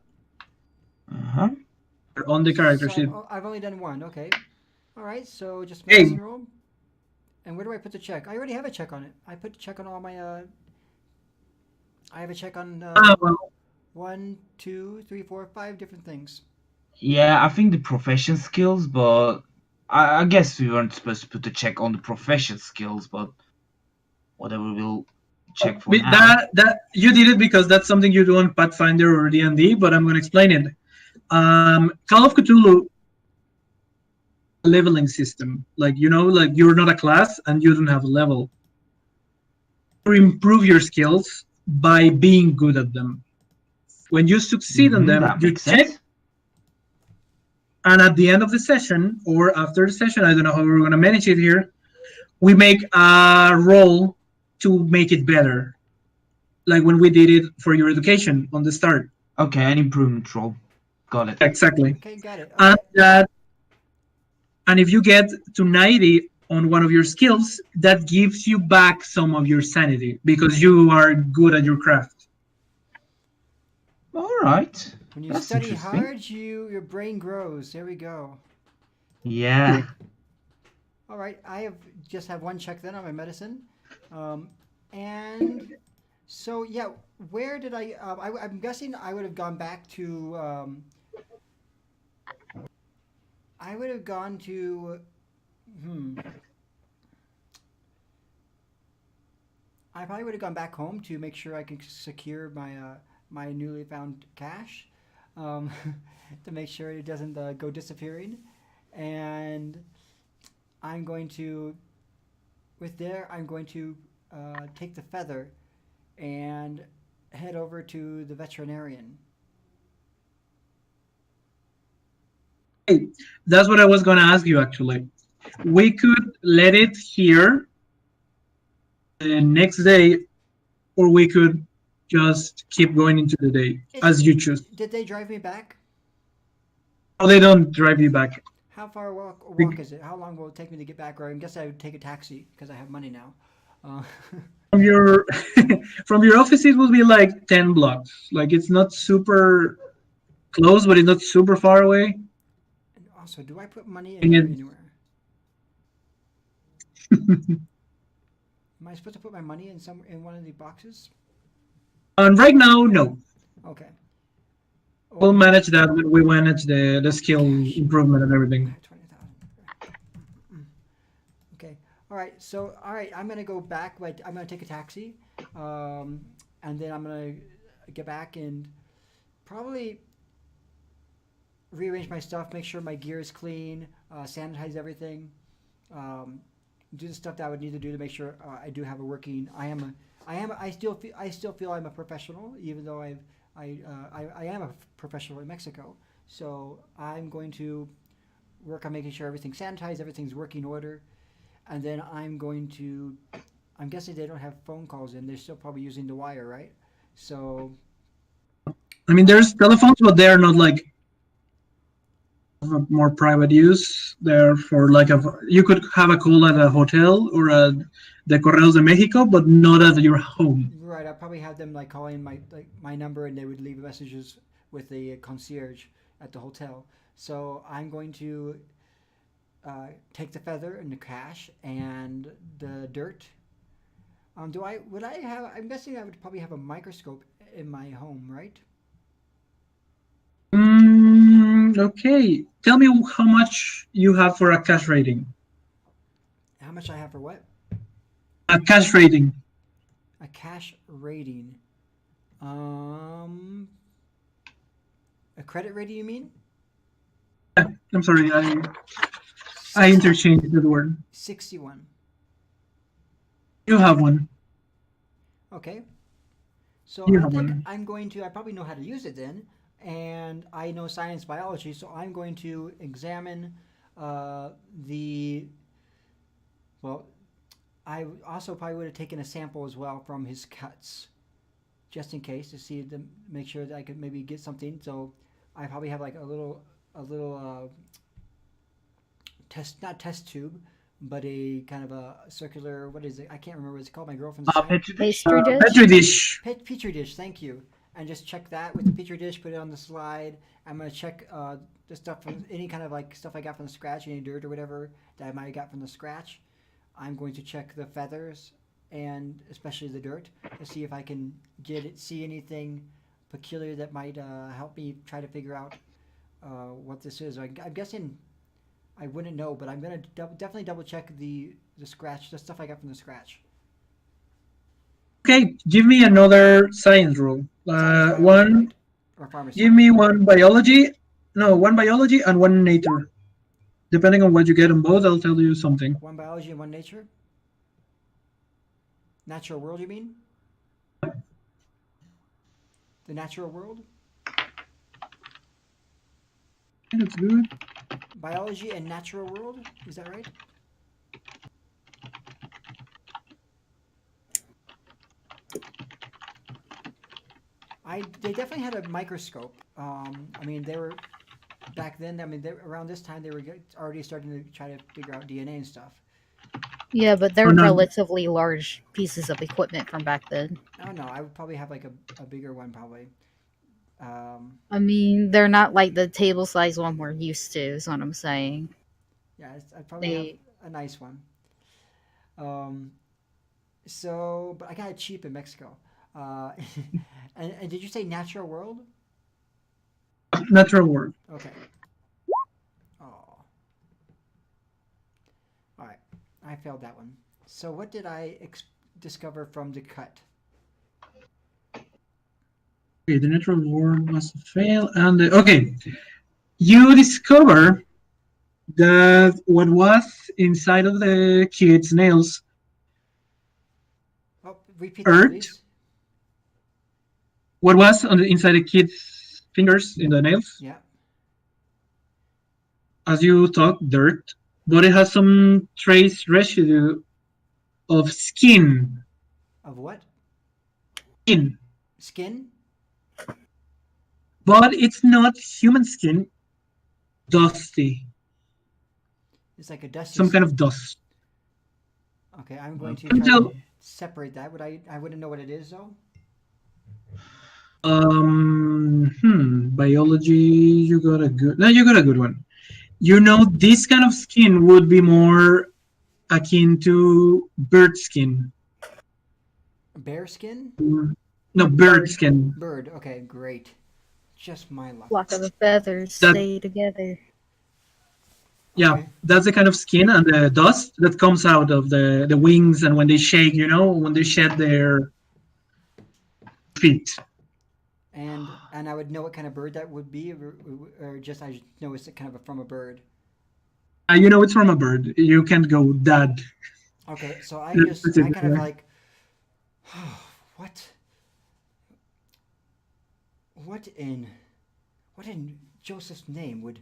on the character sheet. I've only done one, okay. All right, so just medicine roll. And where do I put the check? I already have a check on it. I put a check on all my, I have a check on 1, 2, 3, 4, 5 different things. Yeah, I think the profession skills, but I guess we weren't supposed to put a check on the profession skills, but whatever, we'll check for now. That you did it because that's something you do on Pathfinder or D&D, but I'm going to explain it. Call of Cthulhu leveling system. Like like you're not a class and you don't have a level. You improve your skills by being good at them. When you succeed on them, That you makes check, sense. and at the end of the session or after the session, I don't know how we're gonna manage it here. We make a roll to make it better, like when we did it for your education on the start. Okay, an improvement roll. Got it. Exactly. Okay, got it. And Okay. and if you get to 90 on one of your skills, that gives you back some of your sanity because you are good at your craft. All right. When you That's study interesting. hard, your brain grows. There we go. Yeah. All right, just have one check then on my medicine, and so yeah, where did I'm guessing I would have gone back to. I would have gone to. I probably would have gone back home to make sure I could secure my newly found cash, um, to make sure it doesn't go disappearing, and I'm going to I'm going to take the feather and head over to the veterinarian. Hey, that's what I was going to ask you actually. We could let it here the next day, or we could just keep going into the day as you choose. Did they drive me back? Oh, they don't drive you back. How far a walk is it? How long will it take me to get back? Or I guess I would take a taxi because I have money now. From your from your office, it will be like 10 blocks. Like it's not super close, but it's not super far away. And also, do I put money And in it- anywhere? Am I supposed to put my money in one of the boxes? And right now, no. Okay. We'll manage that when we manage the skill Cash. improvement and everything. 20,000. Okay. All right. So, all right. I'm gonna go back. But I'm gonna take a taxi, and then I'm gonna get back and probably rearrange my stuff, make sure my gear is clean, sanitize everything, do the stuff that I would need to do to make sure I do have a working. I still feel I'm a professional, even though I am a professional in Mexico. So I'm going to work on making sure everything's sanitized, everything's working order, and then I'm guessing they don't have phone calls in. They're still probably using the wire, right? So I mean, there's telephones, but they're not like more private use. They're for like you could have a call at a hotel or at the Correos de Mexico, but not at your home. right, I probably have them like calling my number, and they would leave messages with the concierge at the hotel. So I'm going to take the feather and the cash and the dirt. I'm guessing I would probably have a microscope in my home, right? Okay. Tell me how much you have for a cash rating. How much I have for what? A cash rating. A cash rating. A credit rating, you mean? I'm sorry, I interchanged the word. 61. You have one. Okay. So You I have think one. I probably know how to use it then, and I know science biology, so I'm going to examine well, I also probably would have taken a sample as well from his cuts, just in case to make sure that I could maybe get something. So I probably have like a little not test tube, but a kind of a circular, what is it? I can't remember what it's called. My girlfriend's Pastry dish. Petri dish. petri dish. Thank you. And just check that with the petri dish. Put it on the slide. I'm gonna check the stuff from any kind of like stuff I got from the scratch, any dirt or whatever that I might have got from the scratch. I'm going to check the feathers and especially the dirt to see if I can see anything peculiar that might help me try to figure out what this is. I'm guessing I wouldn't know, but I'm gonna definitely double check the scratch, the stuff I got from the scratch. Okay, give me another science roll. Science, biology, One. right? Or pharmacy. Give me one biology no, one biology and one nature. Depending on what you get on both, I'll tell you something. One biology and one nature. Natural world, you mean? The natural world? That's good. Biology and natural world? Is that right? They definitely had a microscope. I mean, they were back then. I mean, around this time they were already starting to try to figure out DNA and stuff. Yeah, but Oh, they're no. relatively large pieces of equipment from back then. Oh no, I would probably have like a bigger one probably. I mean, they're not like the table size one we're used to, is what I'm saying. Yeah, I'd probably have They a nice one. Um, so, but I got it cheap in Mexico. Uh, and did you say natural world? Natural world. Okay. Oh. All right. I failed that one. So what did I discover from the cut? Okay, the natural world must fail. And okay, you discover that what was inside of the kid's nails, Oh, repeat that, earth. please. What was on the inside the kid's fingers in the nails? Yeah. As you talk, dirt, but it has some trace residue of skin. Of what? Skin. Skin? But it's not human skin. Dusty. It's like a dusty Some skin. kind of dust. Okay, I'm going to Can try tell. to separate that. I wouldn't know what it is though. Biology. You got a good. No, you got a good one. You know, this kind of skin would be more akin to bird skin. Bear skin? No, bird skin. Bird. Okay, great. Just my luck. flock of the feathers That- stay together. Yeah, Okay. that's the kind of skin and the dust that comes out of the wings, and when they shake, you know, when they shed their feet. And I would know what kind of bird that would be, or just I know it's kind of from a bird. You know, it's from a bird. You can't go that. Okay, so I That's kind of it. like, what? What in Joseph's name would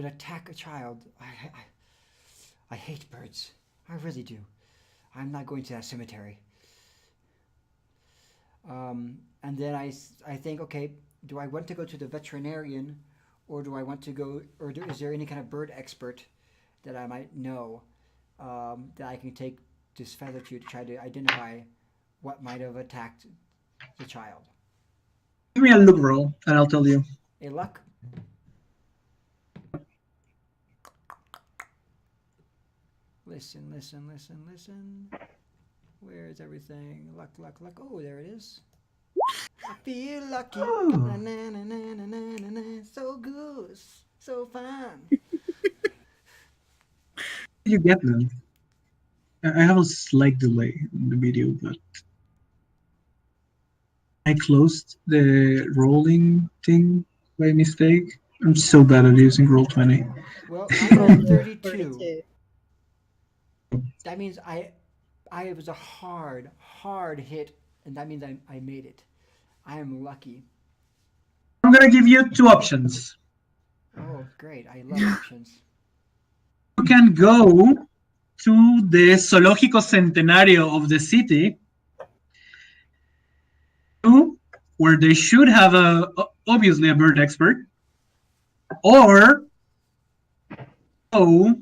attack a child? I hate birds. I really do. I'm not going to that cemetery. And then I think, okay, do I want to go to the veterinarian, or do I want to go, is there any kind of bird expert that I might know that I can take this feather to try to identify what might have attacked the child? Give me a look roll, and I'll tell you. A luck? Listen, listen, listen, listen. Where is everything? Luck, luck, luck. Oh, there it is. I feel lucky. Na, na, na, na, na, na, na. So good. So fun. You get them. I have a slight delay in the video, but I closed the rolling thing by mistake. I'm so bad at using Roll20. Well, I got a 32. 32. That means it was a hard hit, and that means I made it. I am lucky. I'm gonna give you two options. Oh, great. I love options. You can go to the Zoológico Centenario of the city, where they should have obviously a bird expert, or go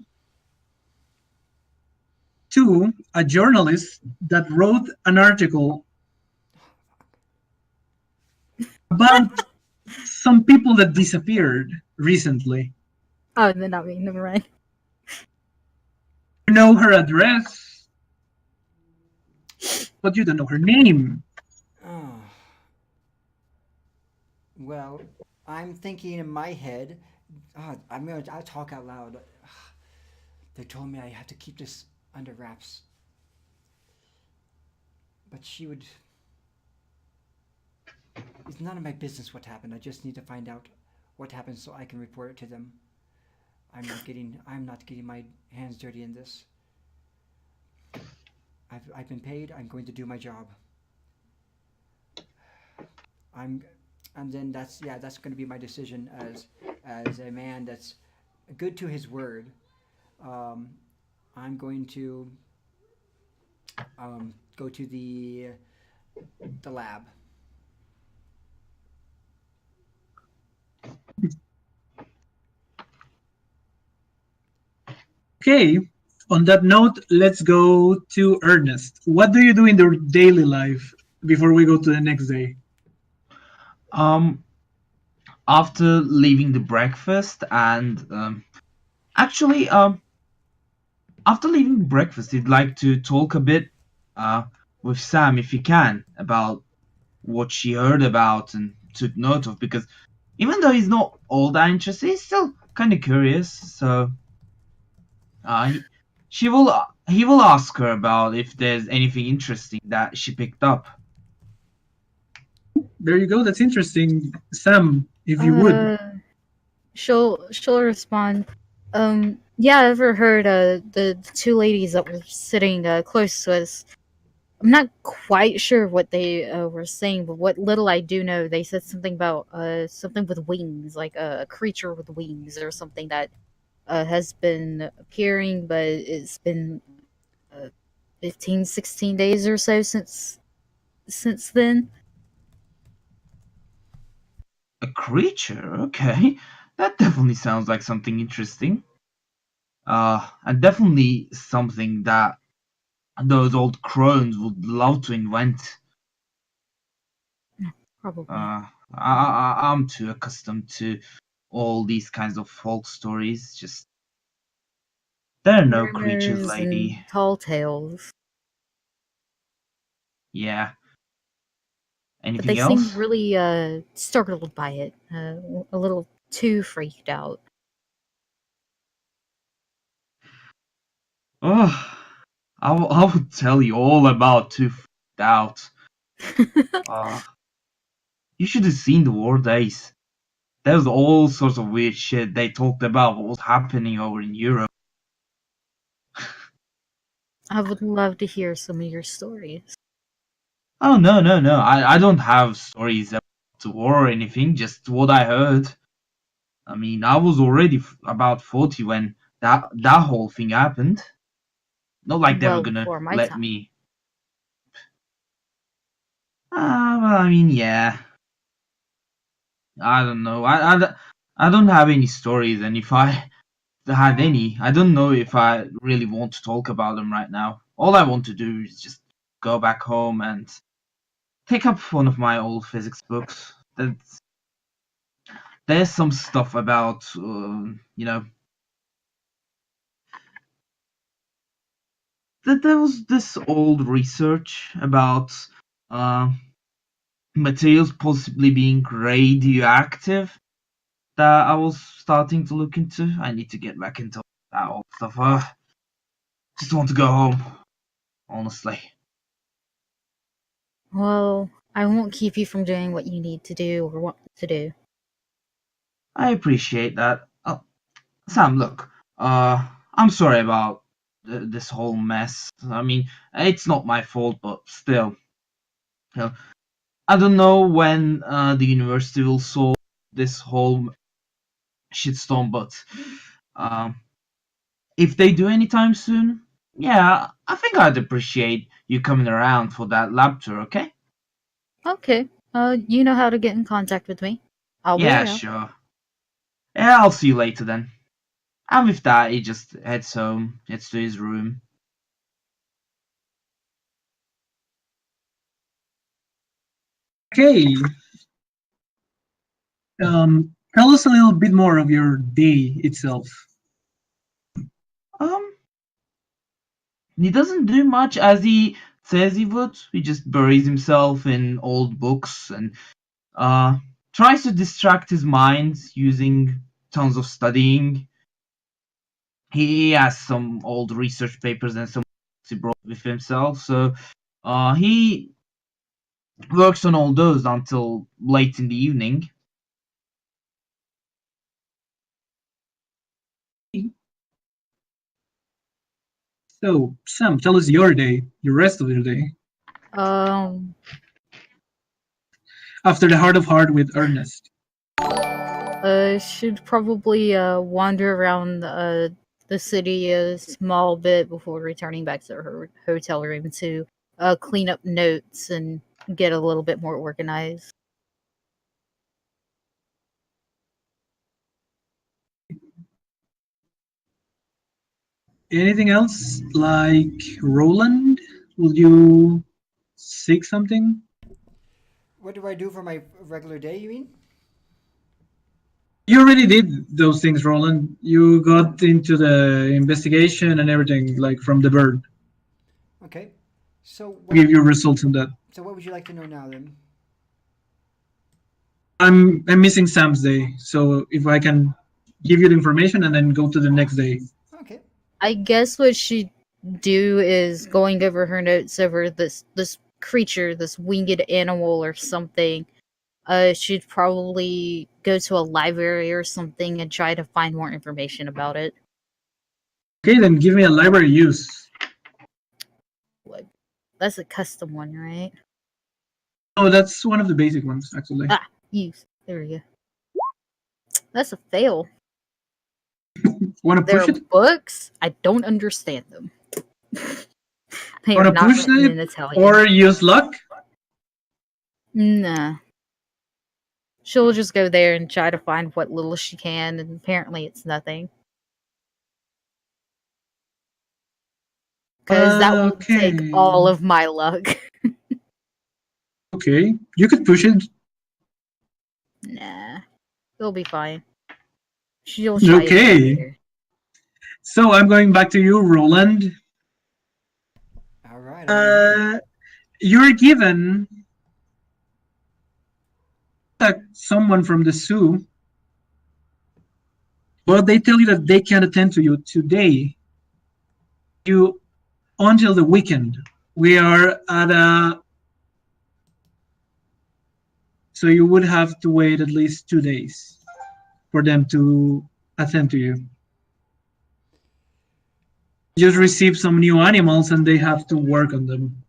to a journalist that wrote an article about some people that disappeared recently. Oh, then not me. Never mind. You know her address, but you don't know her name. Oh. Well, I'm thinking in my head. I'll talk out loud. They told me I have to keep this under wraps. But she would. It's none of my business what happened. I just need to find out what happened so I can report it to them. I'm not getting my hands dirty in this. I've been paid. I'm going to do my job. I'm, and then that's going to be my decision as a man that's good to his word. Um, I'm going to go to the lab. Okay. On that note, let's go to Ernest. What do you do in your daily life before we go to the next day? Um, after leaving the breakfast and actually after leaving breakfast, I'd like to talk a bit uh with Sam if you can about what she heard about and took note of because even though he's not all that interested, he's still kind of curious. So he, he will ask her about if there's anything interesting that she picked up. There you go. That's interesting. Sam, if you would. Uh, she'll respond. Yeah, I ever heard the two ladies that were sitting close to us. I'm not quite sure what they were saying, but what little I do know, they said something about something with wings, like a creature with wings or something that has been appearing, but it's been uh, 15, 16 days or so since then. A creature, okay, that definitely sounds like something interesting. And definitely something that those old crones would love to invent. Probably. I'm too accustomed to all these kinds of folk stories. Just there are no creatures, Rumors and lady. tall tales. Yeah. But they Anything seemed else? really startled by it, a little too freaked out. Oh, I will tell you all about Too Freaked Out. Uh, you should have seen the War Days. There was all sorts of weird shit they talked about what was happening over in Europe. I would love to hear some of your stories. Oh, no. I don't have stories about the war or anything, just what I heard. I mean, I was already about 40 when that whole thing happened. Not like they were Well gonna before my let time. me. Well, I mean, yeah. I don't know. I don't have any stories, and if I had any, I don't know if I really want to talk about them right now. All I want to do is just go back home and pick up one of my old physics books. There's some stuff about, that there was this old research about uh, materials possibly being radioactive that I was starting to look into. I need to get back into that old stuff. Just want to go home, honestly. Well, I won't keep you from doing what you need to do or want to do. I appreciate that. Oh, Sam, look, I'm sorry about this whole mess. I mean, it's not my fault, but still, you know, I don't know when the university will solve this whole shitstorm, but um, if they do anytime soon, yeah, I think I'd appreciate you coming around for that lab tour, okay? Okay. You know how to get in contact with me. I'll be Yeah, around. sure. Yeah, I'll see you later then. And with that, he just heads home, heads to his room. Okay. Tell us a little bit more of your day itself. Um, he doesn't do much as he says he would. He just buries himself in old books and uh, tries to distract his mind using tons of studying. He has some old research papers and some he brought with himself, so he works on all those until late in the evening. So, Sam, tell us your day, the rest of your day, Um, after the Heart of Heart with Ernest. should probably wander around the city a small bit before returning back to her hotel room to clean up notes and get a little bit more organized. Anything else? Like Roland? Will you seek something? What do I do for my regular day, you mean? You already did those things, Roland. You got into the investigation and everything, like from the bird. Okay. So I'll give you results on that. so what would you like to know now then? I'm missing Sam's day, so if I can give you the information and then go to the next day. Okay. I guess what she'd do is going over her notes over this creature, this winged animal or something. She'd probably go to a library or something and try to find more information about it. Okay, then give me a library use. What? That's a custom one, right? Oh, that's one of the basic ones, actually. Ah, use. There we go. That's a fail. Want to There push are it? books. I don't understand them. They Want are to not push written it? in Italian. Or use luck? Nah. She'll just go there and try to find what little she can, and apparently it's nothing. Because that will take Okay. all of my luck. Okay, you could push it. Nah. It'll be fine. She'll try again Okay. later. So I'm going back to you, Roland. All right. You're given someone from the zoo, but they tell you that they can't attend to you today. You until the weekend. We are at a so you would have to wait at least 2 days for them to attend to you. Just receive some new animals and they have to work on them.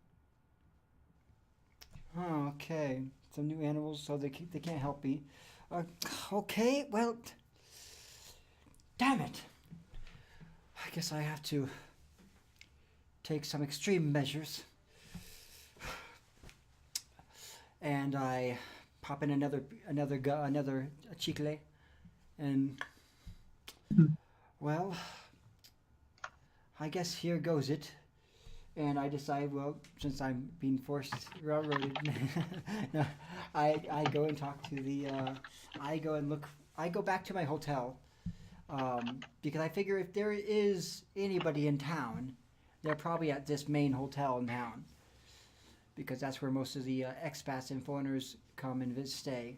Oh, okay. Some new animals, so they can't help me. Okay. Well, damn it. I guess I have to take some extreme measures. And I pop in another chicle, and well, I guess here goes it. And I decide, well, since I'm being forced railroaded, no, I go and talk to the I go and look. I go back to my hotel because I figure if there is anybody in town, they're probably at this main hotel in town because that's where most of the expats and foreigners come and stay.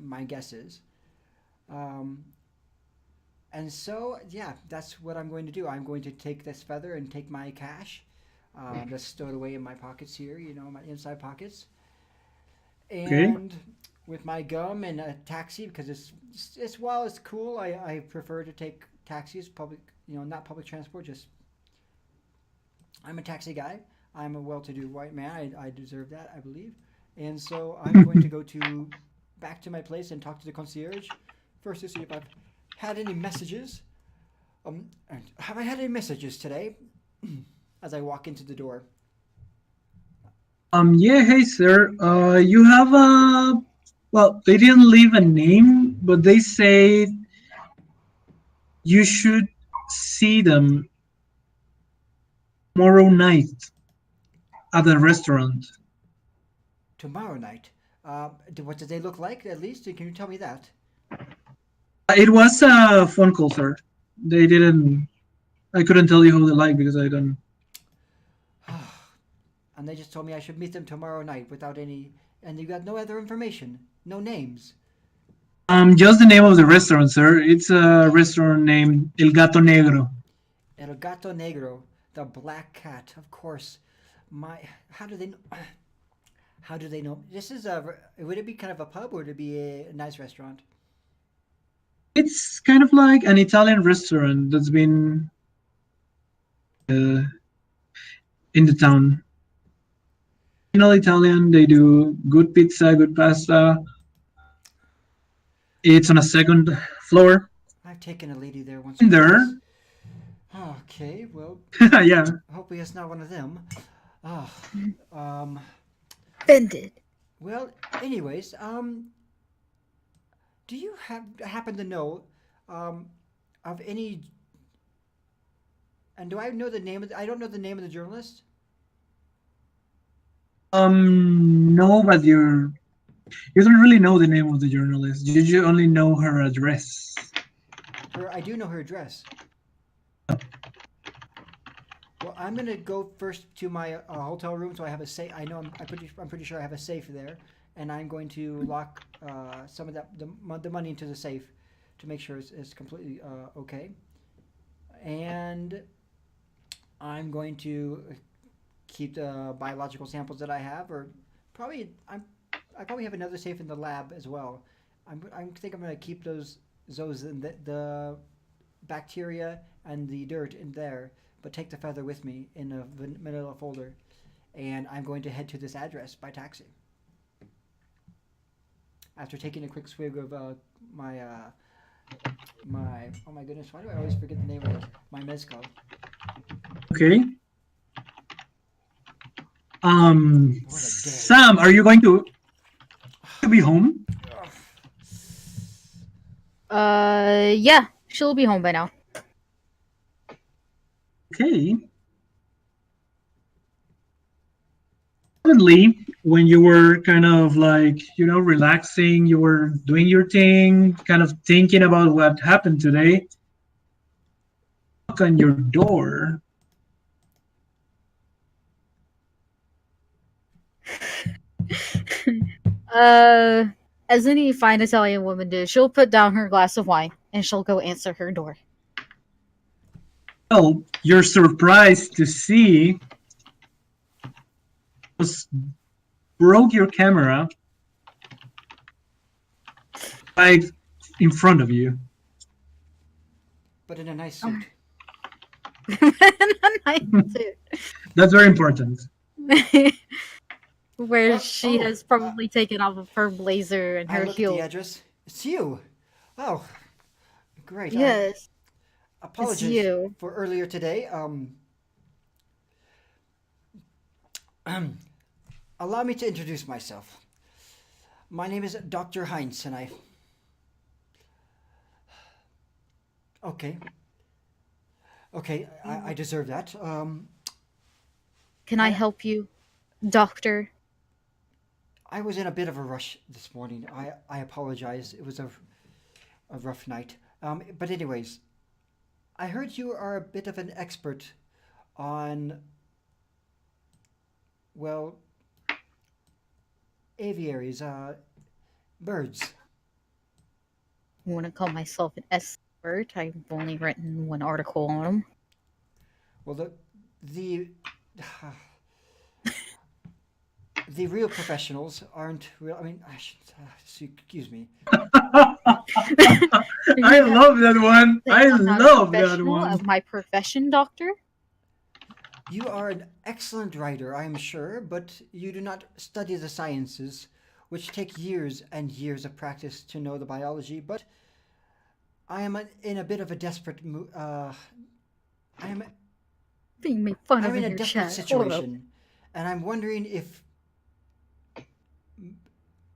My guess is. And so, yeah, that's what I'm going to do. I'm going to take this feather and take my cash, just stow it away in my pockets here, my inside pockets. And with my gum and a taxi, because it's while it's cool, I prefer to take taxis, public, not public transport. Just I'm a taxi guy. I'm a well-to-do white man. I deserve that, I believe. And so I'm going to go back to my place and talk to the concierge first to see if I've had any messages. Have I had any messages today? As I walk into the door. Yeah, hey sir. You have well, they didn't leave a name, but they say you should see them tomorrow night at the restaurant. Tomorrow night. What did they look like? At least, can you tell me that? It was a phone call, sir. They didn't. I couldn't tell you who they like because I don't. And they just told me I should meet them tomorrow night without any. And you got no other information, no names. Just the name of the restaurant, sir. It's a restaurant named El Gato Negro. El Gato Negro, the black cat, of course. How do they know? How do they know? This is a. Would it be kind of a pub or would it be a nice restaurant? It's kind of like an Italian restaurant that's been uh, in the town. Italian. They do good pizza, good pasta. It's on a second floor. I've taken a lady there once or In there, twice. Okay, well, yeah. hopefully it's not one of them. Oh, um, Offended. well, anyways, do you happen to know, um, of any? And do I know the name of? I don't know the name of the journalist. No, but you don't really know the name of the journalist. You only know her address. I do know her address. Well, I'm gonna go first to my hotel room, so I have a safe. I know I'm pretty sure I have a safe there, and I'm going to lock some of the money into the safe to make sure it's completely okay. And I'm going to keep the biological samples that I have, or probably I probably have another safe in the lab as well. I think I'm gonna keep those in the bacteria and the dirt in there, but take the feather with me in a manila folder. And I'm going to head to this address by taxi. After taking a quick swig of my oh my goodness, why do I always forget the name of it? My mezcal. Okay. What a day. Sam, are you going to be home? Yeah, she'll be home by now. Okay. Suddenly, when you were kind of like, relaxing, you were doing your thing, kind of thinking about what happened today, knock on your door. uh, as any fine Italian woman does, she'll put down her glass of wine and she'll go answer her door. Well, you're surprised to see just broke your camera right in front of you. But in a nice suit. That's very important. Where she has probably taken off of her blazer and I her look at the heels. address. It's you. Oh, great. Yes, Apologies you. for earlier today. Allow me to introduce myself. My name is Dr. Heinz, and I. Okay. Okay, I deserve that. Can I help you, doctor? I was in a bit of a rush this morning. I apologize. It was a rough night. But anyways, I heard you are a bit of an expert on, well, aviaries, birds. I want to call myself an expert. I've only written one article on them. Well, the the real professionals aren't real. I mean, excuse me. I love that one. I love that one. Of my profession, doctor. You are an excellent writer, I am sure, but you do not study the sciences, which take years and years of practice to know the biology. But I am in a bit of a desperate mood. I am Being made fun I'm of in in a your desperate chat. situation, and I'm wondering if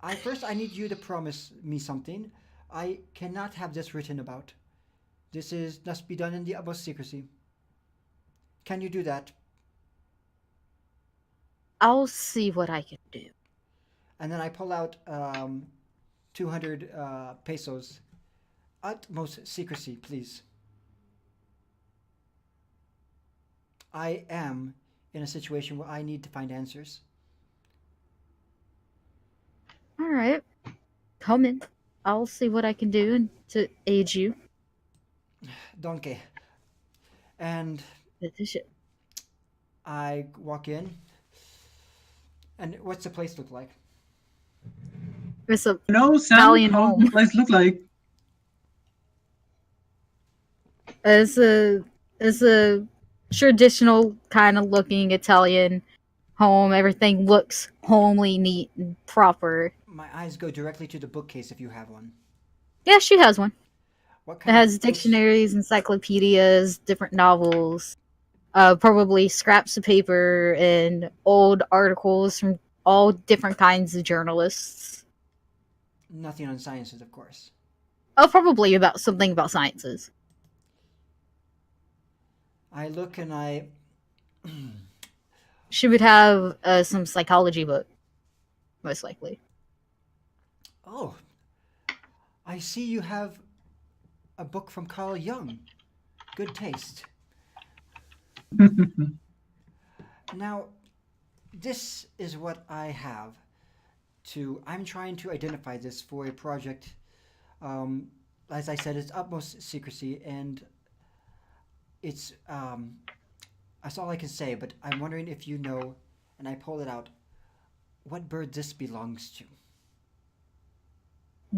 I need you to promise me something. I cannot have this written about. This must be done in the utmost secrecy. Can you do that? I'll see what I can do. And then I pull out 200 pesos. Utmost secrecy, please. I am in a situation where I need to find answers. All right, come in. I'll see what I can do to aid you. Donkey. And I walk in, And what's the place look like? It's a No, Sam, Italian how home. the place look like? it's a it's a traditional kind of looking Italian home. Everything looks homely, neat, and proper. My eyes go directly to the bookcase if you have one. Yeah, she has one. What It kind has of books? dictionaries, encyclopedias, different novels, probably scraps of paper and old articles from all different kinds of journalists. Nothing on sciences, of course. Oh, probably about something about sciences. I look and I. She would have some psychology book, most likely. Oh, I see you have a book from Carl Jung. Good taste. Now, this is what I have. I'm trying to identify this for a project. As I said, it's utmost secrecy, and it's that's all I can say. But I'm wondering if you know, and I pull it out, what bird this belongs to.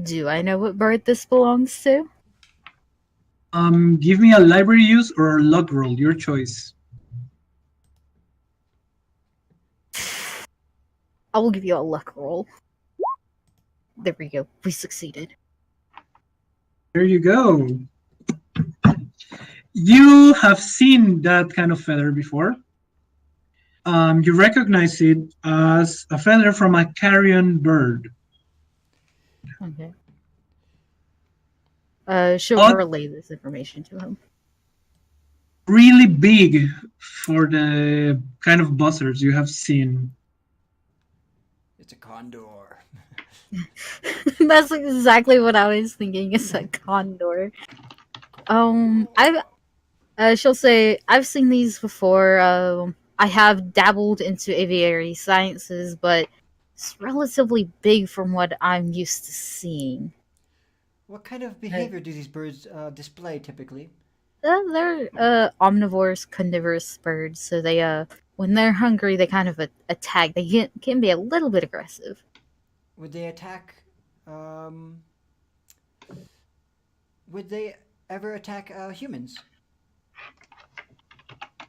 Do I know what bird this belongs to? Give me a library use or a luck roll, your choice. I will give you a luck roll. There we go. We succeeded. There you go. You have seen that kind of feather before. You recognize it as a feather from a carrion bird. Okay. She'll But relay this information to him. really big for the kind of buzzards you have seen. It's a condor. That's exactly what I was thinking. It's a condor. She'll say, I've seen these before. I have dabbled into aviary sciences, but it's relatively big from what I'm used to seeing. What kind of behavior do these birds display typically? They're omnivores, carnivorous birds, so they when they're hungry, they kind of attack. They can be a little bit aggressive. Would they attack? Um, would they ever attack humans?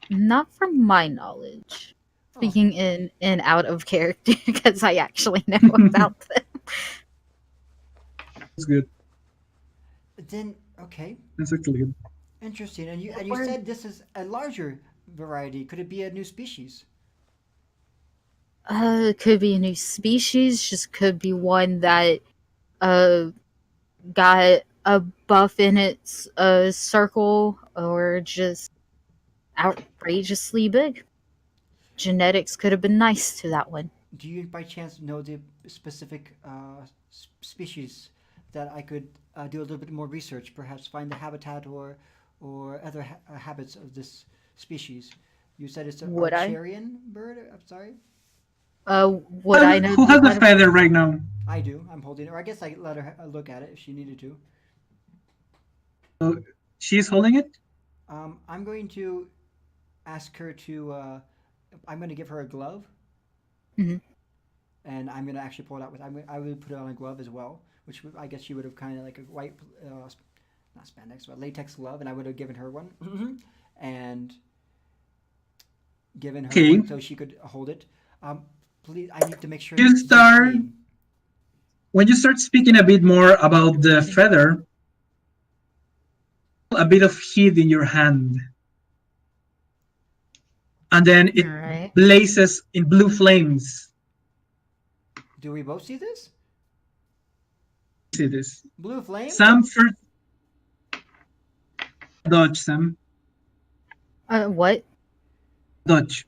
Not from my knowledge. Oh. Speaking in and out of character, because I actually know about them. That's good. Then okay, That's actually good. interesting. And you said this is a larger variety. Could it be a new species? Could be a new species, just could be one that got a buff in its circle, or just outrageously big. Genetics could have been nice to that one. Do you by chance know the specific species that I could do a little bit more research, perhaps find the habitat or other habits of this species? You said it's an Would I? Archarian bird. I'm sorry. Would I know? Who has the feather right now? I do. I'm holding it, or I guess I let her look at it if she needed to. She's holding it? I'm going to ask her to. I'm going to give her a glove. Mhm. And I'm going to actually pull it out with. I would put it on a glove as well, which I guess she would have kind of like a white, not spandex, but latex glove, and I would have given her one, and given her Okay. one so she could hold it. Please, I need to make sure. You it's start- clean. When you start speaking a bit more about the feather, a bit of heat in your hand. And then it Alright. blazes in blue flames. Do we both see this? See this. Blue flame. Sam first. Dodge, Sam. What? Dodge.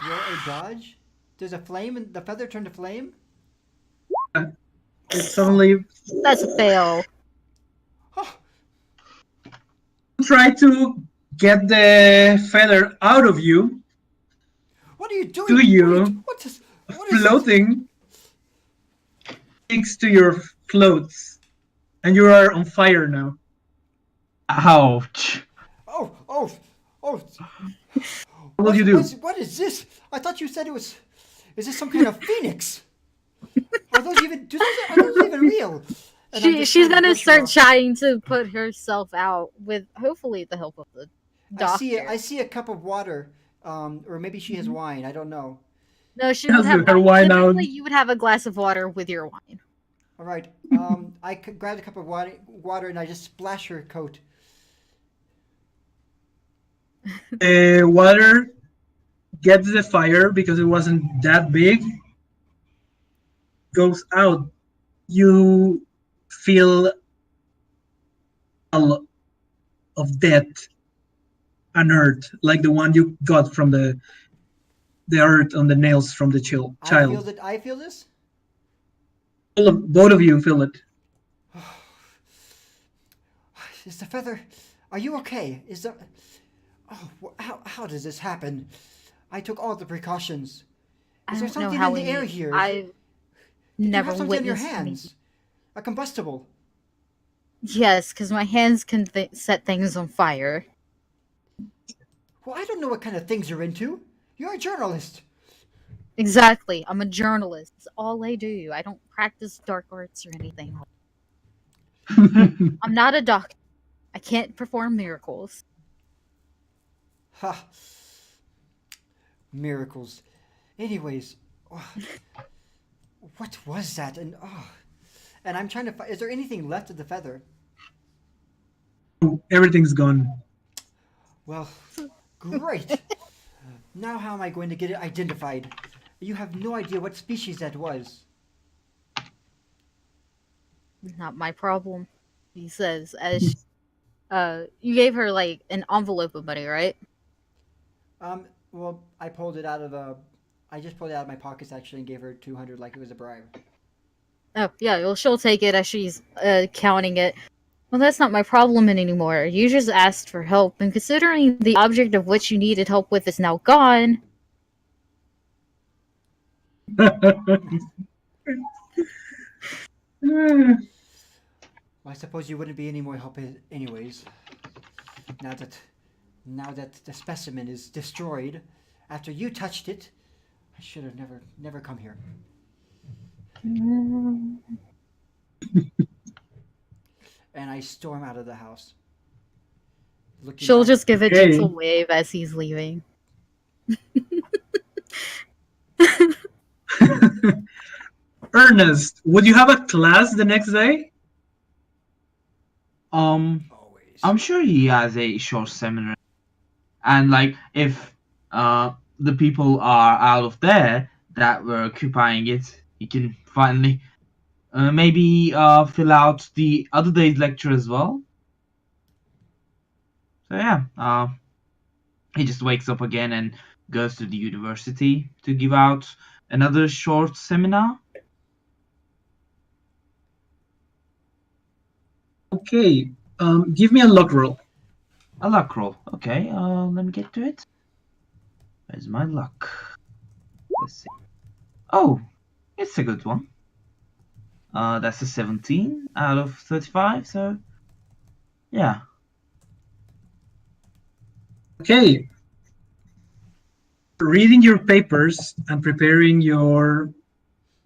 Roll a dodge. There's a flame, and the feather turned to flame. It's only That's a fail. Oh, try to get the feather out of you, what are you doing? Do you? What is this? floating, sticks to your clothes, and you are on fire now. Ouch. Oh. What will you do? What is this? I thought you said it was Is this some kind of phoenix? Are those even real? And I'm just She's trying to gonna brush her start off. trying to put herself out with hopefully the help of the doctor. I see a cup of water, or maybe she has wine. I don't know. No, she would Has have her wine. wine out. Typically, you would have a glass of water with your wine. All right. I grabbed a cup of water and I just splash her coat. Water gets the fire because it wasn't that big. Goes out. You feel a lot of death and earth, like the one you got from the earth on the nails from the child. I feel this. Both of you feel it. Is the feather? Are you okay? Is the? Oh, how does this happen? I took all the precautions. I Is there don't know something how in the air here? I've You never have something in your witnessed hands. A combustible. Yes, because my hands can set things on fire. Well, I don't know what kind of things you're into. You're a journalist. Exactly. I'm a journalist. That's all I do. I don't practice dark arts or anything. I'm not a doctor. I can't perform miracles. Ha. Miracles. Anyways, what was that? And I'm trying to find. Is there anything left of the feather? Everything's gone. Well, great. Now how am I going to get it identified? You have no idea what species that was. Not my problem. He says, as you gave her like an envelope of money, right? Well, I just pulled it out of my pockets actually and gave her 200 like it was a bribe. Oh yeah, well she'll take it as she's counting it. Well, that's not my problem anymore. You just asked for help, and considering the object of which you needed help with is now gone. I suppose you wouldn't be any more help anyways. Now that the specimen is destroyed, after you touched it, I should have never come here. And I storm out of the house. She'll back- just give a Okay. gentle wave as he's leaving. Ernest, would you have a class the next day? Always. I'm sure he has a short seminar, and like if the people are out of there that were occupying it, he can finally maybe fill out the other day's lecture as well. So yeah, he just wakes up again and goes to the university to give out another short seminar. Okay, give me a luck roll. A luck roll. Okay, let me get to it. Where's my luck? Let's see. Oh, it's a good one. That's a 17 out of 35, so yeah. Okay. Reading your papers and preparing your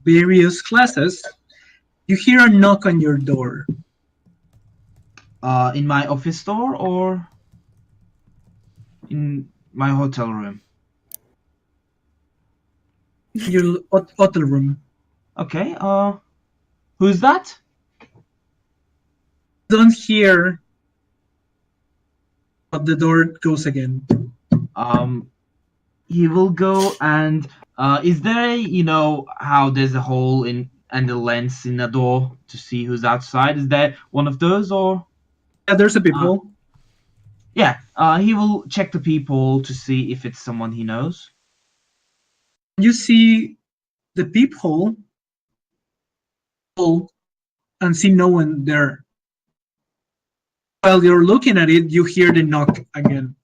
various classes, you hear a knock on your door. In my office door or in my hotel room? Your hotel room. Okay, who's that? Don't hear, but the door goes again. He will go and is there how there's a hole in and a lens in a door to see who's outside? Is there one of those or? Yeah, there's a people. Yeah, he will check the people to see if it's someone he knows. You see the peephole and see no one there. While you're looking at it, you hear the knock again.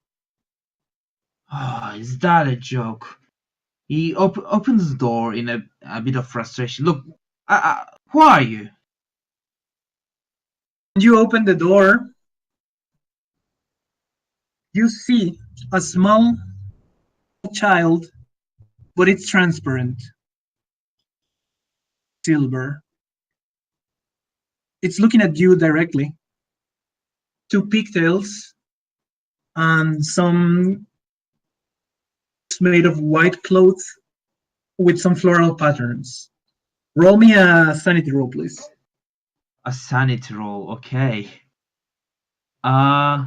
Is that a joke? He opens the door in a bit of frustration. Look, who are you? When you open the door, you see a small child, but it's transparent. silver. It's looking at you directly. Two pigtails and some made of white cloth with some floral patterns. Roll me a sanity roll, please. A sanity roll, okay. Uh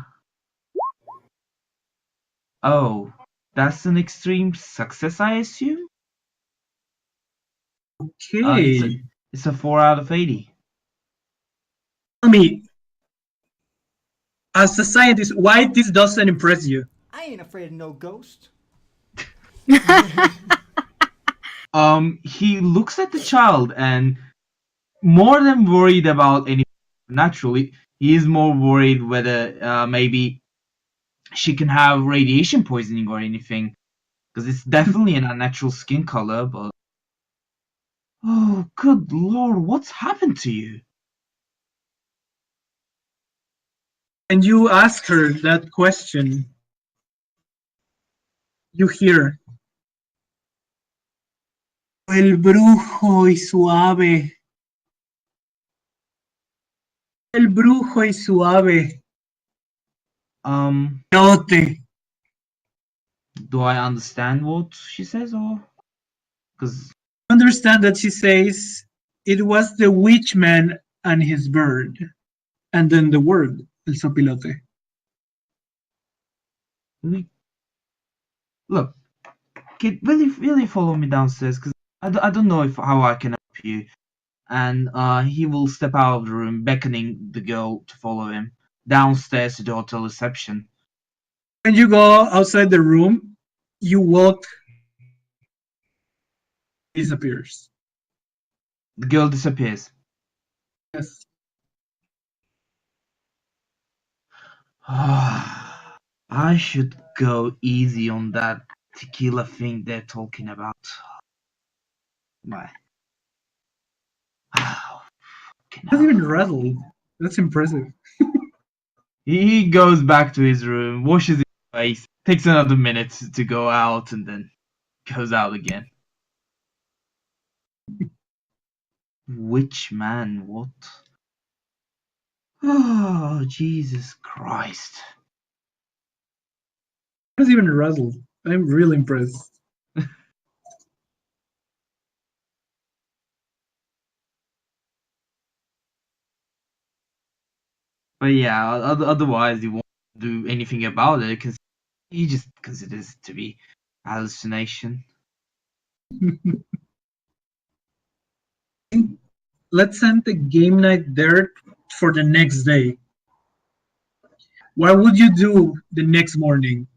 oh. That's an extreme success, I assume? It's Okay. a 4 out of 80. Tell me, as a scientist, why this doesn't impress you? I ain't afraid of no ghost. He looks at the child and more than worried about anything naturally, he is more worried whether maybe she can have radiation poisoning or anything. Because it's definitely an unnatural skin color, but oh, good lord, what's happened to you? And you ask her that question. You hear, el brujo y su ave. El brujo y su ave. Note. Do I understand what she says, or because Understand that she says it was the witch man and his bird. And then the word, el sopilote. look, kid, really follow me downstairs? Because I don't know if how I can help you. And he will step out of the room, beckoning the girl to follow him downstairs to the hotel reception. When you go outside the room, you walk, disappears. The girl disappears. Yes. I should go easy on that tequila thing they're talking about. Why? Not even rattled. That's impressive. He goes back to his room, washes his face, takes another minute to go out, and then goes out again. Which man? What? Oh, Jesus Christ. Not even rattled. I'm really impressed. But yeah, otherwise he won't do anything about it because he just considers it to be hallucination. Let's end the game night there for the next day. What would you do the next morning?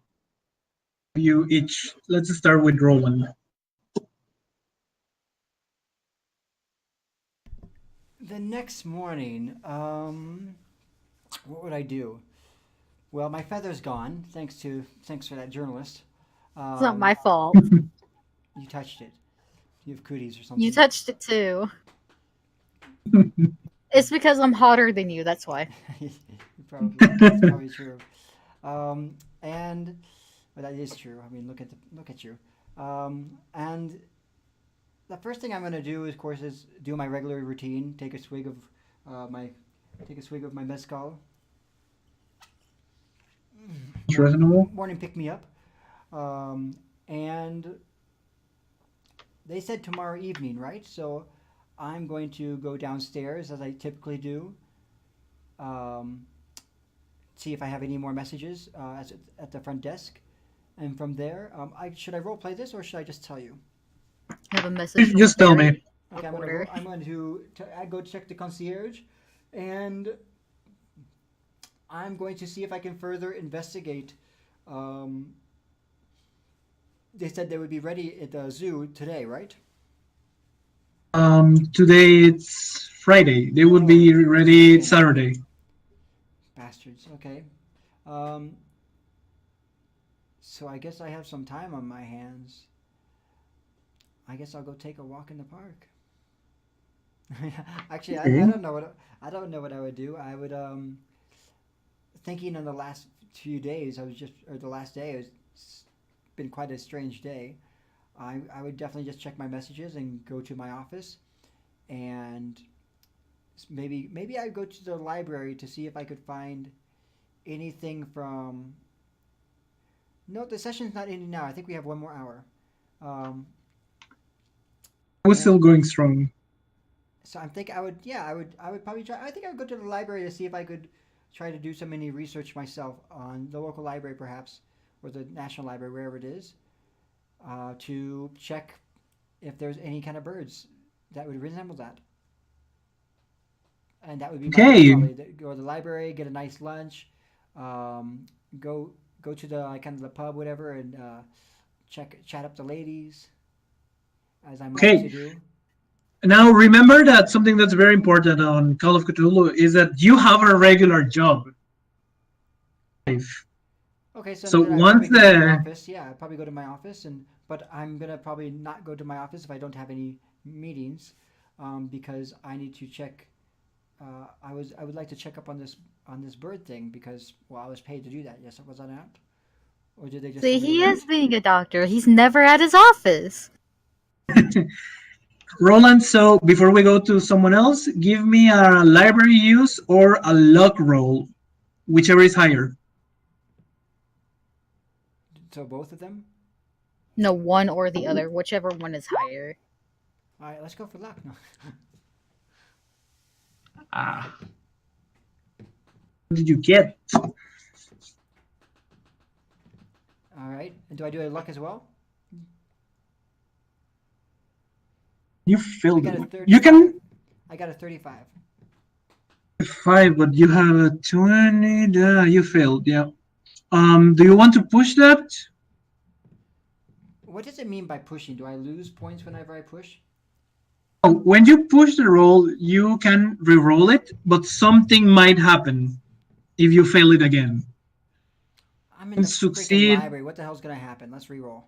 You each. Let's start with Roland. The next morning, what would I do? Well, my feather's gone. Thanks for that journalist. It's not my fault. You touched it. You have cooties or something. You touched it too. It's because I'm hotter than you. That's why. That's probably true. And but that is true. I mean, look at you. And the first thing I'm going to do, of course, is do my regular routine. Take a swig of my mezcal. It's reasonable. Morning pick me up. And they said tomorrow evening, right? So I'm going to go downstairs as I typically do. See if I have any more messages at the front desk, and from there, should I role play this or should I just tell you? Have a message. From Just tell Barry. me. Okay, I'm going to I go check the concierge, and I'm going to see if I can further investigate. They said they would be ready at the zoo today, right? Today it's Friday. They would be ready Saturday. Bastards. Okay. So I guess I have some time on my hands. I guess I'll go take a walk in the park. Actually, I don't know what I would do. I would thinking in the last few days, the last day, it's been quite a strange day. I would definitely just check my messages and go to my office and maybe I'd go to the library to see if I could find anything from. No, the session's not ending now. I think we have one more hour. We're And still going strong. so I think I would probably try. I think I would go to the library to see if I could try to do some any research myself on the local library, perhaps, or the national library, wherever it is, to check if there's any kind of birds that would resemble that. And that would be my goal, Okay. probably. Go to the library, get a nice lunch, um, go go to the kind of the pub, whatever, and chat up the ladies, as I'm like Okay. to do. Now remember that something that's very important on Call of Cthulhu is that you have a regular job. Okay, so So then I'd once probably go to my the office. Yeah, I'd probably go to my office, but I'm gonna probably not go to my office if I don't have any meetings, because I need to check. I would like to check up on this bird thing because I was paid to do that. Yes, was I not? Or did they just See, tell me to he wait? is being a doctor. He's never at his office. Roland, so before we go to someone else, give me a library use or a luck roll, whichever is higher. So both of them. No, one or the other, whichever one is higher. All right, let's go for luck. No. Ah. What did you get? All right, and do I do a luck as well? You I failed. got a You 35. can I got a 35. 5, but you have a 20. You failed. Yeah. Do you want to push that? What does it mean by pushing? Do I lose points whenever I push? Oh, when you push the roll, you can re-roll it, but something might happen if you fail it again. I'm in And the freaking succeed. library. What the hell's gonna happen? Let's re-roll.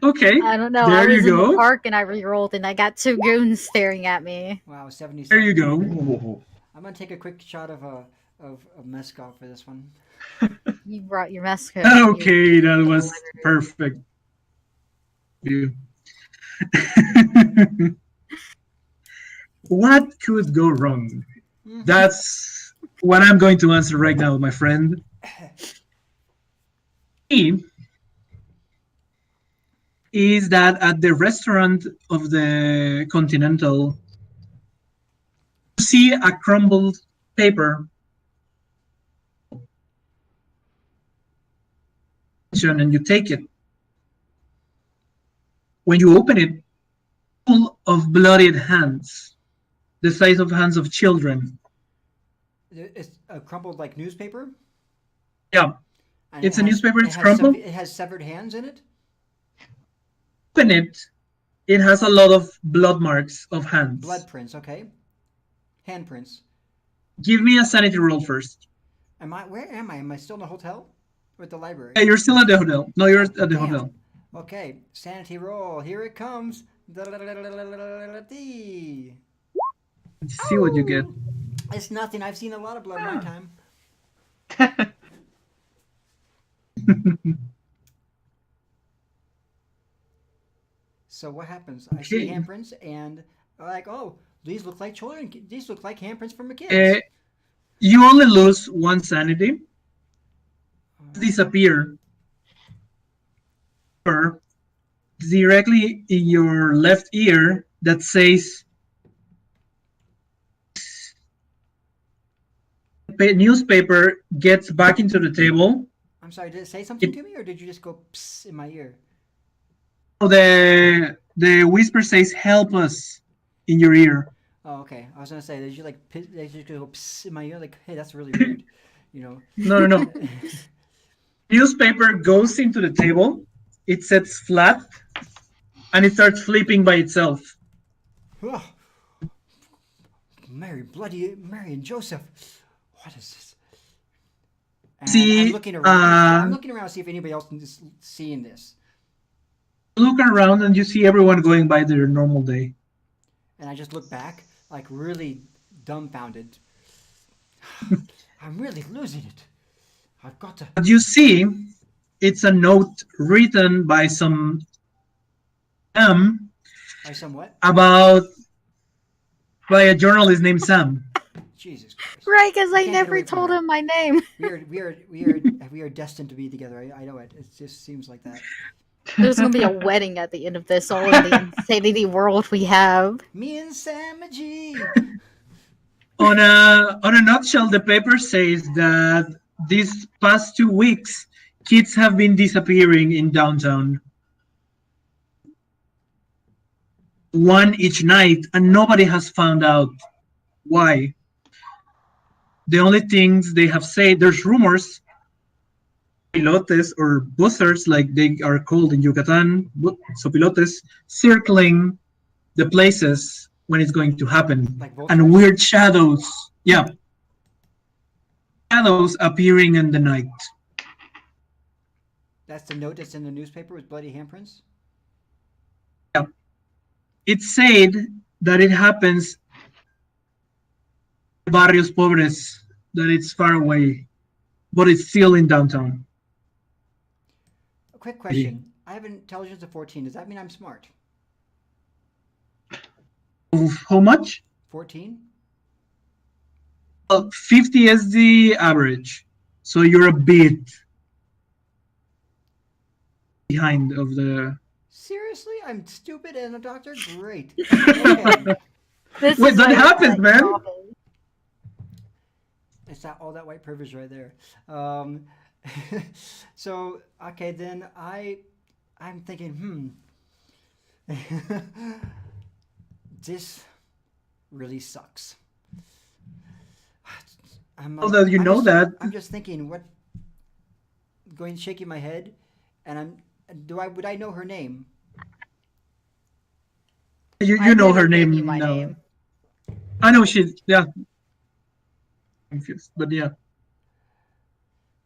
Okay. I don't know. There I was you in the go. park and I re-rolled and I got 2 goons staring at me. Wow, 77. There you go. Oh. I'm gonna take a quick shot of mezcal for this one. You brought your mascot. Okay, that was perfect. You. What could go wrong? That's what I'm going to answer right now, my friend. E is that at the restaurant of the Continental, you see a crumbled paper and you take it. When you open it, full of bloodied hands, the size of hands of children. It's a crumpled like newspaper. Yeah, And it's a newspaper. It's crumpled. It has severed hands in it. Open it. It has a lot of blood marks of hands. Blood prints. Okay. Handprints. Give me a sanity roll first. Where am I? Am I still in the hotel? Or at the library? Hey, you're still at the hotel. No, you're at the Damn. hotel. Okay. Sanity roll. Here it comes. Let's see what you get. It's nothing. I've seen a lot of blood in my time. So what happens? I see Okay. handprints and like, oh, these look like children. These look like handprints from a kid. You only lose 1 sanity. Disappear. Directly in your left ear that says newspaper gets back into the table. I'm sorry, did it say something to me or did you just go psst in my ear? Oh, the whisper says help us in your ear. Oh, okay. I was gonna say, did you like did you go psst in my ear? Like, hey, that's really weird. You know. No. Newspaper goes into the table. It sets flat, and it starts flipping by itself. Oh, Mary and Joseph. What is this? And See, I'm looking around. I'm looking around to see if anybody else is seeing this. Look around, and you see everyone going by their normal day. And I just look back, like really dumbfounded. I'm really losing it. I've got to. But you see, it's a note written by some By somewhat. About by a journalist named Sam. Jesus Christ. Right, because I can't get away never from told her. him my name. We are destined to be together. I know it. It just seems like that. There's gonna be a wedding at the end of this, all in the insanity world we have. Me and Sam G. On a nutshell, the paper says that these past 2 weeks, kids have been disappearing in downtown. One each night, and nobody has found out why. The only things they have said, there's rumors, pilotes or buzzards, like they are called in Yucatan, sopilotes, circling the places when it's going to happen, Like and vultures? weird shadows. Yeah, shadows appearing in the night. That's the note that's in the newspaper with bloody handprints? Yeah, it's said that it happens in barrios pobres, that it's far away, but it's still in downtown. A quick question. I have an intelligence of 14. Does that mean I'm smart? How much? 14? 50 is the average, so you're a bit behind of the. Seriously? I'm stupid and a doctor? Great. Okay. This Wait, is that what happens, it's man. dropping. It's not all that white privilege right there. So, okay, then I'm thinking, this really sucks. Although you know that. I'm just thinking, shaking my head, and would I know her name? You I know never her gave name you my now. name. I know yeah. Confused, but yeah.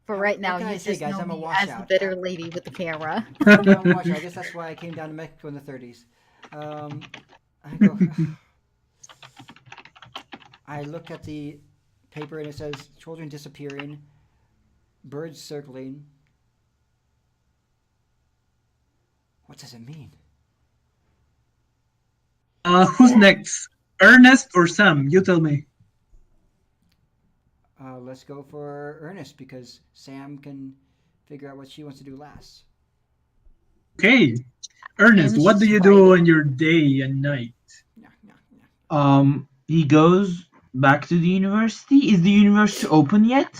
For right What now, can I you say, just guys? know I'm a me as the washout. bitter lady with the camera. I guess that's why I came down to Mexico in the 30s. I go. I look at the paper and it says children disappearing, birds circling. What does it mean? Who's next? Ernest or Sam? You tell me. Let's go for Ernest because Sam can figure out what she wants to do last. Okay. Ernest, And what do she's you do writing. in your day and night? Yeah. He goes back to the university. Is the university open yet?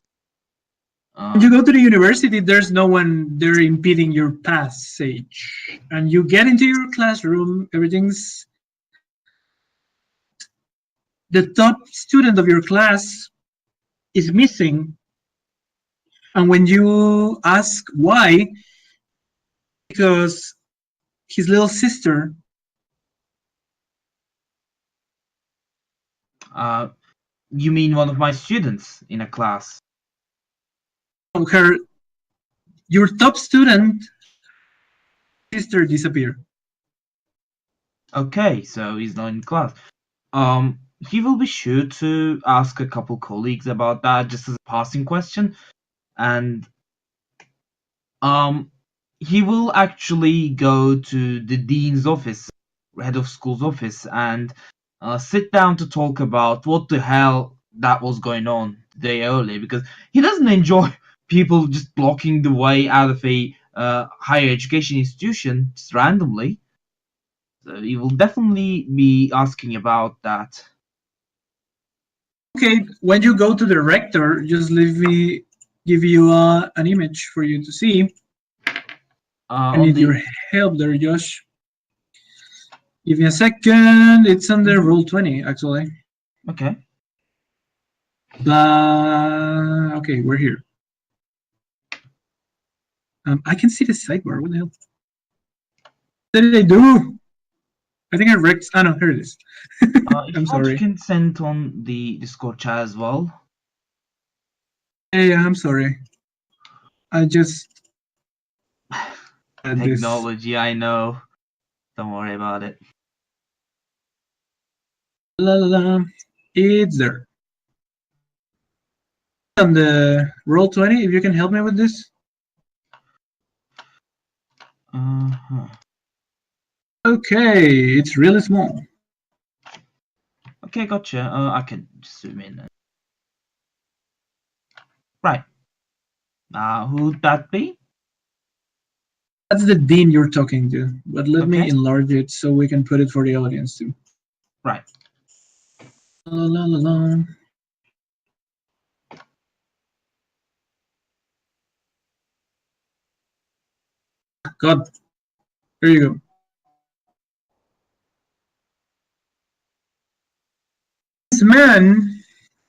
When you go to the university, there's no one there impeding your passage. And you get into your classroom, everything's. The top student of your class is missing. And when you ask why, because his little sister. You mean one of my students in a class? Your top student sister disappeared. Okay, so he's not in class. He will be sure to ask a couple colleagues about that just as a passing question, and he will actually go to the dean's office, head of school's office, and sit down to talk about what the hell that was going on the day earlier, because he doesn't enjoy people just blocking the way out of a higher education institution just randomly. So he will definitely be asking about that. Okay, when you go to the rector, just leave me give you an image for you to see. I need your help there, Josh. Give me a second. It's under Rule 20, actually. Okay. Okay, we're here. I can see the sidebar. What the hell? What did I do? I think I wrecked. Oh, no, here it is. I'm sorry. You can send on the Discord chat as well. Yeah, I'm sorry. I just. Technology, I know. Don't worry about it. La la la. It's there. On the roll 20, if you can help me with this. Okay, it's really small. Okay, gotcha. I can zoom in. Right. Who'd that be? That's the dean you're talking to, but let me Okay. enlarge it so we can put it for the audience too. Right. La, la, la, la. God, there you go. This man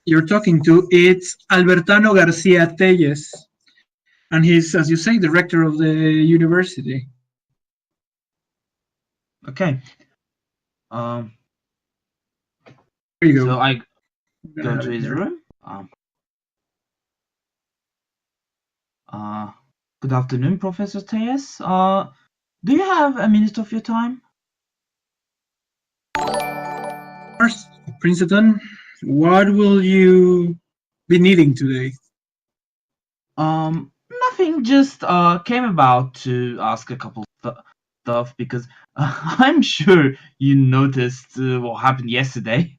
you're talking to, it's Albertano Garcia Telles, and he's, as you say, director of the university. Okay. Um. There you go. So I I'm gonna go have to it his here. room. Good afternoon, Professor Tejas. Do you have a minute of your time? First, Princeton, what will you be needing today? Nothing. Just came about to ask a couple stuff because I'm sure you noticed what happened yesterday.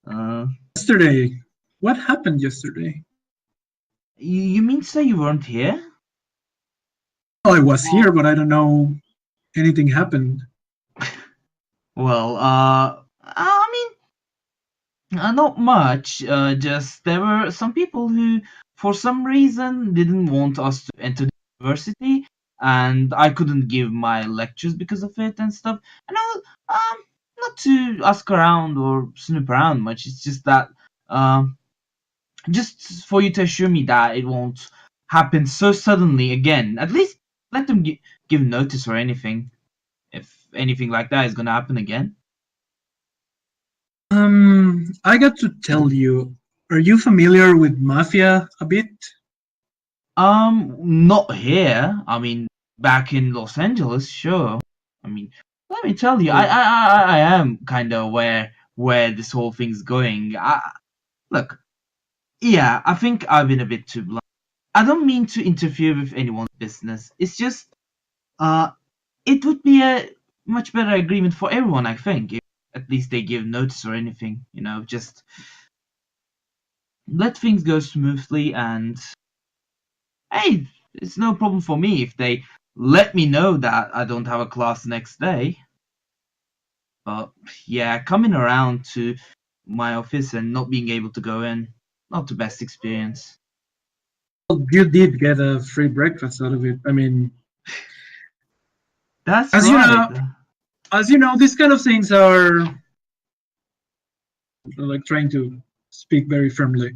Uh, Yesterday. What happened yesterday? you mean to say you weren't here? Oh, I was here, but I don't know anything happened. Well, I mean, not much. Just there were some people who, for some reason, didn't want us to enter the university, and I couldn't give my lectures because of it and stuff. And not to ask around or snoop around much. It's just that, just for you to assure me that it won't happen so suddenly again. At least let them give notice or anything if anything like that is gonna happen again. I got to tell you, are you familiar with Mafia a bit? Not here. I mean, back in Los Angeles, sure. I mean, let me tell you, I am kind of aware where this whole thing's going. Look, yeah, I think I've been a bit too blunt. I don't mean to interfere with anyone's business. It's just, uh, it would be a much better agreement for everyone, I think, if at least they give notice or anything. Just let things go smoothly and hey, it's no problem for me if they let me know that I don't have a class next day. But yeah, coming around to my office and not being able to go in, not the best experience. Well, you did get a free breakfast out of it. I mean, That's as you right. know, these kind of things are like trying to speak very firmly.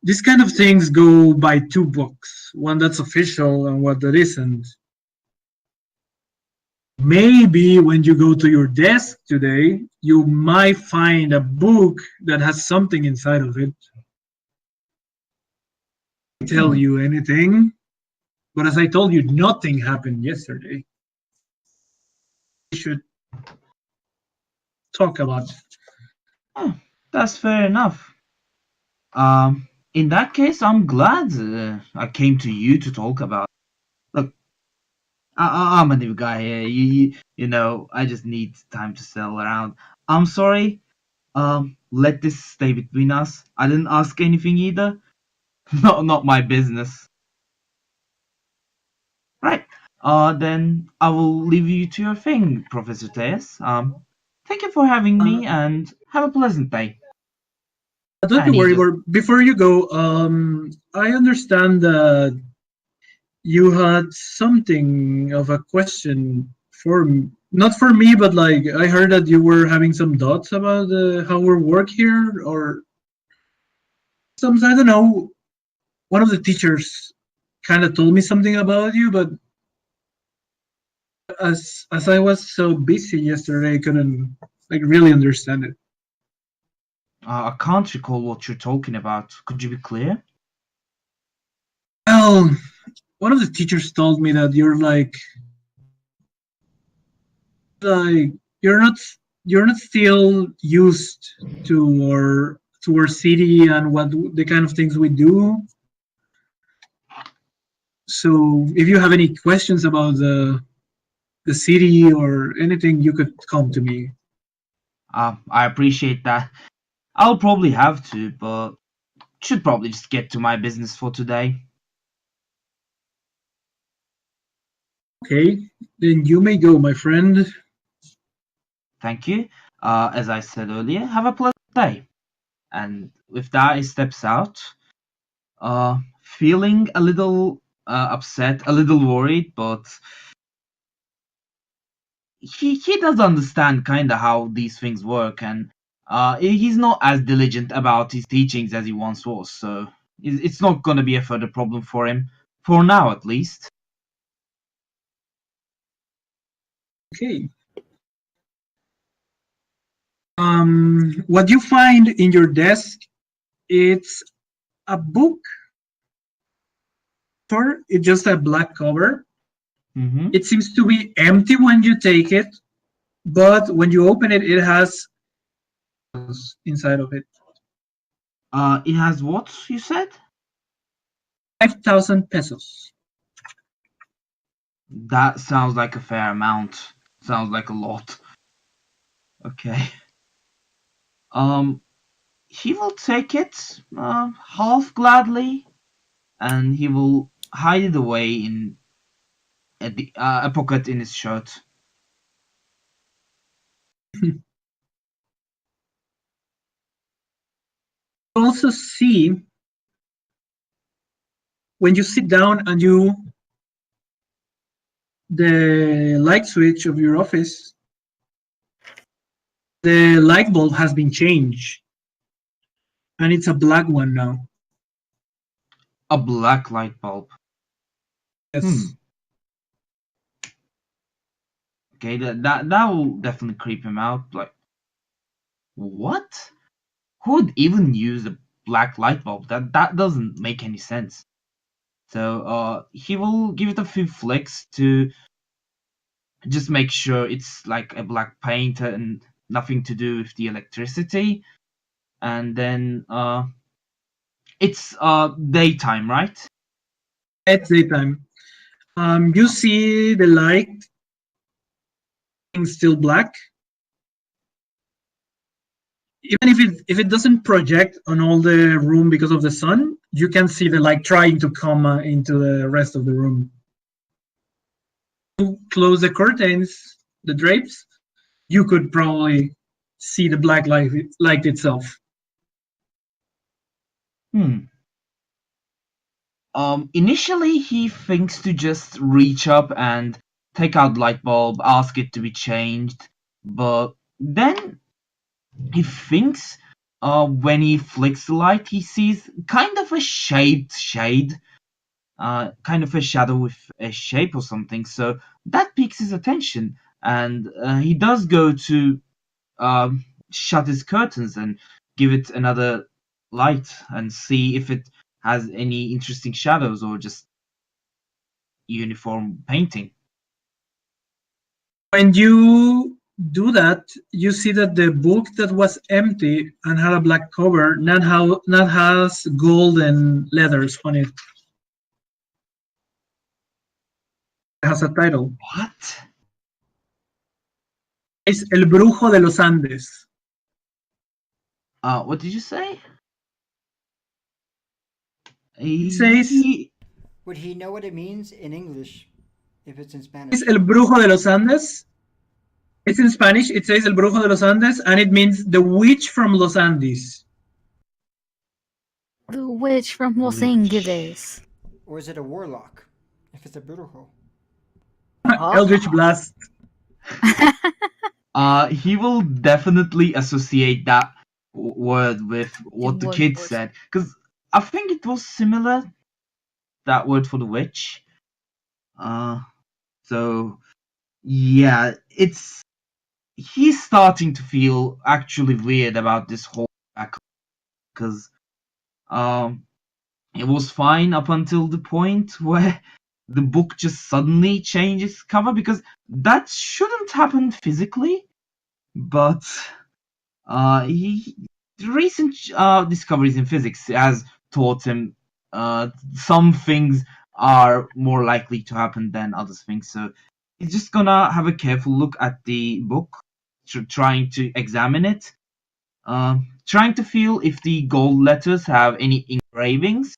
These kind of things go by two books, one that's official and one that isn't. Maybe when you go to your desk today, you might find a book that has something inside of it. Tell you anything, but as I told you, nothing happened yesterday. We should talk about it. Oh, that's fair enough. In that case, I'm glad I came to you to talk about. Look, I'm a new guy here. I just need time to settle around. I'm sorry. Let this stay between us. I didn't ask anything either. Not my business. Right. Then I will leave you to your thing, Professor Tejas. Thank you for having Uh, me, and have a pleasant day. don't you And he worry, just before you go, I understand that you had something of a question for not for me, but like I heard that you were having some doubts about how we work here, or some I don't know. One of the teachers kind of told me something about you, but as I was so busy yesterday, I couldn't like really understand it. I can't recall what you're talking about. Could you be clear? Well, one of the teachers told me that like you're not you're not still used to our city and what the kind of things we do. So if you have any questions about the the city or anything, you could come to me. I appreciate that. I'll probably have to, but should probably just get to my business for today. Okay, then you may go, my friend. Thank you. As I said earlier, have a pleasant day. And with that, he steps out, feeling a little upset, a little worried, but he does understand kind of how these things work, and he's not as diligent about his teachings as he once was. So it's not going to be a further problem for him, for now at least. Okay. What you find in your desk, it's a book. It's just a black cover. Mm-hmm. It seems to be empty when you take it, but when you open it, it has inside of it. It has what you said? 5,000 pesos. That sounds like a fair amount. Sounds like a lot. Okay. He will take it half gladly, and he will hide it away in a pocket in his shirt. You also see when you sit down and the light switch of your office, the light bulb has been changed, and it's a black one now. A black light bulb. Yes. Okay, that will definitely creep him out. Like, what? Who would even use a black light bulb? That doesn't make any sense. So he will give it a few flicks to just make sure it's like a black paint and nothing to do with the electricity. And then it's daytime, right? It's daytime. You see the light still black. Even if it doesn't project on all the room because of the sun, you can see the light trying to come into the rest of the room. You close the curtains, the drapes, you could probably see the black light itself. Initially he thinks to just reach up and take out the light bulb, ask it to be changed, but then he thinks when he flicks the light he sees kind of a shade, kind of a shadow with a shape or something, so that piques his attention, and he does go to shut his curtains and give it another light and see if it has any interesting shadows or just uniform painting. When you do that, you see that the book that was empty and had a black cover now has golden letters on it. It has a title. What? It's El Brujo de los Andes. What did you say? It says Would he know what it means in English if it's in Spanish? it's El Brujo de los Andes. It's in Spanish. It says El Brujo de los Andes, and it means the witch from Los Andes. The witch from Los Witch. Angeles. Or is it a warlock if it's a brujo? Eldritch Blast. He will definitely associate that word with what the One kid person. said, because I think it was similar, that word for the witch. So yeah, he's starting to feel actually weird about this whole because it was fine up until the point where the book just suddenly changes cover, because that shouldn't happen physically, but recent discoveries in physics has taught him some things are more likely to happen than other things, so he's just gonna have a careful look at the book, trying to examine it, trying to feel if the gold letters have any engravings.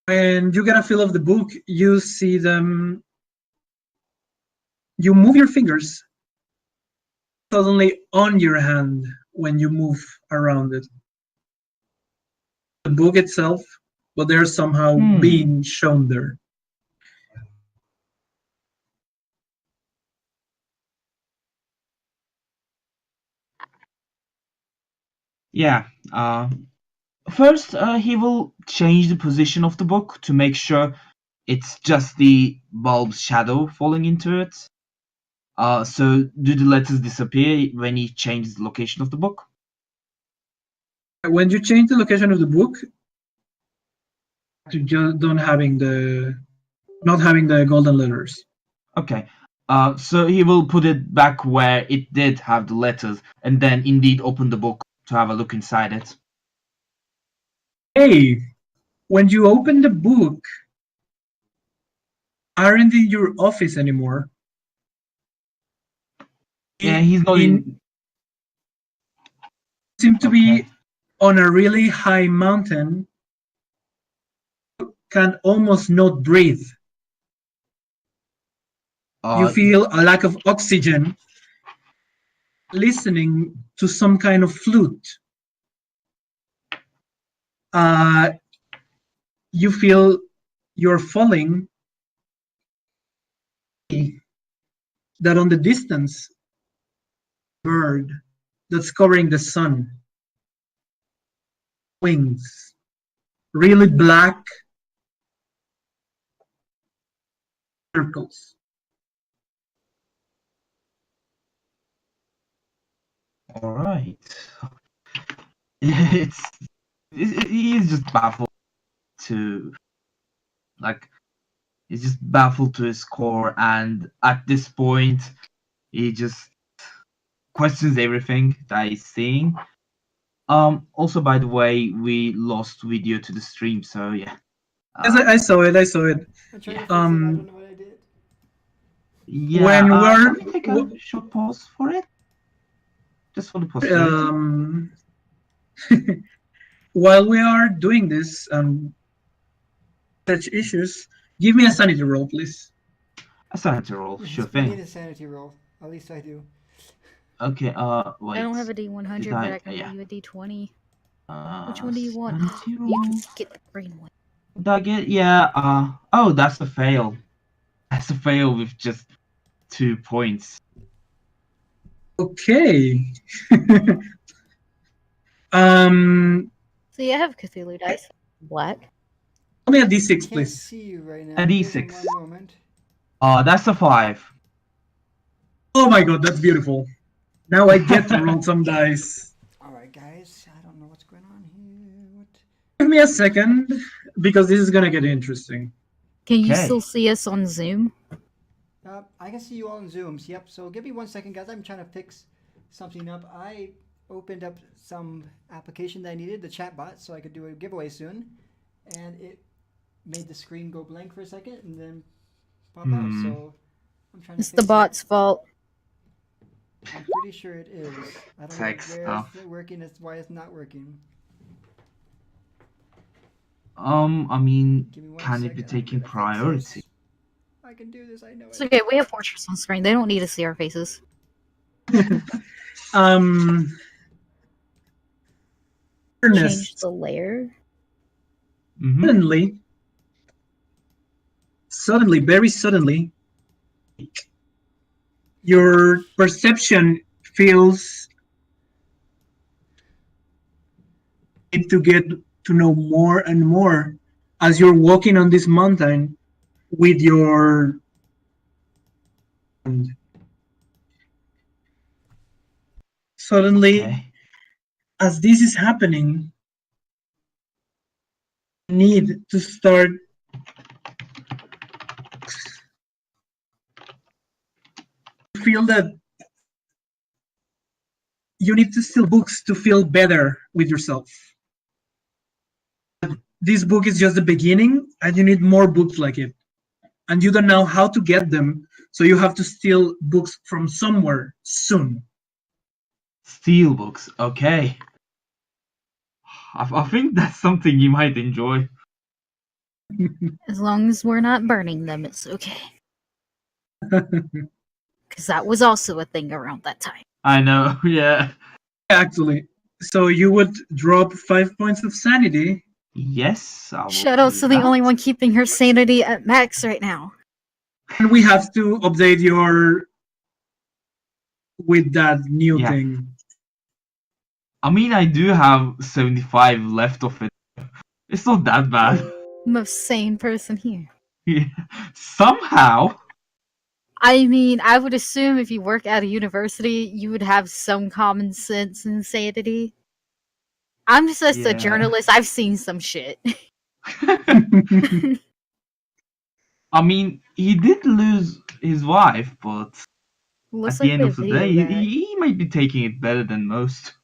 When you get a feel of the book, you see them. You move your fingers suddenly on your hand when you move around it. The book itself, but they're somehow being shown there. Yeah. First, he will change the position of the book to make sure it's just the bulb's shadow falling into it. So do the letters disappear when he changes the location of the book? When you change the location of the book, to just not having the golden letters. Okay. So he will put it back where it did have the letters, and then indeed open the book to have a look inside it. Hey, when you open the book, aren't in your office anymore. Yeah, he's not in. Seem to be on a really high mountain. Can almost not breathe. You feel a lack of oxygen. Listening to some kind of flute. You feel you're falling. That on the distance, bird that's covering the sun. Wings. Really black circles. All right. He's just baffled to, like, he's just baffled to his core, and at this point, he just questions everything that he's seeing. Also, by the way, we lost video to the stream, so yeah. Yes, I saw it. I'm trying to fix it. I don't know what I did. Yeah. When we're Can we take a short pause for it? Just for the posterity. While we are doing this such issues, give me a sanity roll, please. A sanity roll, Yes, sure we thing. need a sanity roll. At least I do. Okay, wait. I don't have a D100, but I can give you a D20. Which one do you want? Sanity roll? You can get the green one. Did I get? Yeah, oh, that's a fail. That's a fail with just 2 points. Okay. See, I have Cthulhu dice. Black. Give me a I D6, can't please. see you right now. A Give me D6. one moment. That's a 5. Oh my god, that's beautiful. Now I get to roll some dice. Alright, guys. I don't know what's going on here. What? Give me a second, because this is gonna get interesting. Can you Okay. still see us on Zoom? I can see you all in Zooms. Yep. So give me 1 second, guys. I'm trying to fix something up. I opened up some application that I needed, the chat bot, so I could do a giveaway soon, and it made the screen go blank for a second and then pop out. So I'm trying to. It's the bot's fault. I'm pretty sure it is. I don't Tech know where stuff. it's working. It's why it's not working. I mean, Give me 1 can it be second. I'm taking gonna fix priority? this. I can do this. I know It's it. okay, we have portraits on screen. They don't need to see our faces. Change the layer. Mm-hmm. Suddenly, very suddenly, your perception feels to get to know more and more as you're walking on this mountain with your suddenly, as this is happening, you need to start feel that you need to steal books to feel better with yourself. This book is just the beginning, and you need more books like it. and you don't know how to get them, so you have to steal books from somewhere soon. Steelbooks, okay. I think that's something you might enjoy. As long as we're not burning them, it's okay. Because that was also a thing around that time. I know, yeah. Actually, so you would drop 5 points of sanity. Yes, I will Shadows do are the that. only one keeping her sanity at max right now. And we have to update your with that new Yeah. thing. I mean, I do have 75 left of it. It's not that bad. Most sane person here. Somehow. I mean, I would assume if you work at a university, you would have some common sense and sanity. I'm just a Yeah. journalist. I've seen some shit. I mean, he did lose his wife, but Looks at the like end they of the video day, that. he might be taking it better than most.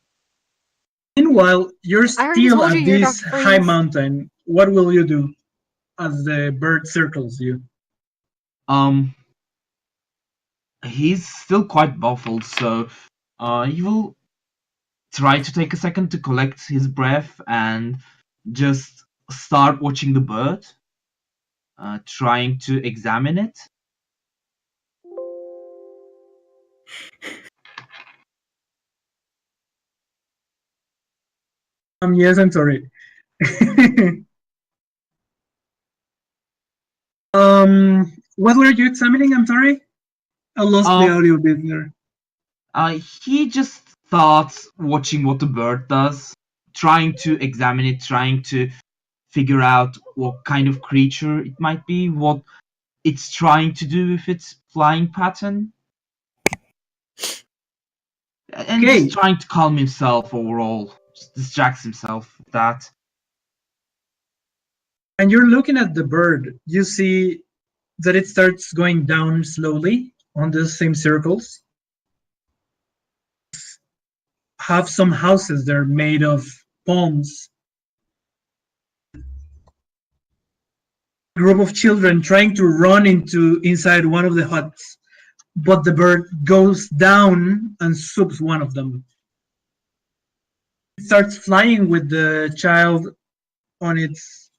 Meanwhile, you're I already still told you at you're this Dr. high Freeze. mountain. What will you do as the bird circles you? He's still quite baffled, so he will try to take a second to collect his breath and just start watching the bird, trying to examine it. Yes, I'm sorry. What were you examining? I'm sorry, I lost the audio bit there. He just starts watching what the bird does, trying to examine it, trying to figure out what kind of creature it might be, what it's trying to do with its flying pattern. And Okay. just trying to calm himself overall. Just distracts himself with that. And you're looking at the bird, you see that it starts going down slowly on the same circles. Have some houses there made of palms. A group of children trying to run inside one of the huts, but the bird goes down and swoops one of them. It starts flying with the child on its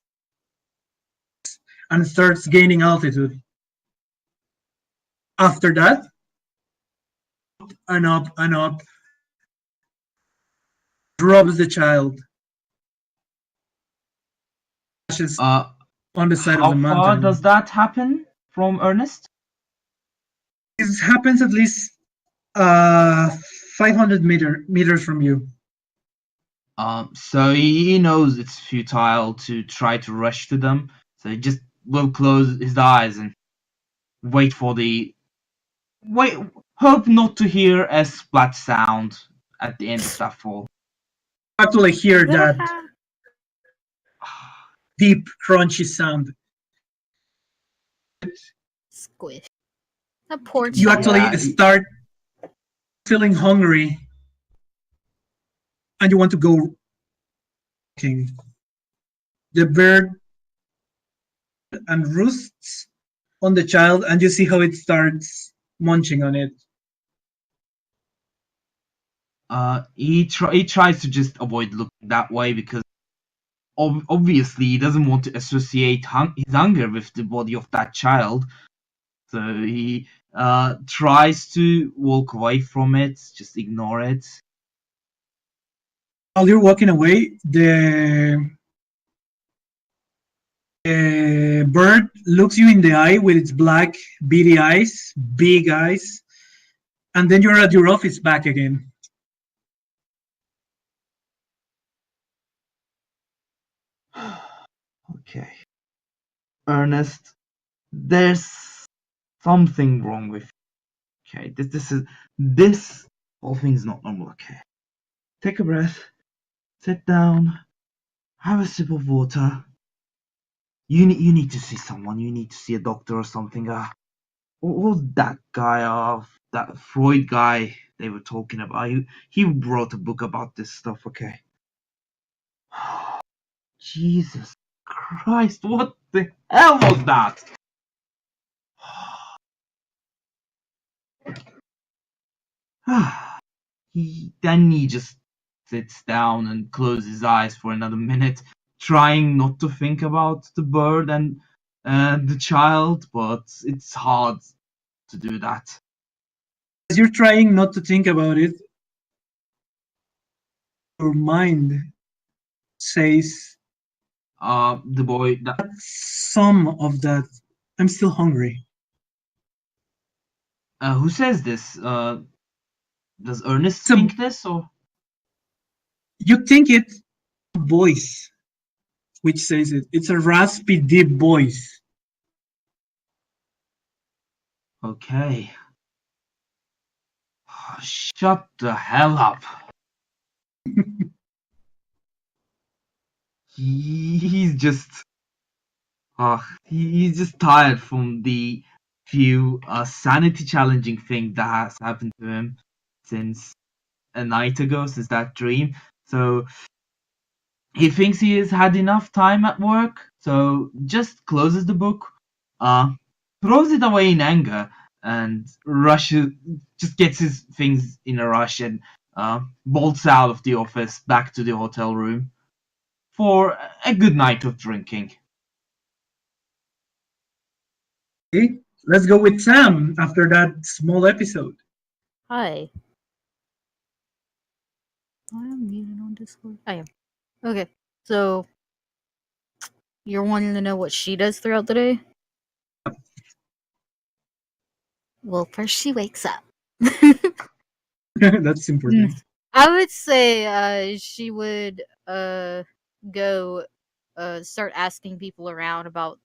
and starts gaining altitude. After that, up and up, drops the child. Crashes on the side of the mountain. How far does that happen from Ernest? It happens at least 500 meters from you. So he knows it's futile to try to rush to them, so he just will close his eyes and wait. Hope not to hear a splash sound at the end of that fall. Actually hear that deep, crunchy sound. Squish. That poor You child. actually start feeling hungry and you want to go walking. The bird and roosts on the child and you see how it starts munching on it. He tries to just avoid looking that way because obviously he doesn't want to associate his hunger with the body of that child. So he tries to walk away from it, just ignore it. While you're walking away, the bird looks you in the eye with its black, beady eyes, big eyes, and then you're at your office back again. Okay. Ernest, there's something wrong with you. Okay, this whole thing's not normal, okay? Take a breath, sit down, have a sip of water. You need to see someone, you need to see a doctor or something. What was that guy that Freud guy they were talking about? He wrote a book about this stuff, okay? Jesus Christ, what the hell was that? Then he just sits down and closes his eyes for another minute, trying not to think about the bird and the child, but it's hard to do that. As you're trying not to think about it, your mind says The boy. some of that. I'm still hungry. Who says this? Does Ernest So- think this, or? You think it's a voice which says it. It's a raspy, deep voice. Okay. Shut the hell up. He's just. He's just tired from the few sanity challenging thing that has happened to him since a night ago, since that dream. So he thinks he has had enough time at work, so just closes the book, throws it away in anger, and rushes, just gets his things in a rush and bolts out of the office back to the hotel room for a good night of drinking. Okay, let's go with Sam after that small episode. Hi. I am muted on Discord. I am. Okay, so you're wanting to know what she does throughout the day? Well, first she wakes up. That's important. I would say she would go start asking people around about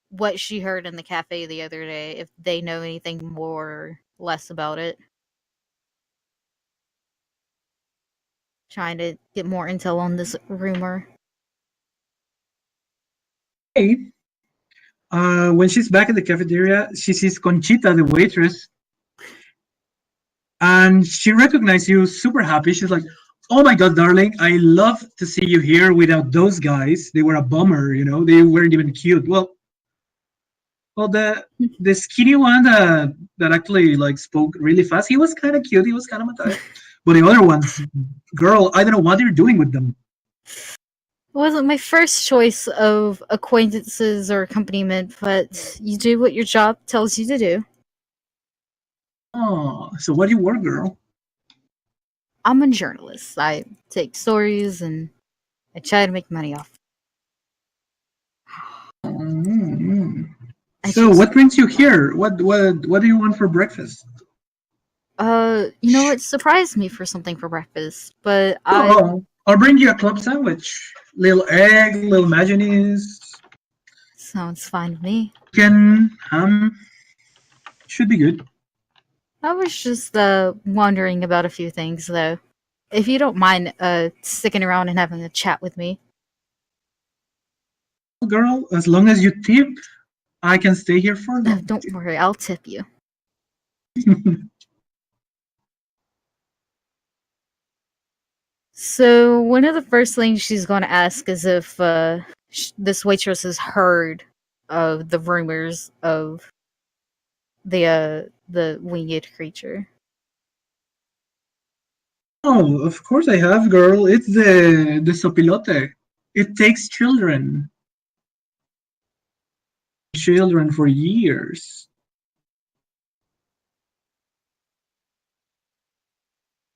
what she heard in the cafe the other day, if they know anything more or less about it. Trying to get more intel on this rumor. Hey, when she's back at the cafeteria, she sees Conchita, the waitress, and she recognizes you super happy. She's like, "Oh my god, darling, I love to see you here without those guys. They were a bummer, you know, they weren't even cute." Well, the skinny one that actually like spoke really fast, he was kind of cute, he was kind of my type. But the other ones, girl, I don't know what you're doing with them. It wasn't my first choice of acquaintances or accompaniment, but you do what your job tells you to do. Oh, so what do you work, girl? I'm a journalist. I take stories and I try to make money off. Mm-hmm. I So choose- what brings you here? What do you want for breakfast? You know what? Surprised me for something for breakfast, but I'll bring you a club sandwich. Little egg, little mayonnaise, sounds fine to me. chicken, ham. Should be good. I was just wondering about a few things though. If you don't mind sticking around and having a chat with me. Girl, as long as you tip, I can stay here for Oh, long. don't worry, I'll tip you. So one of the first things she's going to ask is if this waitress has heard of the rumors of the winged creature. Oh, of course I have, girl. It's the sopilote. It takes children for years.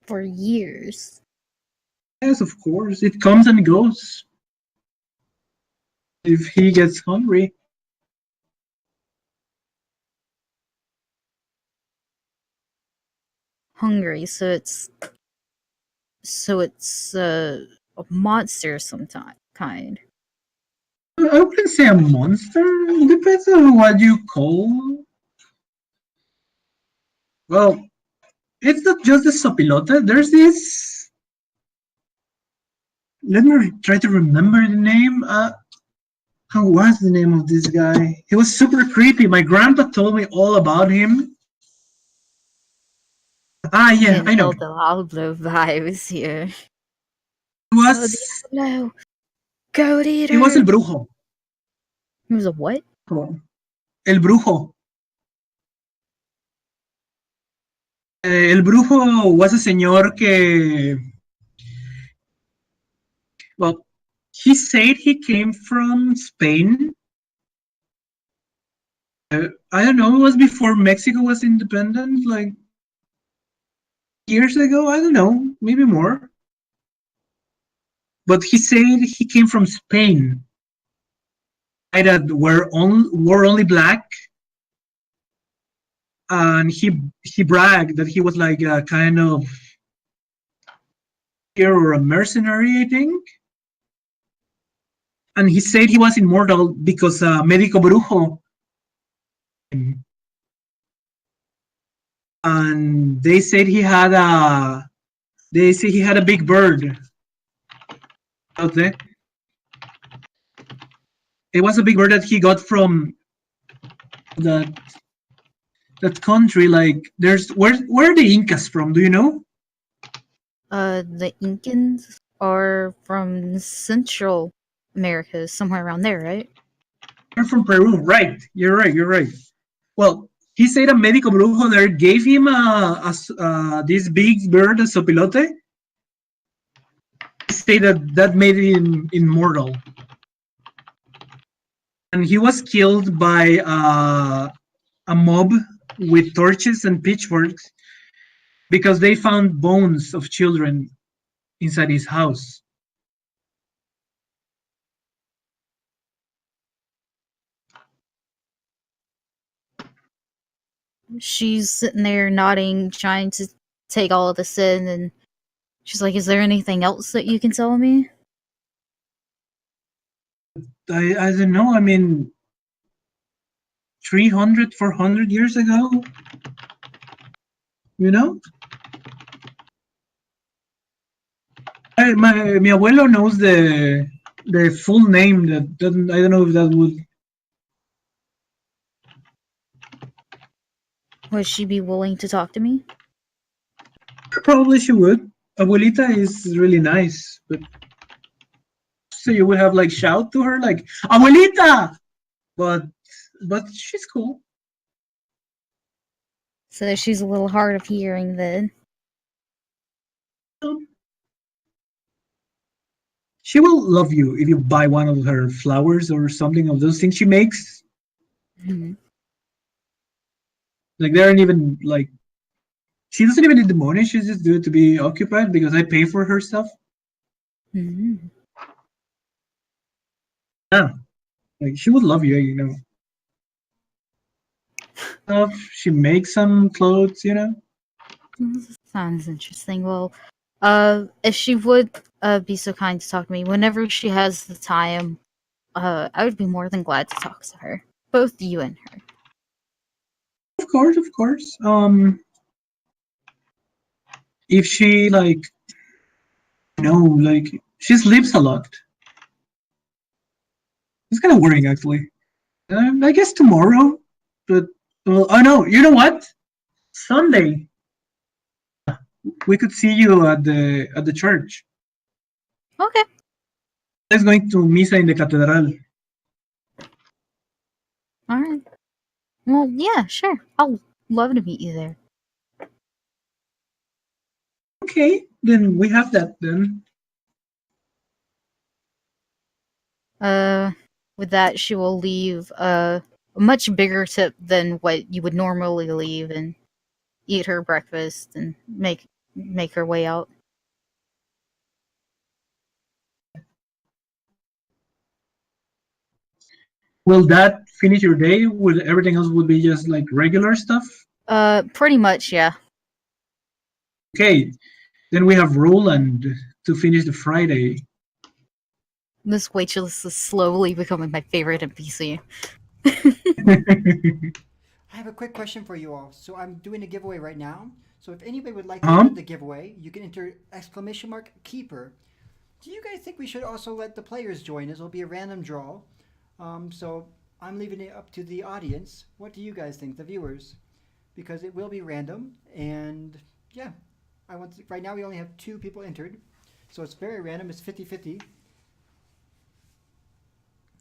For years. Yes, of course. It comes and goes. If he gets hungry. Hungry, so it's a monster of some kind. I wouldn't say a monster. It depends on what you call. Well, it's not just the sopilote. There's this. Let me try to remember the name. How was the name of this guy? He was super creepy. My grandpa told me all about him. Ah, yeah, I know. El Diablo vibes here. He was. No, goat eater. He was el brujo. He was a what? El brujo. El brujo was a señor que, well, he said he came from Spain. I don't know, it was before Mexico was independent, like years ago. I don't know, maybe more. But he said he came from Spain. That were only black, and he bragged that he was like a kind of hero or a mercenary, I think. And he said he was immortal because Médico Brujo, and they say he had a big bird out there. It was a big bird that he got from that country. Like, there's where are the Incas from? Do you know? The Incans are from Central America, somewhere around there, right? They're from Peru, right? You're right. You're right. Well, he said a Médico Brujo there gave him this big bird, a sopilote. He said that made him immortal. And he was killed by a mob with torches and pitchforks because they found bones of children inside his house. She's sitting there nodding, trying to take all of this in, and she's like, "Is there anything else that you can tell me?" I don't know. I mean, 300, 400 years ago, you know? Mi abuelo knows the full name. That doesn't. I don't know if that would. Would she be willing to talk to me? Probably she would. Abuelita is really nice, but so you would have like shout to her like Abuelita, but she's cool. So she's a little hard of hearing then. She will love you if you buy one of her flowers or something of those things she makes. Mm-hmm. Like, they aren't even like, she doesn't even need the money. She just do it to be occupied because I pay for her stuff. Mm-hmm. Yeah, like she would love you, you know. Stuff she makes some clothes, you know. Sounds interesting. Well, if she would be so kind to talk to me whenever she has the time, I would be more than glad to talk to her, both you and her. Of course, of course. If she like, like she sleeps a lot. It's kind of worrying, actually. I guess tomorrow, but well, oh no, you know what? Sunday we could see you at the church. Okay. Let's going to misa in the cathedral. All right. Well, yeah, sure. I'll love to meet you there. Okay, then we have that then. With that, she will leave a much bigger tip than what you would normally leave, and eat her breakfast and make her way out. Will that finish your day? Will everything else would be just like regular stuff? Pretty much, yeah. Okay, then we have Roland to finish the Friday. This waitress is slowly becoming my favorite NPC. I have a quick question for you all. So I'm doing a giveaway right now. So if anybody would like to enter the giveaway, you can enter !keeper. Do you guys think we should also let the players join? This will be a random draw. So I'm leaving it up to the audience. What do you guys think, the viewers? Because it will be random, and yeah, right now we only have 2 people entered, so it's very random. It's 50-50.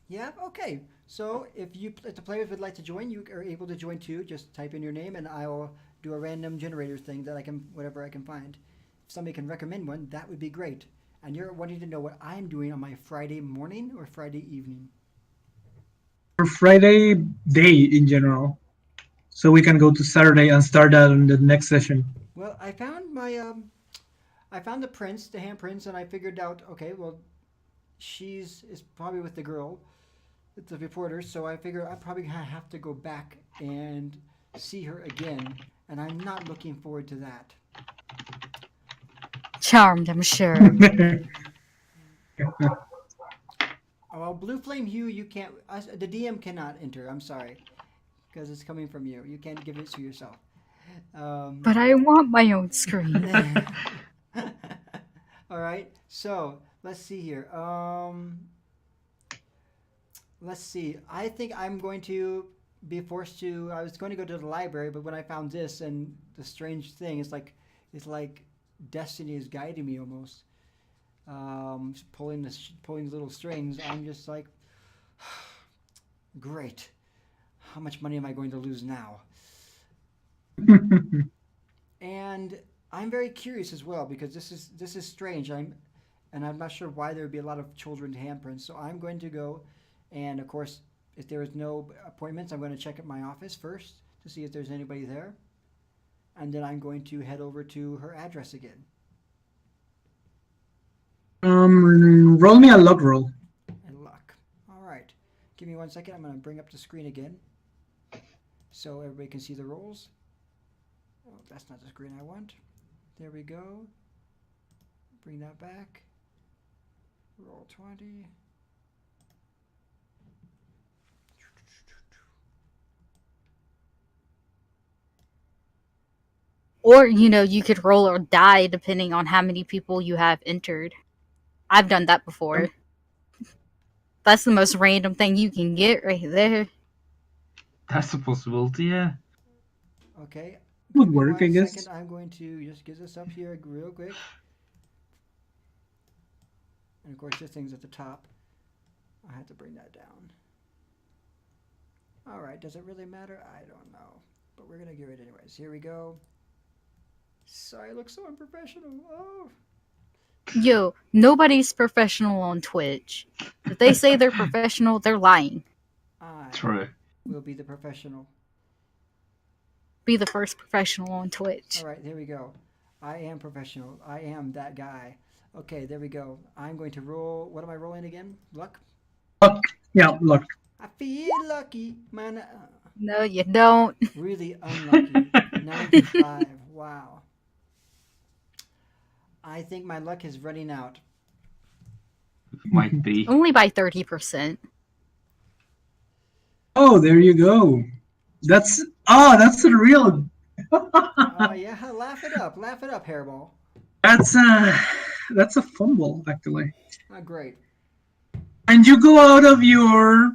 Yeah, okay. So if the players would like to join, you are able to join too. Just type in your name, and I will do a random generator thing that I can whatever I can find. If somebody can recommend one, that would be great. And you're wanting to know what I'm doing on my Friday morning or Friday evening? Or Friday day in general, so we can go to Saturday and start that on the next session. Well, I found the prints, the handprints, and I figured out, okay, well, is probably with the girl, it's the reporter, so I figure I probably have to go back and see her again, and I'm not looking forward to that. Charmed, I'm sure. Well, Blue Flame Hue, you can't, the DM cannot enter, I'm sorry, because it's coming from you. You can't give it to yourself. But I want my own screen. All right, so let's see here. Let's see. I think I'm going to be forced to. I was going to go to the library, but when I found this and the strange thing, it's like destiny is guiding me almost. Pulling the little strings. I'm just like, great. How much money am I going to lose now? And I'm very curious as well because this is strange. I'm not sure why there would be a lot of children's handprints. So I'm going to go, and of course, if there is no appointments, I'm going to check at my office first to see if there's anybody there, and then I'm going to head over to her address again. Roll me a luck roll. And luck. All right. Give me 1 second. I'm going to bring up the screen again so everybody can see the rolls. Oh, that's not the screen I want. There we go. Bring that back. Roll 20. Or, you could roll or die depending on how many people you have entered. I've done that before. That's the most random thing you can get right there. That's a possibility, yeah. Okay. Would Give me work, I 1 guess. second. I'm going to just get this up here real quick. And of course, this thing's at the top. I have to bring that down. All right. Does it really matter? I don't know. But we're going to give it anyways. Here we go. Sorry, I look so unprofessional. Oh. Yo, nobody's professional on Twitch. If they say they're professional, they're lying. I True. will be the professional. Be the first professional on Twitch. All right, there we go. I am professional. I am that guy. Okay, there we go. I'm going to roll. What am I rolling again? Luck? Luck. Yeah, luck. I feel lucky, man. No, you don't. Really unlucky. 95. Wow. I think my luck is running out. Might be. Only by 30%. Oh, there you go. That's a real. Oh yeah, laugh it up, hairball. That's a fumble actually. Oh, great. And you go out of your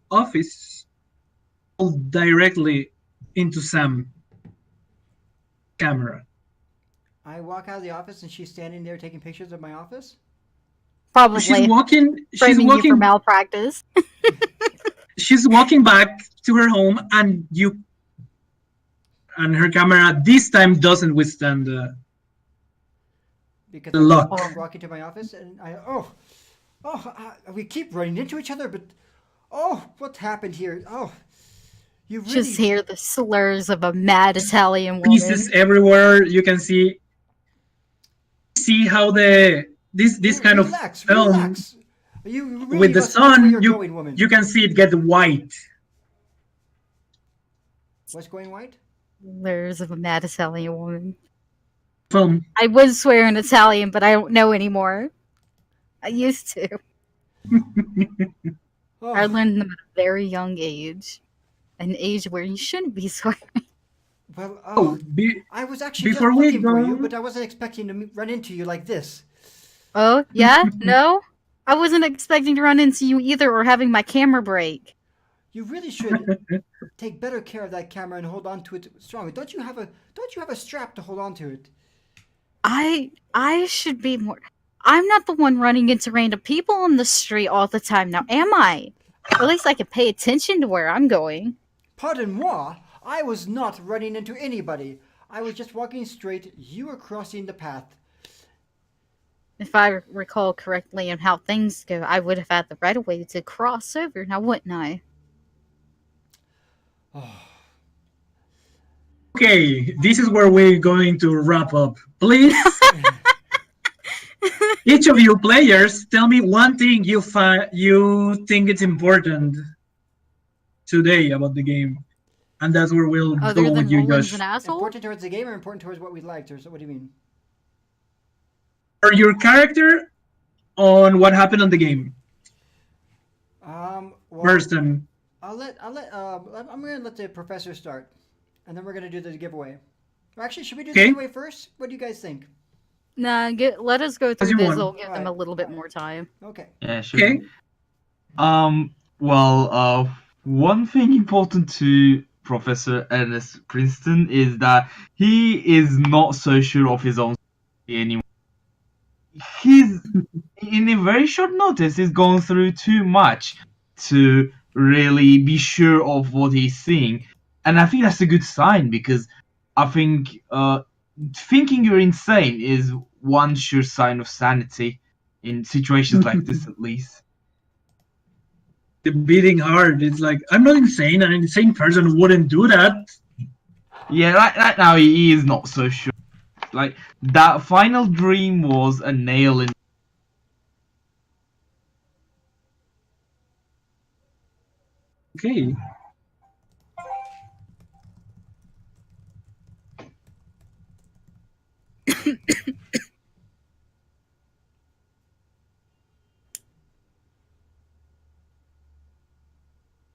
office directly into Sam's camera. I walk out of the office and she's standing there taking pictures of my office. Probably She's walking. framing you for malpractice. She's walking back to her home, and her camera this time doesn't withstand the Because the luck. I'm walking to my office and we keep running into each other, but what happened here? Oh, you really Just hear the slurs of a mad Italian woman. Pieces everywhere. You can see how this kind of film relax. You really with the must watch where sun. you're going, woman. You can see it get white. What's going white? Slurs of a mad Italian woman. Film. I would swear in Italian, but I don't know anymore. I used to. Oh, I learned them at a very young age. An age where you shouldn't be swearing. well, I was actually just before we looking for go- you, but I wasn't expecting to run into you like this. Oh, yeah? No? I wasn't expecting to run into you either or having my camera break. You really should take better care of that camera and hold on to it strongly. Don't you have a strap to hold on to it? I should be more... I'm not the one running into random people on the street all the time now, am I? At least I can pay attention to where I'm going. Pardon moi. I was not running into anybody. I was just walking straight. You were crossing the path. If I recall correctly on how things go, I would have had the right of way to cross over, now wouldn't I? Okay, this is where we're going to wrap up. Please, each of you players, tell me one thing you think it's important today about the game, and that's where we'll Other go than with you, Roland's Josh. an asshole? Important towards the game or important towards what we liked? Or what do you mean? Or your character on what happened on the game. Well, First, and I'm gonna let the professor start, and then we're gonna do the giveaway. Or actually, should we do the Okay. giveaway first? What do you guys think? Nah, let us go As through you this. want. It'll give them a Alright. little bit more time. Okay. Yeah, sure. okay. Well, one thing important to Professor Ernest Princeton is that he is not so sure of his own safety anymore. He's in a very short notice. He's gone through too much to really be sure of what he's seeing, and I think that's a good sign because I think thinking you're insane is one sure sign of sanity in situations like this, at least. The beating heart. It's like, I'm not insane. An insane person wouldn't do that. Yeah, right now he is not so sure. Like, that final dream was a nail in. Okay.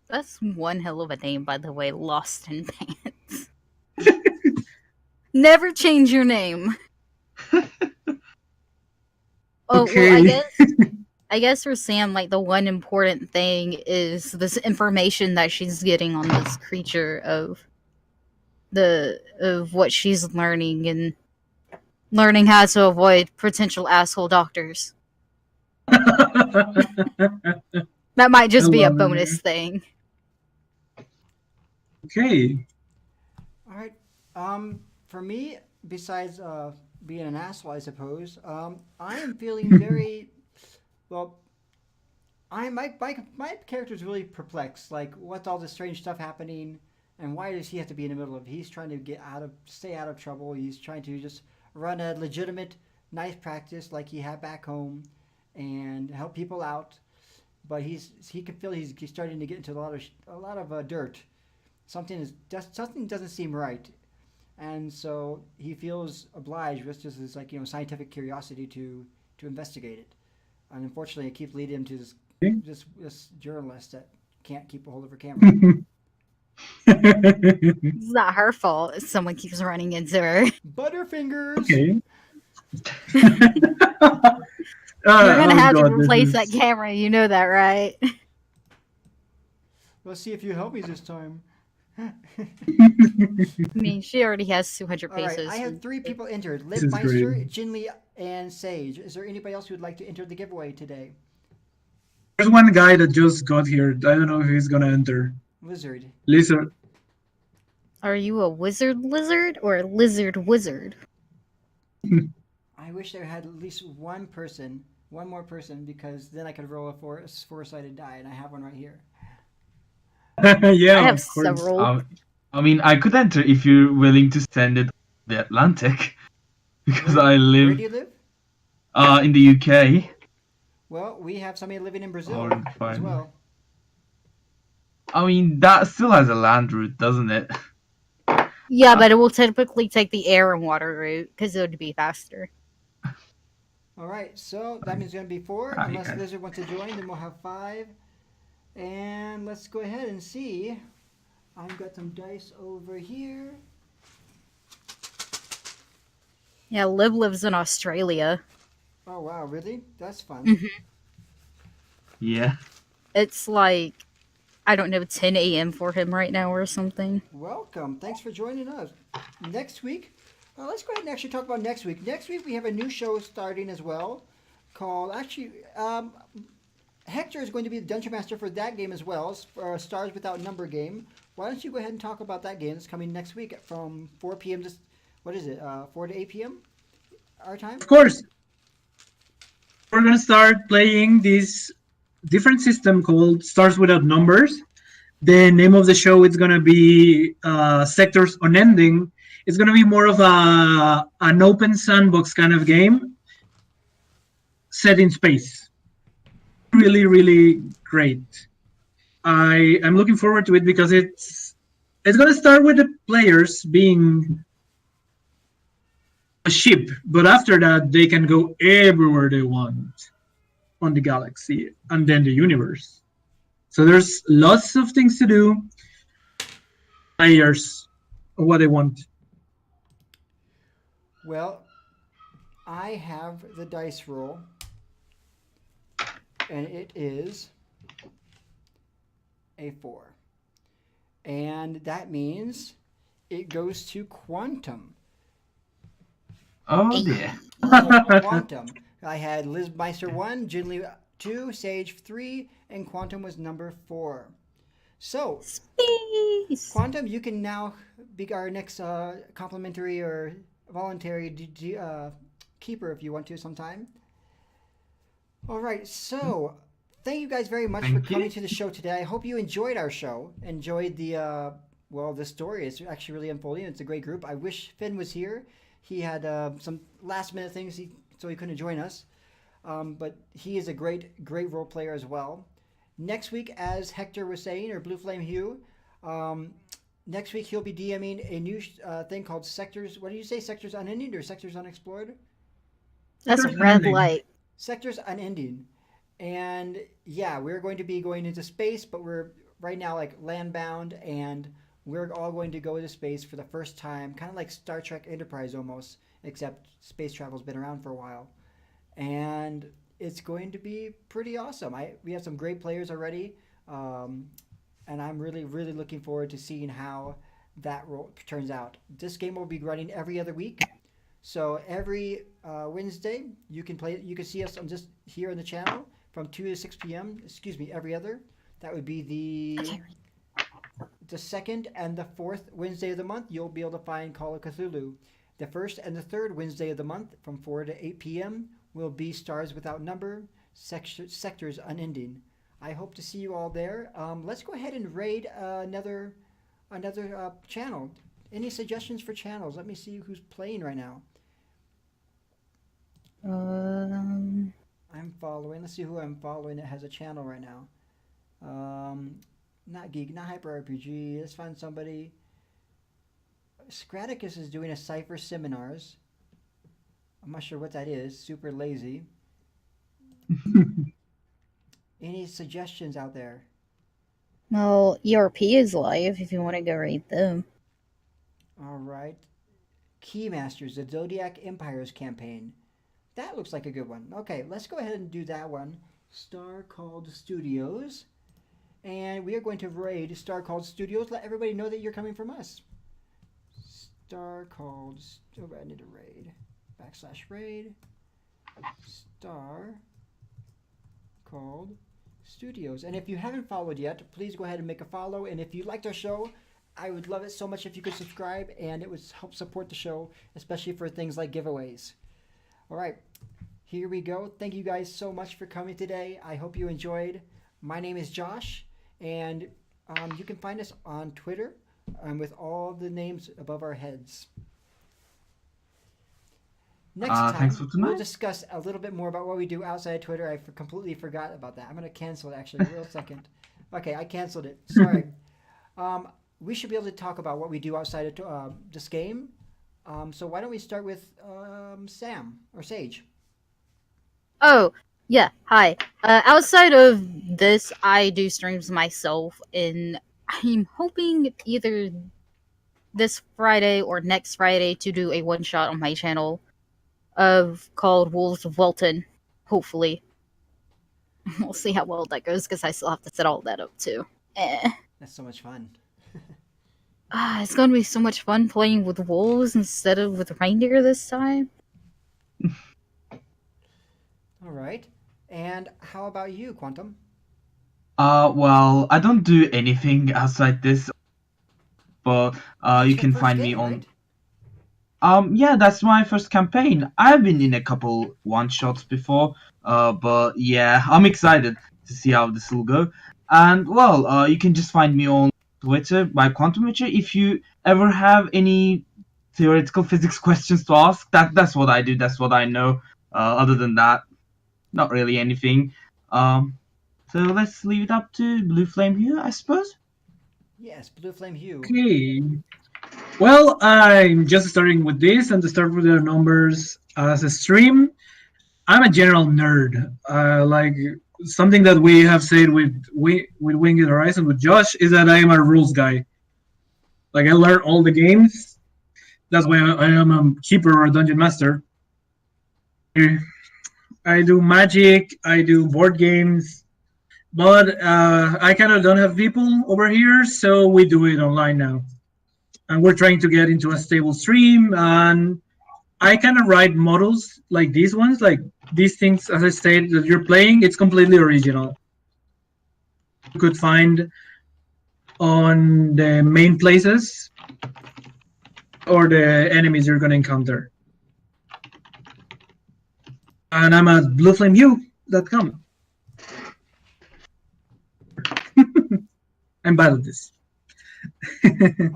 That's one hell of a name, by the way. Lost in Pants. Never change your name. Oh, Okay. well, I guess for Sam, like, the one important thing is this information that she's getting on this creature of what she's learning and learning how to avoid potential asshole doctors. That might just I be a love it, bonus man. thing. Okay. All right. For me, besides being an asshole, I suppose, I am feeling very well. My character's really perplexed. Like, what's all this strange stuff happening, and why does he have to be in the middle of? He's trying to stay out of trouble. He's trying to just run a legitimate, nice practice like he had back home, and help people out. But he can feel he's starting to get into a lot of dirt. Something doesn't seem right, and so he feels obliged with just his scientific curiosity to investigate it. And unfortunately, it keeps leading him to this journalist that can't keep a hold of her camera. It's not her fault if someone keeps running into her. Butterfingers. Okay. You're gonna have to God, replace this that camera, you know that, right? Let's see if you help me this time. I mean, she already has 200 All right, paces. I have 3 people entered: This is Lipmeister, great. Jinli, and Sage. Is there anybody else who would like to enter the giveaway today? There's one guy that just got here. I don't know if he's gonna enter. Lizard. Lizard. Are you a wizard lizard or a lizard wizard? I wish there had at least one more person, because then I could roll a four-sided die, and I have one right here. Yeah, I have of course. several. I mean, I could enter if you're willing to send it to the Atlantic, because I Where live do you live? in the UK. Well, we have somebody living in Brazil Or as fine. well. I mean, that still has a land route, doesn't it? Yeah, but it will typically take the air and water route because it would be faster. All right, so that means it's going to be 4. Right, Unless guys. Lizard wants to join, then we'll have 5. And let's go ahead and see. I've got some dice over here. Yeah, Liv lives in Australia. Oh, wow, really? That's fun. Mhm. Yeah. It's like, I don't know, 10 a.m. for him right now or something. Welcome. Thanks for joining us. Next week, let's go ahead and actually talk about next week. Next week, we have a new show starting as well called, Hector is going to be the Dungeon Master for that game as well, Stars Without Number game, why don't you go ahead and talk about that game that's coming next week from 4 p.m. to, what is it, 4 to 8 p.m. our time? Of course, we're gonna start playing this different system called Stars Without Numbers. The name of the show is gonna be Sectors Unending. It's gonna be more of an open sandbox kind of game set in space. Really, really great. I'm looking forward to it because it's gonna start with the players being a ship, but after that they can go everywhere they want on the galaxy and then the universe. So there's lots of things to do. Players, what they want. Well, I have the dice roll, and it is a 4. And that means it goes to Quantum. Oh dear. Quantum. I had Liz Meister 1, Jinli 2, Sage 3, and Quantum was number 4. So, Space. Quantum, you can now be our next complimentary or voluntary keeper if you want to sometime. All right, so thank you guys very much for Thank you. coming to the show today. I hope you enjoyed our show, enjoyed the story. It's actually really unfolding. It's a great group. I wish Finn was here. He had some last minute things, so he couldn't join us. But he is a great role player as well. Next week, as Hector was saying, or Blue Flame Hugh, next week he'll be DMing a new thing called Sectors. What did you say? Sectors Unending or Sectors Unexplored? That's Sectors red Unending. light. Sectors Unending. And yeah, we're going to be going into space, but we're right now like land bound, and we're all going to go into space for the first time, kind of like Star Trek Enterprise almost, except space travel's been around for a while. And it's going to be pretty awesome. We have some great players already, and I'm really, really looking forward to seeing how that turns out. This game will be running every other week. So every Wednesday, you can play. You can see us on just here on the channel from 2 to 6 p.m. Excuse me, every other. That would be the second and the fourth Wednesday of the month. You'll be able to find Call of Cthulhu. The first and the third Wednesday of the month from 4 to 8 p.m. will be Stars Without Number, Sectors Unending. I hope to see you all there. Let's go ahead and raid another channel. Any suggestions for channels? Let me see who's playing right now. I'm following. Let's see who I'm following that has a channel right now. Not Geek, not Hyper RPG. Let's find somebody. Scraticus is doing a Cypher Seminars. I'm not sure what that is. Super lazy. Any suggestions out there? Well, ERP is live if you want to go read them. All right. Keymasters, the Zodiac Empires campaign. That looks like a good one. Okay, let's go ahead and do that one. Star Called Studios. And we are going to raid Star Called Studios. Let everybody know that you're coming from us. Star Called... Oh, I need to raid. /raid. Star Called Studios. And if you haven't followed yet, please go ahead and make a follow. And if you liked our show, I would love it so much if you could subscribe, and it would help support the show, especially for things like giveaways. All right, here we go. Thank you guys so much for coming today. I hope you enjoyed. My name is Josh, and you can find us on Twitter with all the names above our heads. Next time, Thanks for tonight. we'll discuss a little bit more about what we do outside of Twitter. I completely forgot about that. I'm going to cancel it, actually, real second. Okay, I canceled it. Sorry. We should be able to talk about what we do outside of this game. So why don't we start with Sam or Sage? Oh, yeah. Hi. Outside of this, I do streams myself, and I'm hoping either this Friday or next Friday to do a one-shot on my channel called Wolves of Welton. Hopefully. We'll see how well that goes, because I still have to set all that up, too. That's so much fun. It's going to be so much fun playing with wolves instead of with reindeer this time. All right. And how about you, Quantum? Well, I don't do anything outside this. but That's you your can first find me game, on. right? Yeah, that's my first campaign. I've been in a couple one shots before, but yeah, I'm excited to see how this will go. And well, you can just find me on Twitter by Quantum Witcher. If you ever have any theoretical physics questions to ask, that's what I do. That's what I know. Other than that, not really anything. So let's leave it up to Blue Flame here, I suppose. Yes, Blue Flame Hue. Okay. Well, I'm just starting with this, and to start with the numbers as a stream, I'm a general nerd. Like something that we have said with Winged Horizon with Josh is that I am a rules guy. Like I learn all the games. That's why I am a keeper or a dungeon master. I do magic. I do board games, but I kind of don't have people over here, so we do it online now. And we're trying to get into a stable stream. And I kind of write models like these ones, like these things, as I said, that you're playing. It's completely original. You could find on the main places or the enemies you're going to encounter. And I'm at blueflamehue.com. I'm bad at this.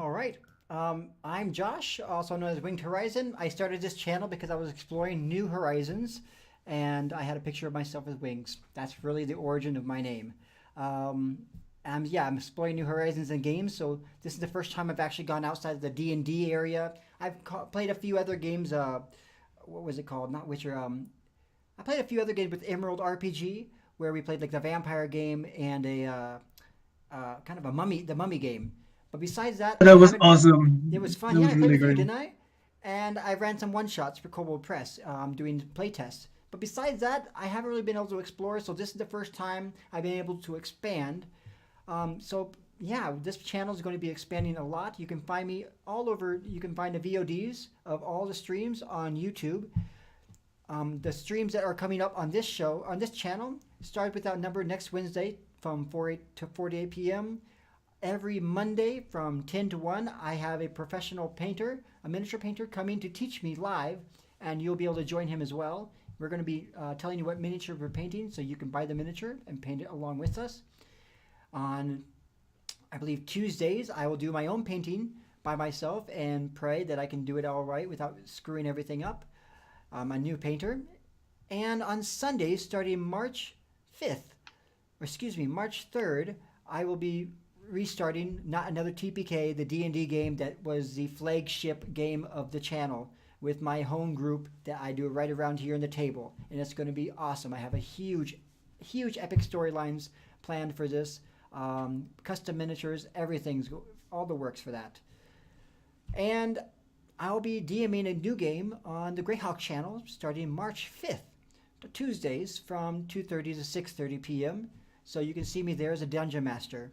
All right. I'm Josh, also known as Winged Horizon. I started this channel because I was exploring new horizons, and I had a picture of myself with wings. That's really the origin of my name. I'm exploring new horizons in games. So this is the first time I've actually gone outside of the D&D area. I've played a few other games. What was it called? Not Witcher. I played a few other games with Emerald RPG, where we played like the vampire game and a kind of the mummy game. But besides that, I That was haven't. awesome. It was fun. That Yeah, was I played really with you, great. didn't I? And I ran some one shots for Kobold Press, doing play tests. But besides that, I haven't really been able to explore. So this is the first time I've been able to expand. So yeah, this channel is going to be expanding a lot. You can find me all over. You can find the VODs of all the streams on YouTube. The streams that are coming up on this show, on this channel, start without number next Wednesday from 4 to 48 p.m. Every Monday from 10 to 1, I have a professional painter, a miniature painter, coming to teach me live, and you'll be able to join him as well. We're going to be telling you what miniature we're painting, so you can buy the miniature and paint it along with us. On, I believe, Tuesdays, I will do my own painting by myself and pray that I can do it all right without screwing everything up. I'm a new painter. And on Sundays, starting March 3rd, I will be restarting not another TPK, the D&D game that was the flagship game of the channel, with my home group that I do right around here on the table, and it's going to be awesome. I have a huge epic storylines planned for this, custom miniatures, everything's all the works for that. And I'll be DMing a new game on the Greyhawk channel starting March 5th, Tuesdays from 2:30 to 6:30 p.m. So you can see me there as a dungeon master.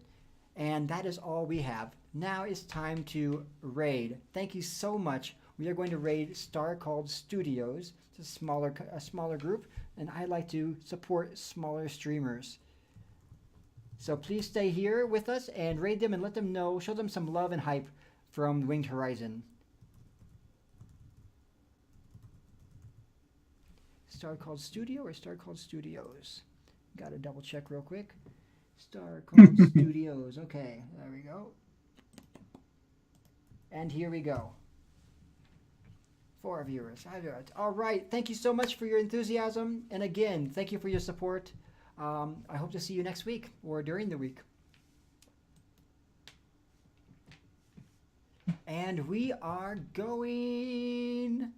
And that is all we have. Now it's time to raid. Thank you so much. We are going to raid Star Called Studios. It's a smaller group, and I like to support smaller streamers. So please stay here with us and raid them and let them know, show them some love and hype from Winged Horizon. Star Called Studio or Star Called Studios? Gotta double check real quick. Star Called Studios. Okay, there we go. And here we go. 4 viewers. All right. Thank you so much for your enthusiasm. And again, thank you for your support. I hope to see you next week or during the week. And we are going...